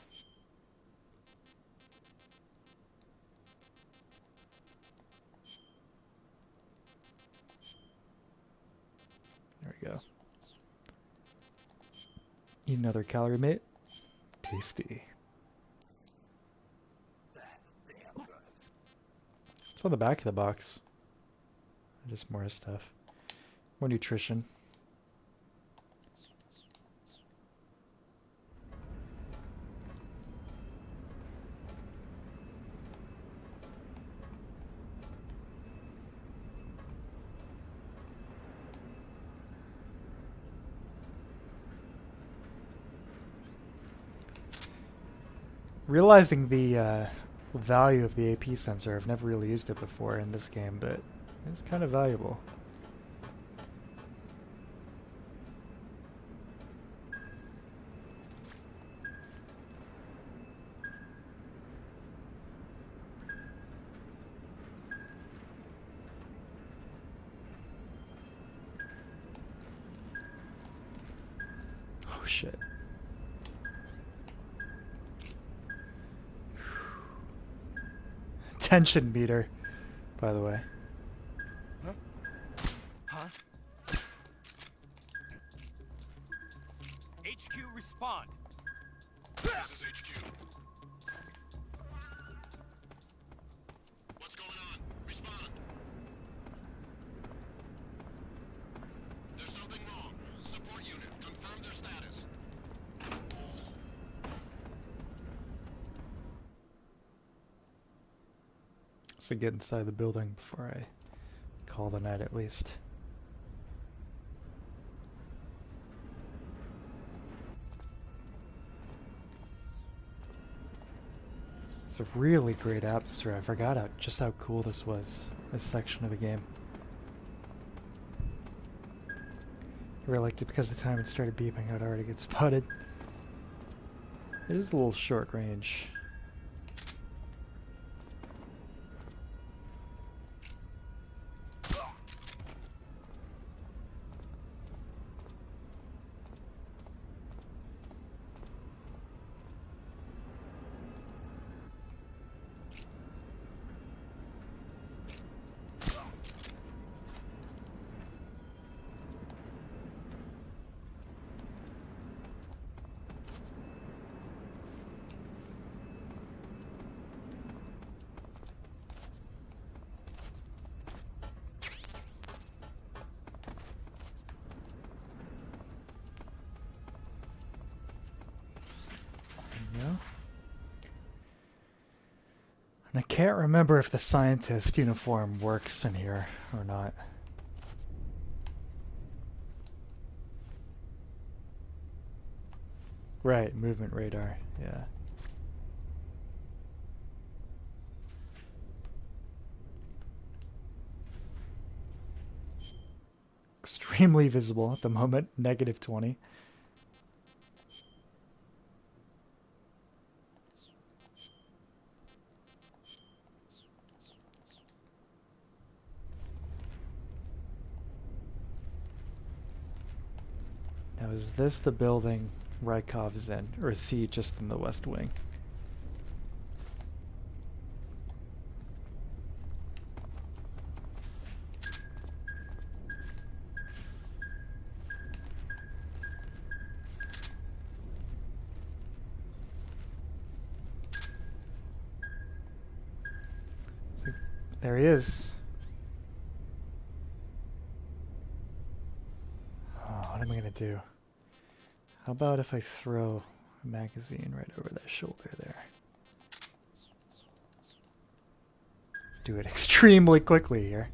There we go. Eat another calorie, mate. Tasty. That's damn good. It's on the back of the box. Just more stuff. More nutrition. Realizing the value of the AP sensor, I've never really used it before in this game, but it's kind of valuable. Oh shit. Tension meter, by the way. Huh? HQ respond. This is HQ. What's going on? Respond. There's something wrong. Support unit, confirm their status. So get inside the building before I call the night at least. It's a really great atmosphere. I forgot just how cool this was this section of the game. I really liked it because the time it started beeping, I'd already get spotted. It is a little short range. And I can't remember if the scientist uniform works in here or not. Right, movement radar, yeah. Extremely visible at the moment, -20. Now is this the building Rykov's in, or is he just in the West Wing? There he is. Oh, what am I gonna do? How about if I throw a magazine right over that shoulder there? Do it extremely quickly here.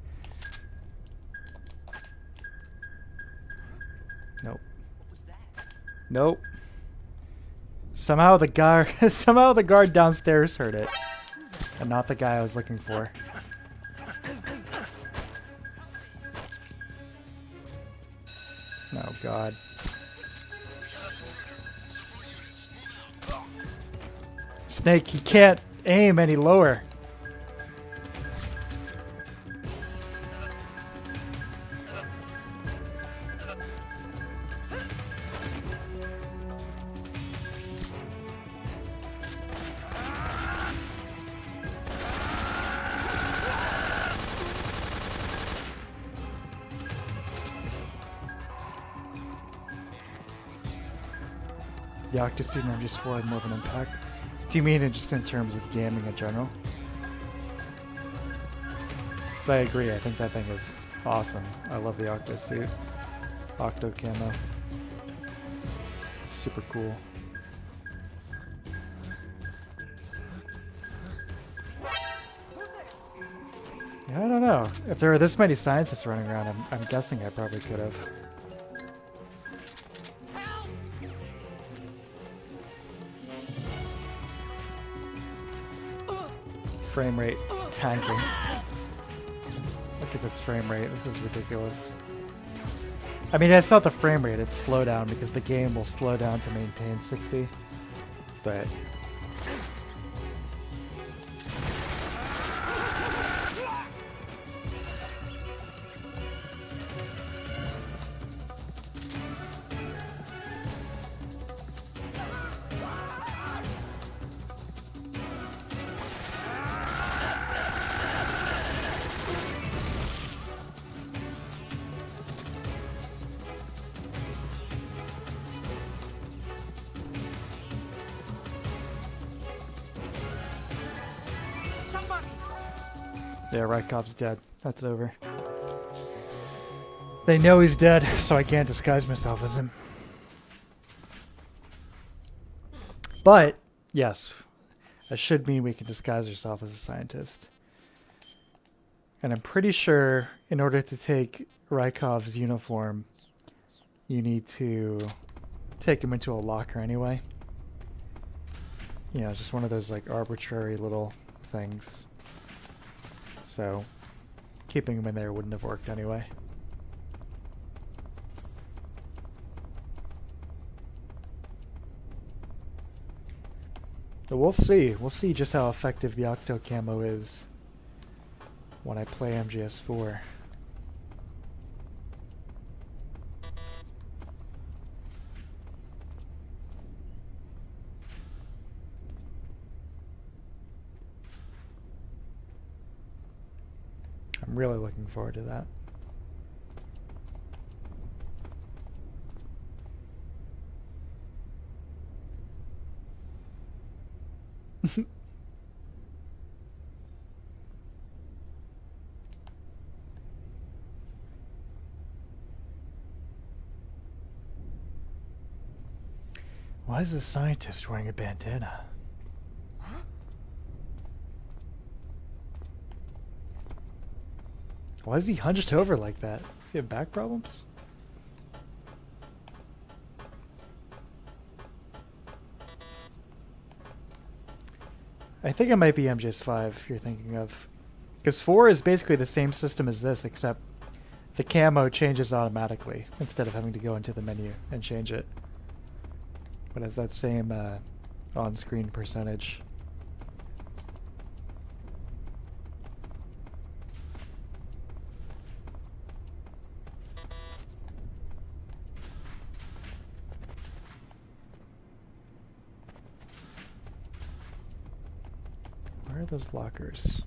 Nope. Nope. Somehow the guard downstairs heard it, and not the guy I was looking for. Oh God. Snake, he can't aim any lower. The Octosuit and MG4 had more of an impact. Do you mean just in terms of gaming in general? Because I agree, I think that thing is awesome. I love the Octosuit. Octo camo. Super cool. Yeah, I don't know. If there were this many scientists running around, I'm guessing I probably could have. Frame rate tanking. Look at this frame rate. This is ridiculous. I mean, it's not the frame rate, it's slowdown because the game will slow down to maintain 60. But yeah, Rykov's dead. That's over. They know he's dead, so I can't disguise myself as him. But, yes, that should mean we can disguise ourselves as a scientist. And I'm pretty sure in order to take Rykov's uniform, you need to take him into a locker anyway. You know, just one of those like arbitrary little things. So, keeping him in there wouldn't have worked anyway. But we'll see. We'll see just how effective the Octo Camo is when I play MGS4. I'm really looking forward to that. Why is the scientist wearing a bandana? Why is he hunched over like that? Does he have back problems? I think it might be MGS5 you're thinking of. Because 4 is basically the same system as this, except the camo changes automatically instead of having to go into the menu and change it. But has that same on-screen percentage. Where are those lockers?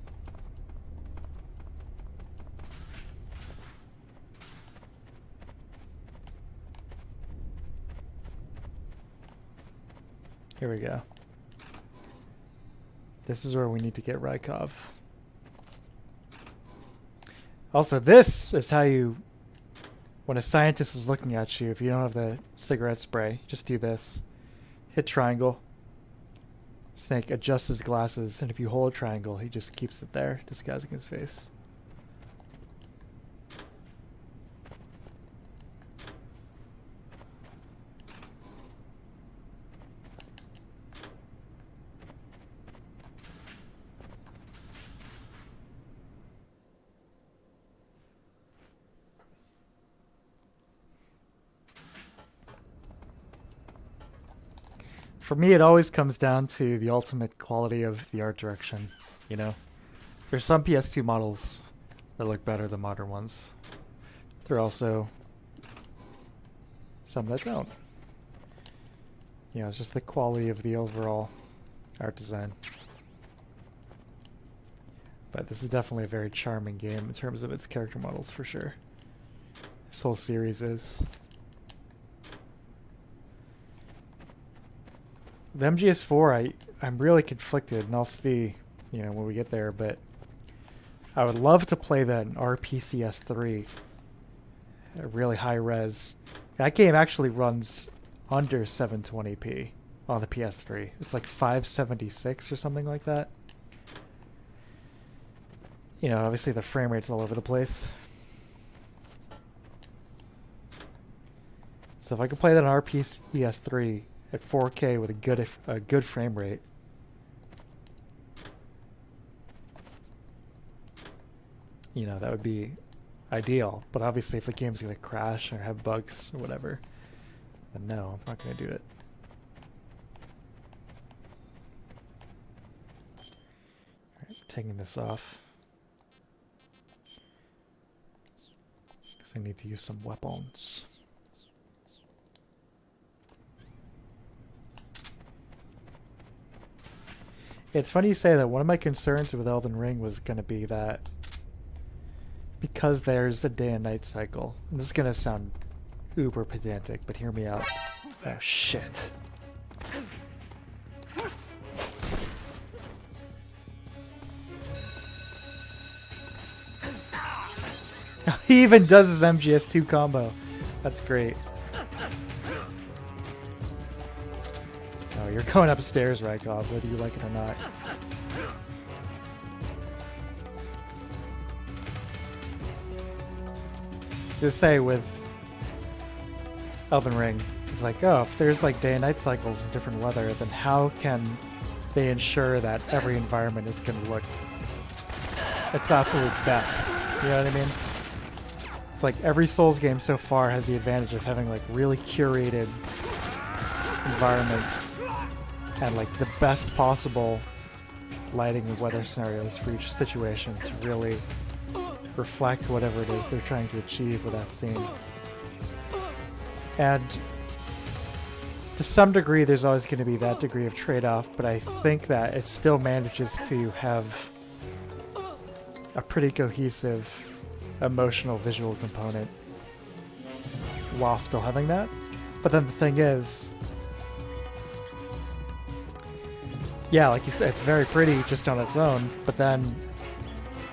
Here we go. This is where we need to get Rykov. Also, this is how you, when a scientist is looking at you, if you don't have the cigarette spray, just do this. Hit triangle. Snake adjusts his glasses, and if you hold triangle, he just keeps it there, disguising his face. For me, it always comes down to the ultimate quality of the art direction, you know? There's some PS2 models that look better than modern ones. There are also some that don't. You know, it's just the quality of the overall art design. But this is definitely a very charming game in terms of its character models, for sure. This whole series is. The MGS4, I'm really conflicted, and I'll see, you know, when we get there, but I would love to play that in RPCS3, a really high res. That game actually runs under 720p on the PS3. It's like 576 or something like that. You know, obviously the frame rate's all over the place. So if I could play that on RPCS3 at 4K with a good frame rate, you know, that would be ideal. But obviously if the game's gonna crash or have bugs or whatever, then no, I'm not gonna do it. Alright, taking this off, because I need to use some weapons. It's funny you say that. One of my concerns with Elden Ring was going to be that because there's a day and night cycle, and this is going to sound uber pedantic, but hear me out. Oh shit. He even does his MGS2 combo. That's great. Oh, you're going upstairs, Rykov, whether you like it or not. Just say with Elden Ring, it's like, oh, if there's like day and night cycles and different weather, then how can they ensure that every environment is going to look its absolute best? You know what I mean? It's like every Souls game so far has the advantage of having like really curated environments and like the best possible lighting and weather scenarios for each situation to really reflect whatever it is they're trying to achieve with that scene. And to some degree, there's always going to be that degree of trade-off, but I think that it still manages to have a pretty cohesive emotional visual component while still having that. But then the thing is, yeah, like you said, it's very pretty just on its own, but then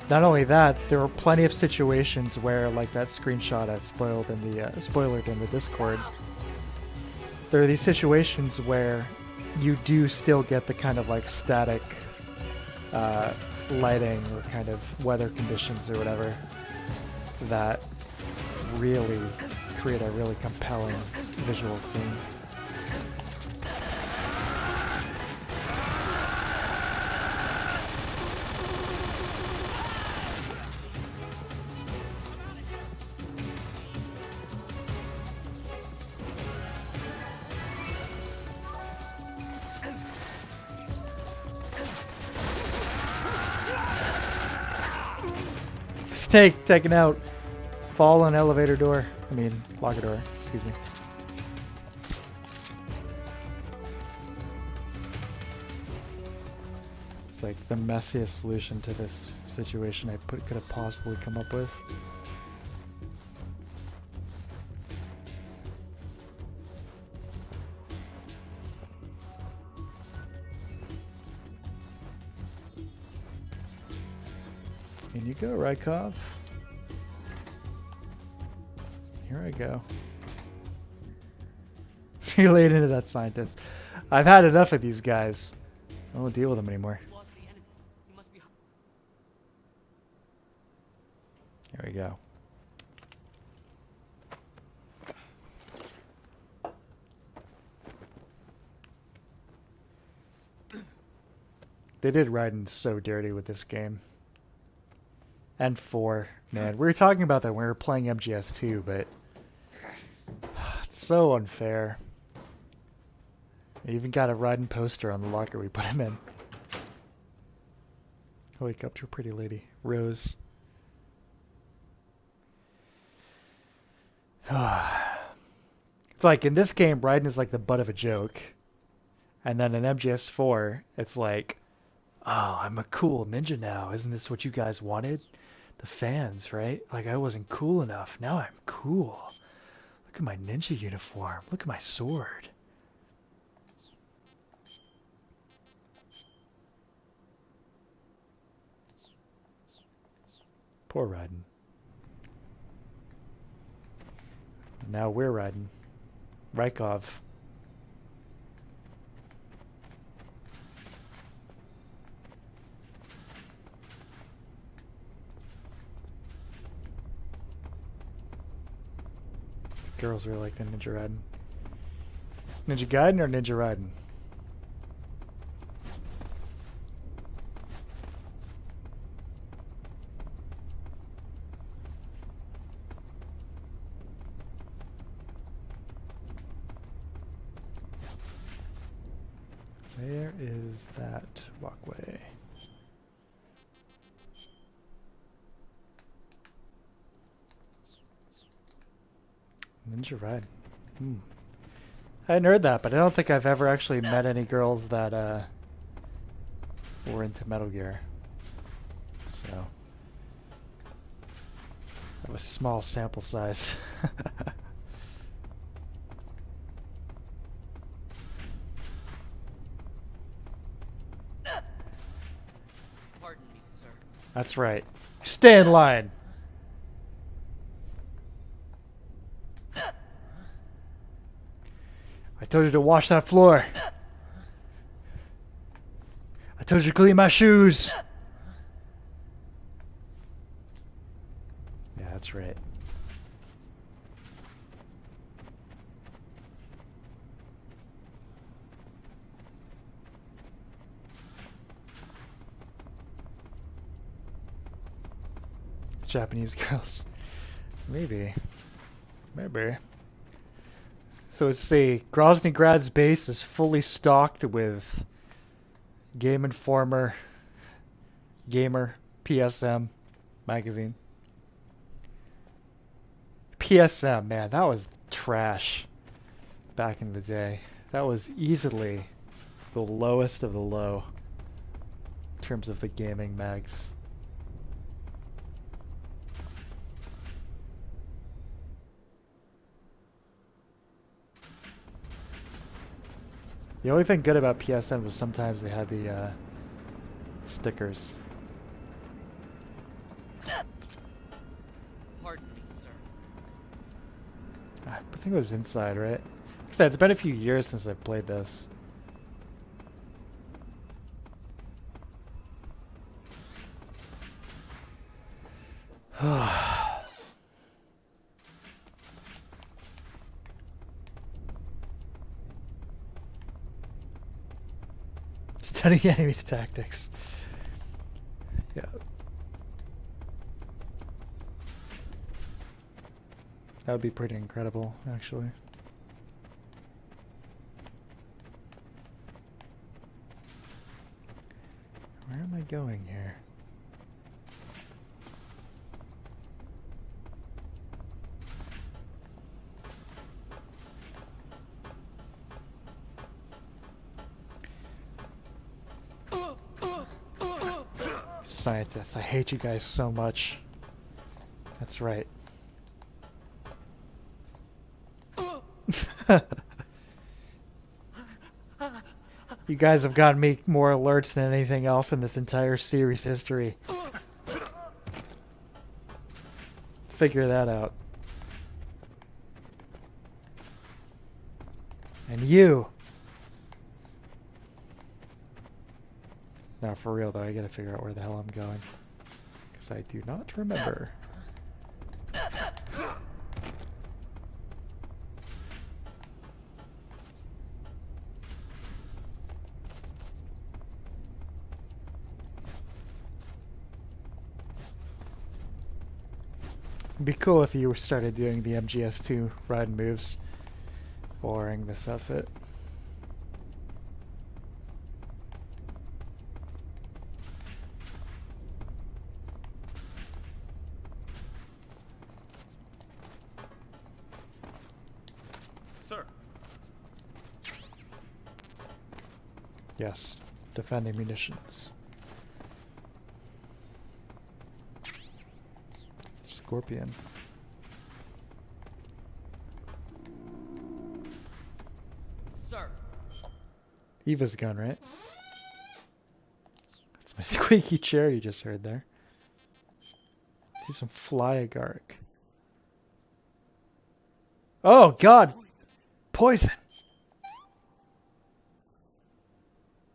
not only that, there were plenty of situations where, like that screenshot I spoiled in the spoilered in the Discord, there are these situations where you do still get the kind of like static lighting or kind of weather conditions or whatever that really create a really compelling visual scene. Taken out. Fall on elevator door. I mean, locker door. Excuse me. It's like the messiest solution to this situation I could have possibly come up with. In you go, Rykov. Here I go. You laid into that scientist. I've had enough of these guys. I won't deal with them anymore. There we go. They did Raiden so dirty with this game. And 4. Man, we were talking about that when we were playing MGS2, but it's so unfair. I even got a Raiden poster on the locker we put him in. Wake up to a pretty lady. Rose. It's like in this game, Raiden is like the butt of a joke. And then in MGS4, it's like, oh, I'm a cool ninja now. Isn't this what you guys wanted? The fans, right? Like I wasn't cool enough. Now I'm cool. Look at my ninja uniform. Look at my sword. Poor Raiden. Now we're riding. Rykov. Girls really like the Ninja Raiden. Ninja Gaiden or Ninja Raiden? Where is that walkway? Ninja Raiden. I hadn't heard that, but I don't think I've ever actually met any girls that were into Metal Gear. So that was small sample size. Pardon me, sir. That's right. Stay in line. I told you to wash that floor. I told you to clean my shoes. Yeah, that's right. Japanese girls. Maybe. Maybe. So let's see. Grozny Grad's base is fully stocked with Game Informer, Gamer, PSM magazine. PSM, man, that was trash back in the day. That was easily the lowest of the low in terms of the gaming mags. The only thing good about PSN was sometimes they had the stickers. Pardon me, sir. I think it was inside, right? Like I said, it's been a few years since I played this. Studying enemy tactics. Yeah. That would be pretty incredible, actually. Where am I going here? Scientists, I hate you guys so much. That's right. You guys have gotten me more alerts than anything else in this entire series history. Figure that out. And you! Now for real though, I gotta figure out where the hell I'm going. Because I do not remember. It'd be cool if you started doing the MGS2 ride moves wearing this outfit. Sir. Yes, defending munitions. Scorpion. Sir. Eva's gun, right? That's my squeaky chair you just heard there. See some fly agaric. Oh god! Poison!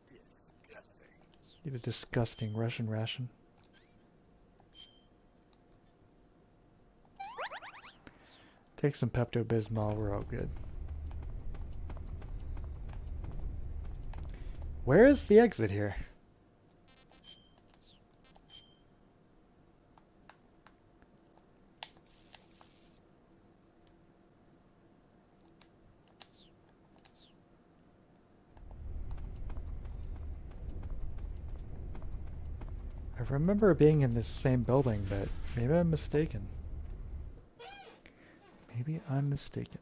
Disgusting. Need a disgusting Russian ration. Take some Pepto-Bismol, we're all good. Where is the exit here? I remember being in this same building, but maybe I'm mistaken. Maybe I'm mistaken.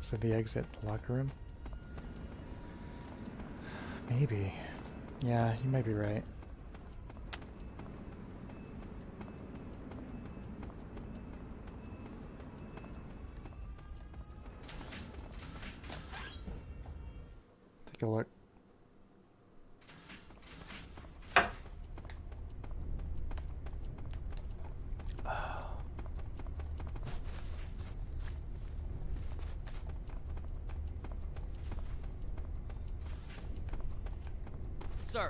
Is that the exit locker room? Maybe. Yeah, you might be right. Take a look. Sir.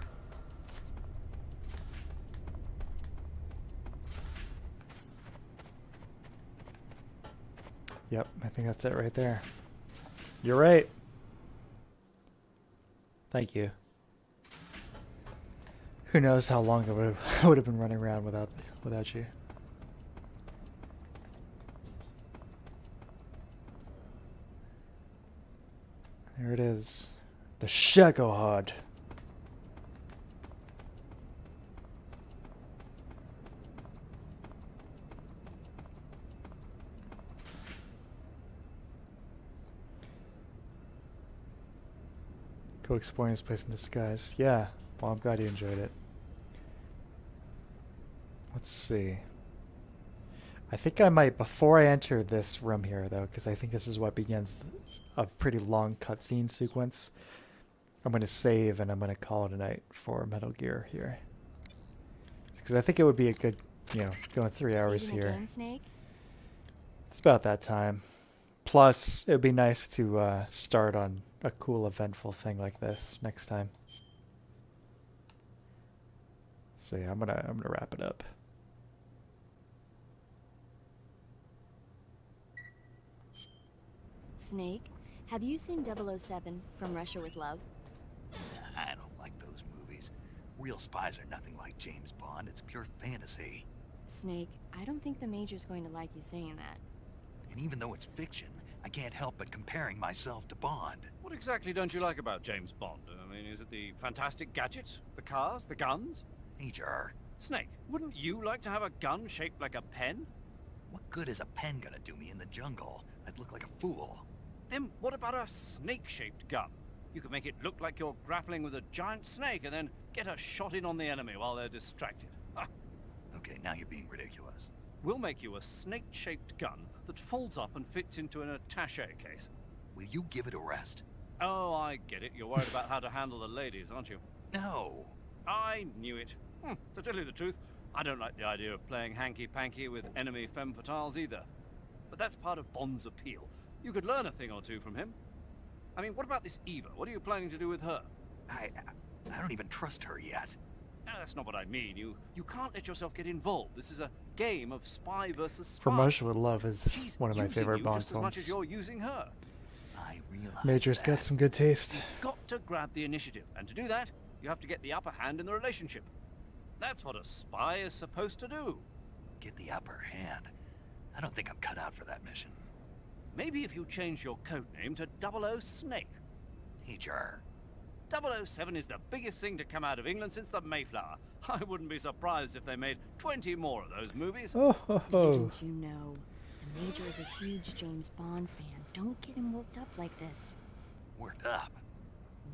Yep, I think that's it right there. You're right. Thank you. Who knows how long I would have been running around without you. There it is. The Shagohod. Go exploring this place in disguise. Yeah, well, I'm glad you enjoyed it. Let's see. I think I might, before I enter this room here, though, because I think this is what begins a pretty long cutscene sequence, I'm going to save and I'm going to call it a night for Metal Gear here. Because I think it would be a good, going 3 hours here. Game, Snake? It's about that time. Plus, it would be nice to start on a cool, eventful thing like this next time. So yeah, I'm gonna wrap it up. Snake, have you seen 007 From Russia with Love? I don't like those movies. Real spies are nothing like James Bond. It's pure fantasy. Snake, I don't think the Major's going to like you saying that. And even though it's fiction, I can't help but comparing myself to Bond. What exactly don't you like about James Bond? I mean, is it the fantastic gadgets? The cars? The guns? Major. Snake, wouldn't you like to have a gun shaped like a pen? What good is a pen gonna do me in the jungle? I'd look like a fool. Then what about a snake-shaped gun? You could make it look like you're grappling with a giant snake and then get a shot in on the enemy while they're distracted. Okay, now you're being ridiculous. We'll make you a snake-shaped gun that folds up and fits into an attaché case. Will you give it a rest? Oh, I get it. You're worried about how to handle the ladies, aren't you? No. I knew it. To tell you the truth, I don't like the idea of playing hanky-panky with enemy femme fatales either. But that's part of Bond's appeal. You could learn a thing or two from him. I mean, what about this Eva? What are you planning to do with her? I don't even trust her yet. No, that's not what I mean. You can't let yourself get involved. This is a game of spy versus spy. From Russia with Love is She's one of my favorite using you Bond just as much as films. you're using her. I realize Major's got some good taste. You've got to grab the initiative, and to do that, you have to get the upper hand in the relationship. That's what a spy is supposed to do. Get the upper hand? I don't think I'm cut out for that mission. Maybe if you change your code name to 00 Snake. Major. 007 is the biggest thing to come out of England since the Mayflower. I wouldn't be surprised if they made 20 more of those movies. Oh, ho, ho. Didn't you know? The Major is a huge James Bond fan. Don't get him worked up like this. Worked up?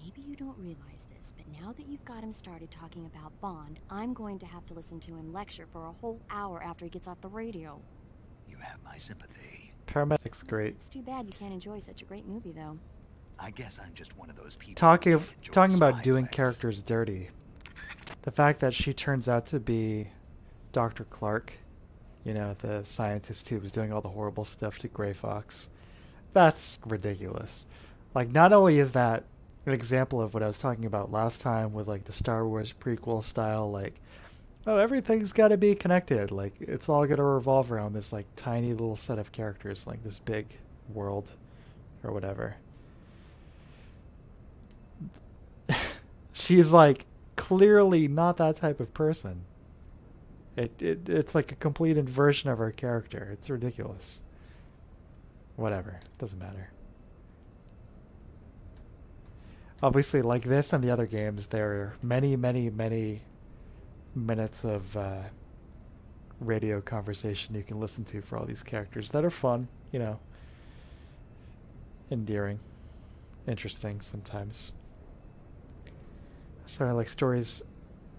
Maybe you don't realize this, but now that you've got him started talking about Bond, I'm going to have to listen to him lecture for a whole hour after he gets off the radio. You have my sympathy. Paramedic's great. It's too bad you can't enjoy such a great movie, though. I guess I'm just one of those people. Talking who enjoy about spy doing flicks. characters dirty. The fact that she turns out to be Dr. Clark, the scientist who was doing all the horrible stuff to Grey Fox, that's ridiculous. Like, not only is that an example of what I was talking about last time with like the Star Wars prequel style, like, oh, everything's got to be connected. Like, it's all going to revolve around this like tiny little set of characters, like this big world or whatever. She's like clearly not that type of person. It's like a complete inversion of her character. It's ridiculous. Whatever, doesn't matter. Obviously, like this and the other games, there are many, many, many minutes of radio conversation you can listen to for all these characters that are fun, endearing, interesting sometimes. So I like stories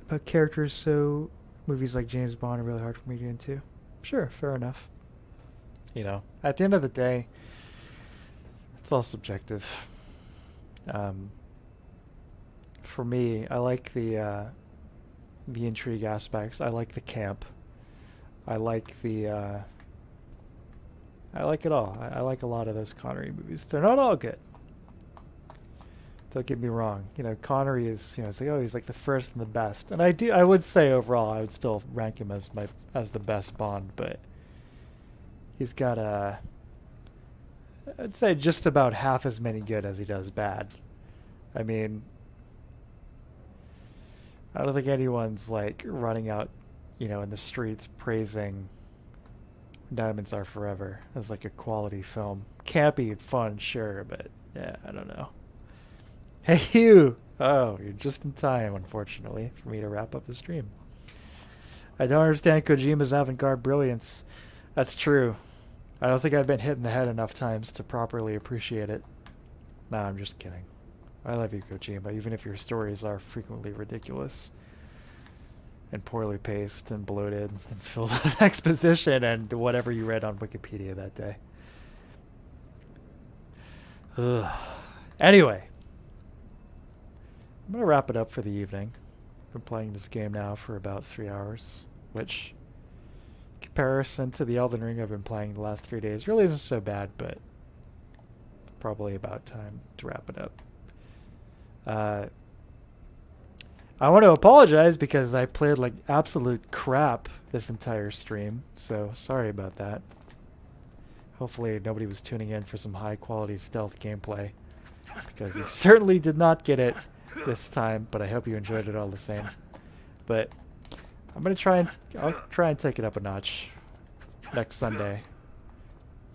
about characters, so movies like James Bond are really hard for me to get into. Sure, fair enough. At the end of the day, it's all subjective. For me, I like the intrigue aspects. I like the camp. I like I like it all. I like a lot of those Connery movies. They're not all good. Don't get me wrong. Connery is, it's like, oh, he's like the first and the best. And I would say overall, I would still rank him as the best Bond, but he's got I'd say just about half as many good as he does bad. I mean, I don't think anyone's like running out, you know, in the streets praising Diamonds Are Forever as like a quality film. Campy and fun, sure, but yeah, I don't know. Hey you! Oh, you're just in time, unfortunately, for me to wrap up the stream. I don't understand Kojima's avant-garde brilliance. That's true. I don't think I've been hit in the head enough times to properly appreciate it. Nah, I'm just kidding. I love you, Kojima, even if your stories are frequently ridiculous and poorly paced and bloated and filled with exposition and whatever you read on Wikipedia that day. Ugh. Anyway, I'm going to wrap it up for the evening. I've been playing this game now for about 3 hours, which, in comparison to the Elden Ring I've been playing the last 3 days, really isn't so bad, but probably about time to wrap it up. I want to apologize because I played like absolute crap this entire stream, so sorry about that. Hopefully nobody was tuning in for some high quality stealth gameplay, because you certainly did not get it this time, but I hope you enjoyed it all the same. But I'll try and take it up a notch next Sunday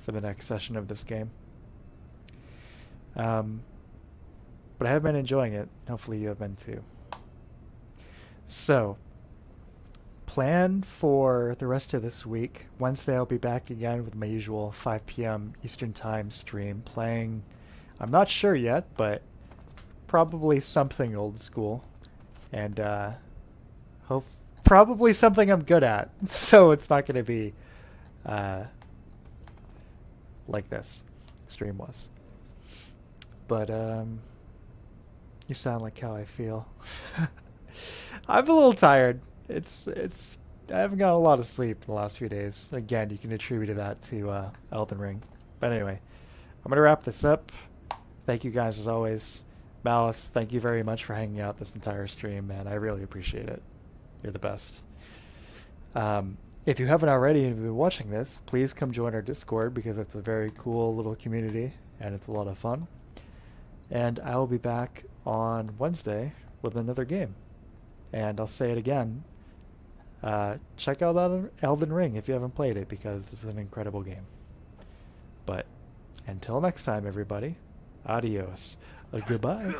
for the next session of this game. But I have been enjoying it. Hopefully you have been too. So, plan for the rest of this week. Wednesday I'll be back again with my usual 5 p.m. Eastern Time stream, playing, I'm not sure yet, but probably something old school. And probably something I'm good at. So it's not going to be like this stream was. But you sound like how I feel. I'm a little tired. I haven't got a lot of sleep in the last few days. Again, you can attribute that to Elden Ring. But anyway, I'm going to wrap this up. Thank you guys as always. Malice, thank you very much for hanging out this entire stream, man. I really appreciate it. You're the best. If you haven't already and you've been watching this, please come join our Discord because it's a very cool little community and it's a lot of fun. And I will be back on Wednesday with another game. And I'll say it again, check out Elden Ring if you haven't played it, because this is an incredible game. But until next time, everybody, adios. Goodbye.